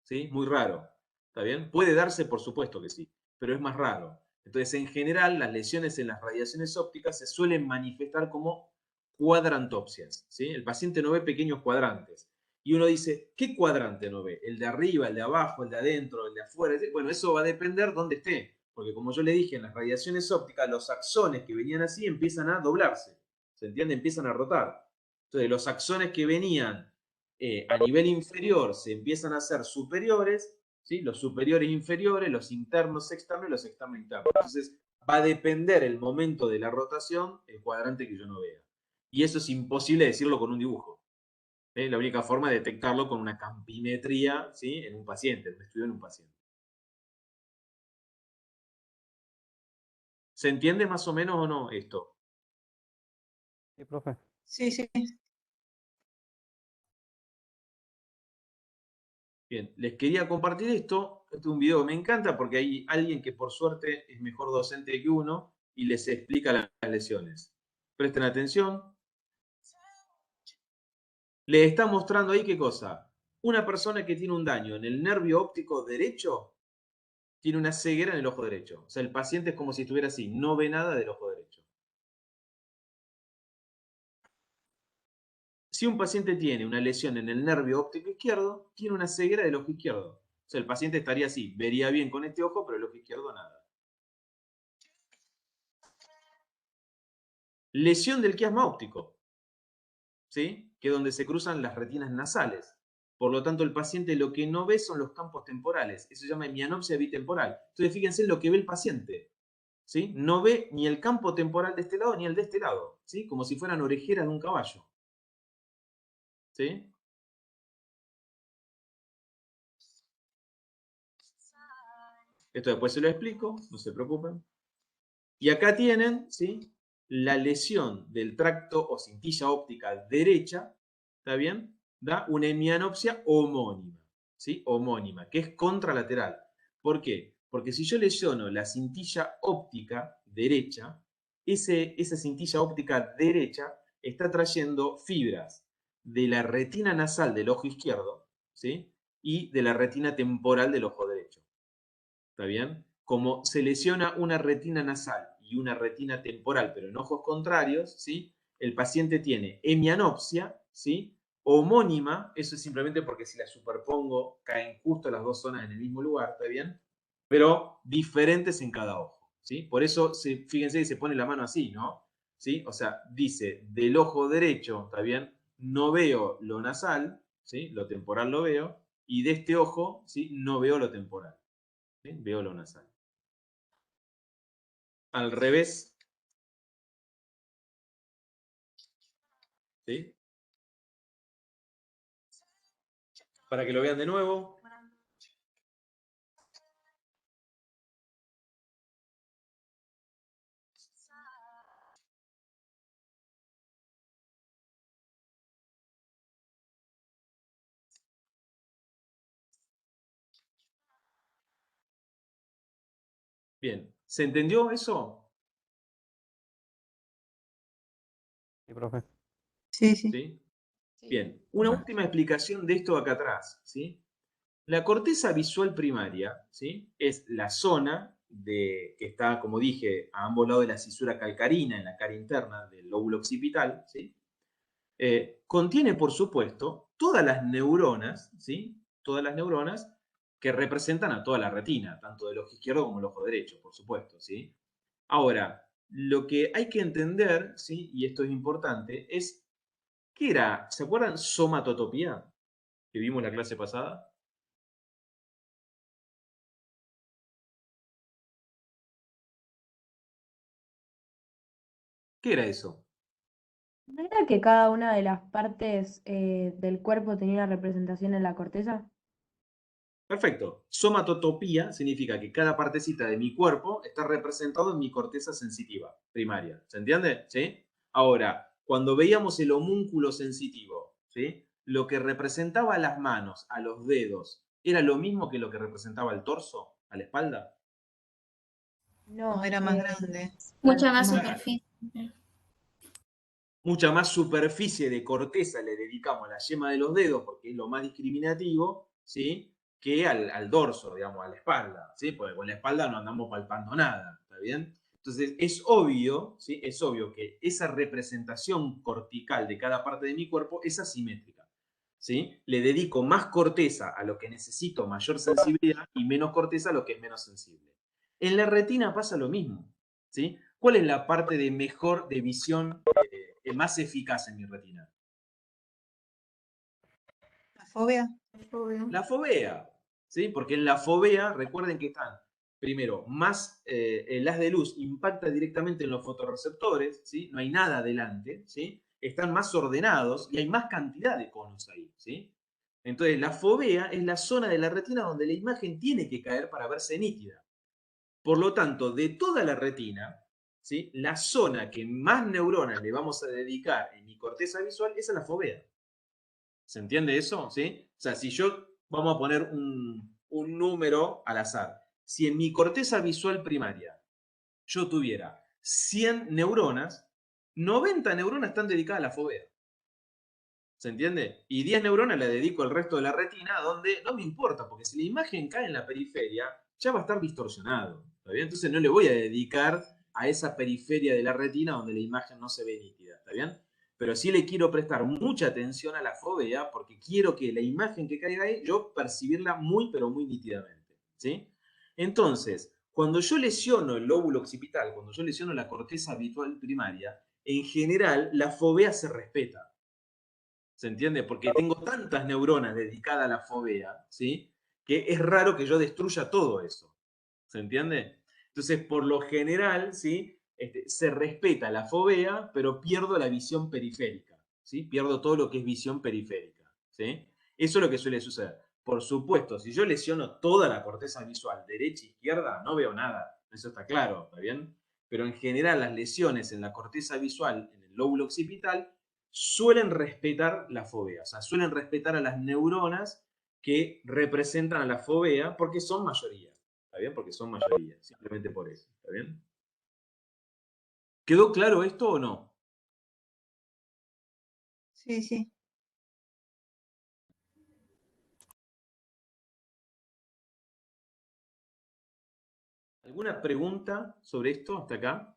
¿Sí? Muy raro. ¿Está bien? Puede darse, por supuesto que sí, pero es más raro. Entonces, en general, las lesiones en las radiaciones ópticas se suelen manifestar como cuadrantopsias. ¿Sí? El paciente no ve pequeños cuadrantes. Y uno dice, ¿qué cuadrante no ve? ¿El de arriba, el de abajo, el de adentro, el de afuera? Bueno, eso va a depender dónde esté. Porque como yo le dije, en las radiaciones ópticas, los axones que venían así empiezan a doblarse. ¿Se entiende? Empiezan a rotar. Entonces, los axones que venían a nivel inferior se empiezan a hacer superiores, ¿sí? Los superiores inferiores, los internos externos y los externos internos. Entonces, va a depender el momento de la rotación, el cuadrante que yo no vea. Y eso es imposible decirlo con un dibujo. La única forma de detectarlo con una campimetría, ¿sí? En un paciente, en un estudio en un paciente. ¿Se entiende más o menos o no esto? Sí, profe. Sí, sí. Bien, les quería compartir esto. Este es un video que me encanta porque hay alguien que por suerte es mejor docente que uno y les explica las lesiones. Presten atención. Les está mostrando ahí qué cosa. Una persona que tiene un daño en el nervio óptico derecho tiene una ceguera en el ojo derecho. O sea, el paciente es como si estuviera así, no ve nada del ojo derecho. Si un paciente tiene una lesión en el nervio óptico izquierdo, tiene una ceguera del ojo izquierdo. O sea, el paciente estaría así, vería bien con este ojo, pero el ojo izquierdo nada. Lesión del quiasma óptico, ¿sí? Que es donde se cruzan las retinas nasales. Por lo tanto, el paciente lo que no ve son los campos temporales. Eso se llama hemianopsia bitemporal. Entonces, fíjense en lo que ve el paciente, ¿sí? No ve ni el campo temporal de este lado ni el de este lado, ¿sí? Como si fueran orejeras de un caballo, ¿sí? Esto después se lo explico, no se preocupen. Y acá tienen, ¿sí? La lesión del tracto o cintilla óptica derecha, ¿está bien? Da una hemianopsia homónima, ¿sí? Homónima, que es contralateral. ¿Por qué? Porque si yo lesiono la cintilla óptica derecha, esa cintilla óptica derecha está trayendo fibras de la retina nasal del ojo izquierdo, ¿sí? Y de la retina temporal del ojo derecho. ¿Está bien? Como se lesiona una retina nasal y una retina temporal, pero en ojos contrarios, ¿sí? El paciente tiene hemianopsia, ¿sí? Homónima, eso es simplemente porque si la superpongo caen justo las dos zonas en el mismo lugar, ¿está bien? Pero diferentes en cada ojo, ¿sí? Por eso, fíjense que se pone la mano así, ¿no? ¿Sí? O sea, dice, del ojo derecho, ¿está bien? No veo lo nasal, ¿sí? Lo temporal lo veo, y de este ojo, ¿sí? No veo lo temporal. ¿Sí? Veo lo nasal. Al revés, ¿sí? Para que lo vean de nuevo. Bien, ¿se entendió eso? Sí, profe. Sí, sí. ¿Sí? Sí. Bien, una última explicación de esto acá atrás, ¿sí? La corteza visual primaria, ¿sí? Es la zona que está, como dije, a ambos lados de la cisura calcarina en la cara interna del lóbulo occipital, ¿sí? Contiene, por supuesto, todas las neuronas, ¿sí? Todas las neuronas que representan a toda la retina, tanto del ojo izquierdo como del ojo derecho, por supuesto, ¿sí? Ahora, lo que hay que entender, ¿sí? Y esto es importante, es ¿qué era? ¿Se acuerdan somatotopía? Que vimos la clase pasada. ¿Qué era eso? ¿No era que cada una de las partes del cuerpo tenía una representación en la corteza? Perfecto. Somatotopía significa que cada partecita de mi cuerpo está representado en mi corteza sensitiva primaria. ¿Se entiende? ¿Sí? Ahora, cuando veíamos el homúnculo sensitivo, ¿sí? Lo que representaba a las manos, a los dedos, ¿era lo mismo que lo que representaba al torso, a la espalda? No, era más grande. Mucha más más- superficie. Mucha más superficie de corteza le dedicamos a la yema de los dedos, porque es lo más discriminativo, ¿sí? Que al dorso, digamos, a la espalda, ¿sí? Porque con la espalda no andamos palpando nada, ¿está bien? Entonces, es obvio, ¿sí? Es obvio que esa representación cortical de cada parte de mi cuerpo es asimétrica. ¿sí? Le dedico más corteza a lo que necesito mayor sensibilidad y menos corteza a lo que es menos sensible. En la retina pasa lo mismo, ¿sí? ¿Cuál es la parte de visión más eficaz en mi retina? La fobia. La fovea, ¿sí? Porque en la fovea, recuerden que están, primero, más el haz de luz impacta directamente en los fotorreceptores, ¿sí? No hay nada adelante, ¿sí? Están más ordenados y hay más cantidad de conos ahí, ¿sí? Entonces, la fovea es la zona de la retina donde la imagen tiene que caer para verse nítida. Por lo tanto, de toda la retina, ¿sí? La zona que más neuronas le vamos a dedicar en mi corteza visual es a la fovea. ¿Se entiende eso? ¿Sí? O sea, si yo, vamos a poner un número al azar. Si en mi corteza visual primaria yo tuviera 100 neuronas, 90 neuronas están dedicadas a la fovea. ¿Se entiende? Y 10 neuronas le dedico al resto de la retina, donde no me importa, porque si la imagen cae en la periferia, ya va a estar distorsionado. ¿Está bien? Entonces no le voy a dedicar a esa periferia de la retina donde la imagen no se ve nítida. ¿Está bien? Pero sí le quiero prestar mucha atención a la fovea, porque quiero que la imagen que caiga ahí, yo percibirla muy, pero muy nítidamente. ¿Sí? Entonces, cuando yo lesiono el lóbulo occipital, cuando yo lesiono la corteza visual primaria, en general la fovea se respeta. ¿Se entiende? Porque tengo tantas neuronas dedicadas a la fovea, ¿sí? Que es raro que yo destruya todo eso. ¿Se entiende? Entonces, por lo general, ¿sí? Se respeta la fovea, pero pierdo la visión periférica, ¿sí? Pierdo todo lo que es visión periférica, ¿sí? Eso es lo que suele suceder. Por supuesto, si yo lesiono toda la corteza visual, derecha e izquierda, no veo nada. Eso está claro, ¿está bien? Pero en general las lesiones en la corteza visual, en el lóbulo occipital, suelen respetar la fovea, o sea, suelen respetar a las neuronas que representan a la fovea porque son mayoría, ¿está bien? Porque son mayoría, simplemente por eso, ¿está bien? ¿Quedó claro esto o no? Sí, sí. ¿Alguna pregunta sobre esto hasta acá?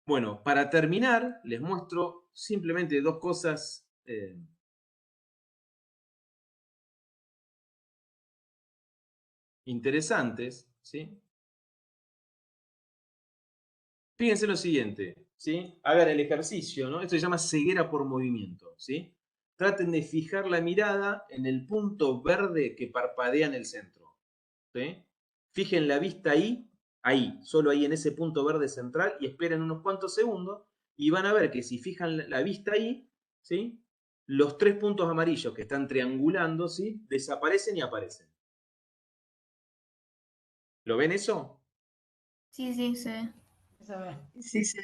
Bueno, para terminar, les muestro simplemente dos cosas interesantes, ¿sí? Fíjense lo siguiente, ¿sí? Hagan el ejercicio, ¿no? Esto se llama ceguera por movimiento, ¿sí? Traten de fijar la mirada en el punto verde que parpadea en el centro, ¿sí? Fijen la vista ahí, solo ahí en ese punto verde central y esperen unos cuantos segundos y van a ver que si fijan la vista ahí, ¿sí? Los tres puntos amarillos que están triangulando, ¿sí? Desaparecen y aparecen. ¿Lo ven eso? Sí, sí, sí. Sí, sí.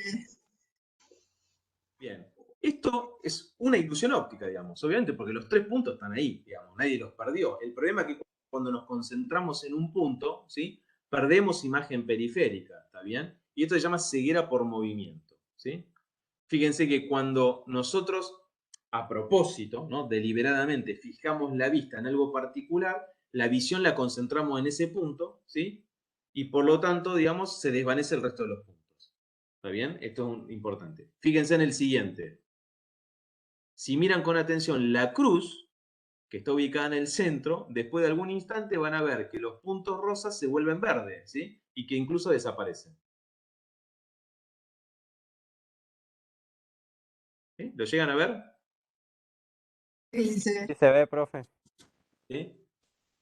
Bien. Esto es una ilusión óptica, digamos, obviamente, porque los tres puntos están ahí, digamos, nadie los perdió. El problema es que cuando nos concentramos en un punto, ¿sí? Perdemos imagen periférica, ¿está bien? Y esto se llama ceguera por movimiento, ¿sí? Fíjense que cuando nosotros, a propósito, ¿no? Deliberadamente fijamos la vista en algo particular, la visión la concentramos en ese punto, ¿sí? Y por lo tanto, digamos, se desvanece el resto de los puntos. ¿Está bien? Esto es importante. Fíjense en el siguiente. Si miran con atención la cruz, que está ubicada en el centro, después de algún instante van a ver que los puntos rosas se vuelven verdes, ¿sí? Y que incluso desaparecen. ¿Sí? ¿Lo llegan a ver? Sí, sí. Sí se ve, profe. ¿Sí?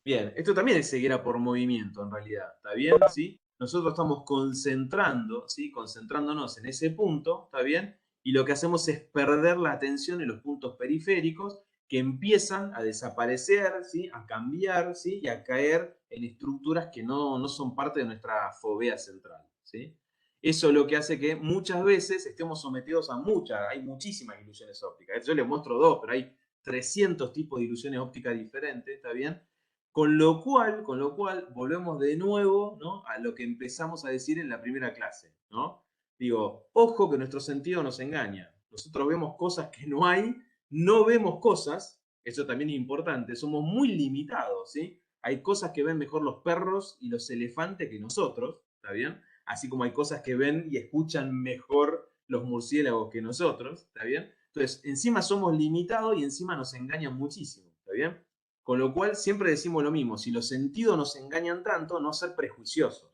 Bien, esto también es ceguera por movimiento en realidad, ¿está bien? ¿Sí? Nosotros estamos concentrando, ¿sí? Concentrándonos en ese punto, ¿está bien? Y lo que hacemos es perder la atención en los puntos periféricos que empiezan a desaparecer, ¿sí? A cambiar, ¿sí? Y a caer en estructuras que no son parte de nuestra fovea central, ¿sí? Eso es lo que hace que muchas veces estemos sometidos a hay muchísimas ilusiones ópticas. Yo les muestro dos, pero hay 300 tipos de ilusiones ópticas diferentes, ¿está bien? Con lo cual, volvemos de nuevo, ¿no? A lo que empezamos a decir en la primera clase, ¿no? Digo, ojo que nuestro sentido nos engaña. Nosotros vemos cosas que no hay, no vemos cosas, eso también es importante, somos muy limitados, ¿sí? Hay cosas que ven mejor los perros y los elefantes que nosotros, ¿está bien? Así como hay cosas que ven y escuchan mejor los murciélagos que nosotros, ¿está bien? Entonces, encima somos limitados y encima nos engañan muchísimo, ¿está bien? Con lo cual, siempre decimos lo mismo, si los sentidos nos engañan tanto, no ser prejuiciosos,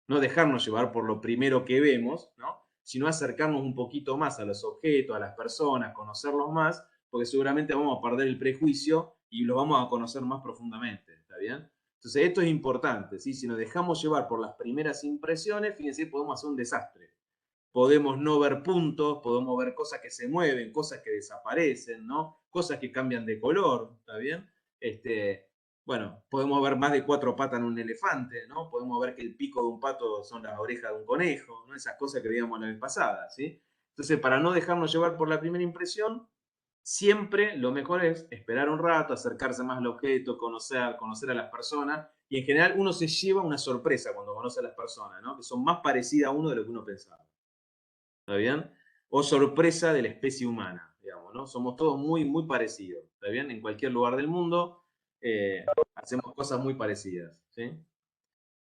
no dejarnos llevar por lo primero que vemos, ¿no? Sino acercarnos un poquito más a los objetos, a las personas, conocerlos más, porque seguramente vamos a perder el prejuicio y los vamos a conocer más profundamente, ¿está bien? Entonces, esto es importante, ¿sí? Si nos dejamos llevar por las primeras impresiones, fíjense, podemos hacer un desastre. Podemos no ver puntos, podemos ver cosas que se mueven, cosas que desaparecen, ¿no? Cosas que cambian de color, ¿está bien? Bueno, podemos ver más de 4 patas en un elefante, ¿no? Podemos ver que el pico de un pato son las orejas de un conejo, ¿no? Esas cosas que veíamos la vez pasada, ¿sí? Entonces, para no dejarnos llevar por la primera impresión, siempre lo mejor es esperar un rato, acercarse más al objeto, conocer a las personas, y en general uno se lleva una sorpresa cuando conoce a las personas, ¿no? Que son más parecidas a uno de lo que uno pensaba. ¿Está bien? O sorpresa de la especie humana, digamos, ¿no? Somos todos muy, muy parecidos, ¿está bien? En cualquier lugar del mundo hacemos cosas muy parecidas, ¿sí?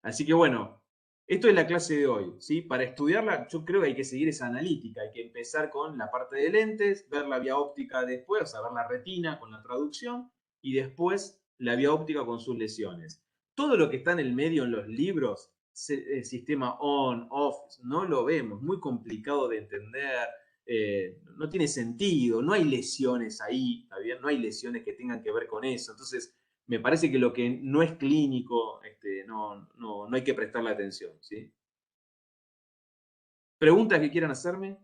Así que bueno, esto es la clase de hoy, ¿sí? Para estudiarla, yo creo que hay que seguir esa analítica, hay que empezar con la parte de lentes, ver la vía óptica después, o sea, ver la retina con la traducción, y después la vía óptica con sus lesiones. Todo lo que está en el medio en los libros, el sistema on, off, no lo vemos, muy complicado de entender, no tiene sentido, no hay lesiones ahí, ¿está bien? No hay lesiones que tengan que ver con eso, entonces me parece que lo que no es clínico, no hay que prestarle atención, ¿sí? ¿Preguntas que quieran hacerme?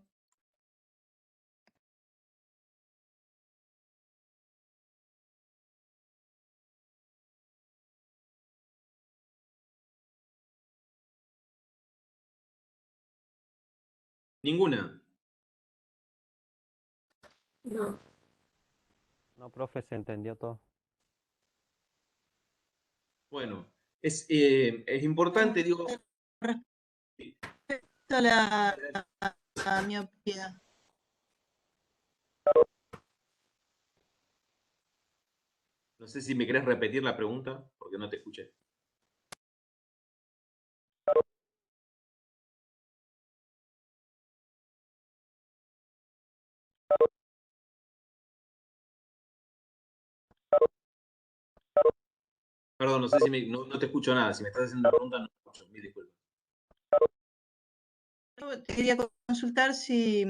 ¿Ninguna? No. No, profe, se entendió todo. Bueno, es importante, digo... Respecto a la miopía. No sé si me querés repetir la pregunta, porque no te escuché. Perdón, no sé si no te escucho nada. Si me estás haciendo una pregunta, no te escucho. Mil disculpas. Yo te quería consultar si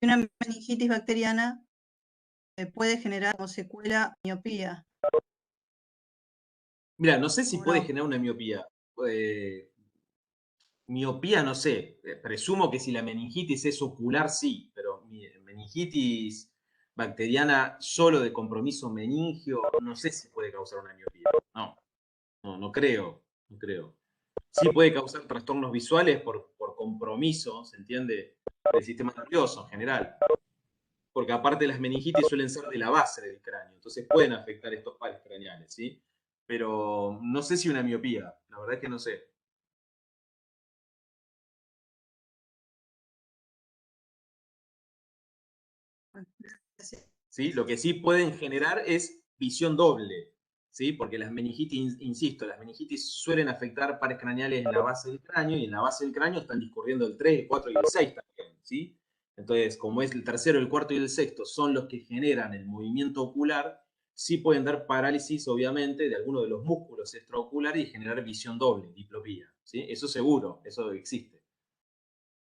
una meningitis bacteriana puede generar como secuela miopía. Mira, no sé si ¿O puede no? generar una miopía. Miopía, no sé. Presumo que si la meningitis es ocular, sí. Pero meningitis bacteriana solo de compromiso meningio, no sé si puede causar una miopía. No creo. No creo. Sí puede causar trastornos visuales por compromiso, ¿se entiende? Del sistema nervioso en general. Porque aparte las meningitis suelen ser de la base del cráneo, entonces pueden afectar estos pares craneales, ¿sí? Pero no sé si una miopía, la verdad es que no sé. ¿Sí? Lo que sí pueden generar es visión doble, ¿sí? Porque las meningitis, insisto, las meningitis suelen afectar pares craneales en la base del cráneo, y en la base del cráneo están discurriendo el 3, el 4 y el 6 también, ¿sí? Entonces, como es el tercero, el cuarto y el sexto son los que generan el movimiento ocular, sí pueden dar parálisis, obviamente, de alguno de los músculos extraoculares y generar visión doble, diplopía, ¿sí? Eso seguro, eso existe,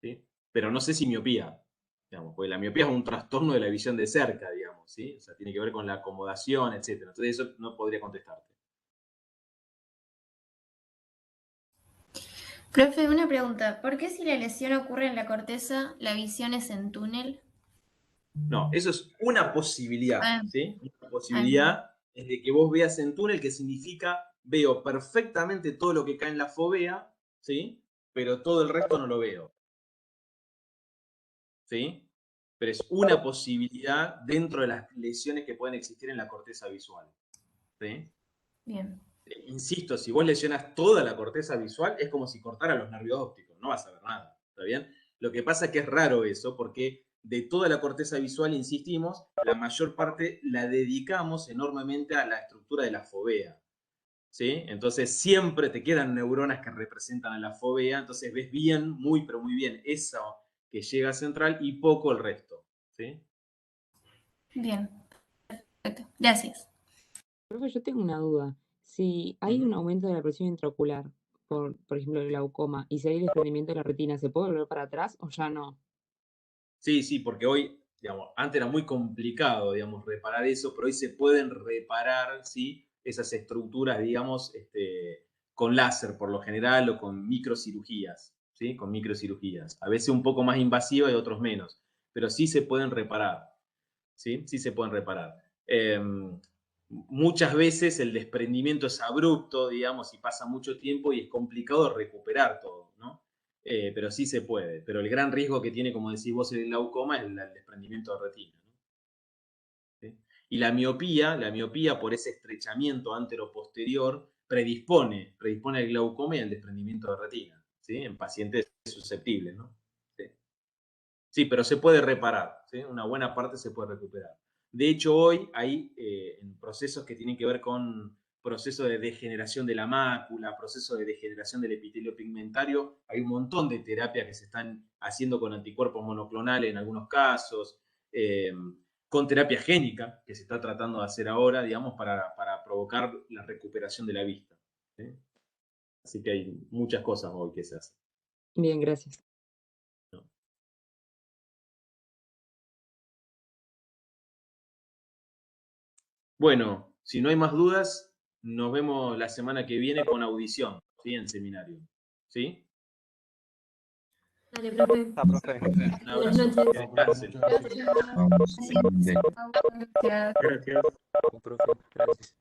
¿sí? Pero no sé si miopía, digamos, porque la miopía es un trastorno de la visión de cerca, digamos, ¿sí? O sea, tiene que ver con la acomodación, etc. Entonces eso no podría contestarte. Profe, una pregunta. ¿Por qué si la lesión ocurre en la corteza, la visión es en túnel? No, eso es una posibilidad, Ah, ¿sí? Una posibilidad es de que vos veas en túnel, que significa veo perfectamente todo lo que cae en la fovea, ¿sí? Pero todo el resto no lo veo, ¿sí? Pero es una posibilidad dentro de las lesiones que pueden existir en la corteza visual, ¿sí? bien. Insisto, si vos lesionas toda la corteza visual, es como si cortara los nervios ópticos, no vas a ver nada, ¿está bien? Lo que pasa es que es raro eso, porque de toda la corteza visual, insistimos, la mayor parte la dedicamos enormemente a la estructura de la fovea, ¿sí? Entonces siempre te quedan neuronas que representan a la fovea, entonces ves bien, muy, pero muy bien, que llega a central y poco el resto. ¿Sí? Bien, perfecto. Gracias. Profe, yo tengo una duda. Si hay un aumento de la presión intraocular, por ejemplo, el glaucoma, y si hay desprendimiento de la retina, ¿se puede volver para atrás o ya no? Sí, sí, porque hoy, digamos, antes era muy complicado, digamos, reparar eso, pero hoy se pueden reparar, ¿sí? Esas estructuras, digamos, con láser por lo general o con microcirugías, ¿sí? Con microcirugías. A veces un poco más invasivas y otros menos, pero sí se pueden reparar, ¿sí? Sí se pueden reparar. Muchas veces el desprendimiento es abrupto, digamos, y pasa mucho tiempo y es complicado recuperar todo, ¿no? Pero sí se puede. Pero el gran riesgo que tiene, como decís vos, el glaucoma es el desprendimiento de retina, ¿no? ¿Sí? Y la miopía por ese estrechamiento antero-posterior predispone al glaucoma y al desprendimiento de retina, ¿sí? En pacientes susceptibles, ¿no? Sí. Sí, pero se puede reparar, ¿sí? Una buena parte se puede recuperar. De hecho, hoy hay en procesos que tienen que ver con procesos de degeneración de la mácula, procesos de degeneración del epitelio pigmentario, hay un montón de terapias que se están haciendo con anticuerpos monoclonales en algunos casos, con terapia génica, que se está tratando de hacer ahora, digamos, para provocar la recuperación de la vista, ¿sí? Así que hay muchas cosas hoy que se hacen. Bien, gracias. Bueno, si no hay más dudas, nos vemos la semana que viene con audición, ¿sí? En seminario. ¿Sí? Dale, profe. Ah, profe. Un Buenas abrazo. noches. Que descansen. Gracias. Gracias. Profe, gracias.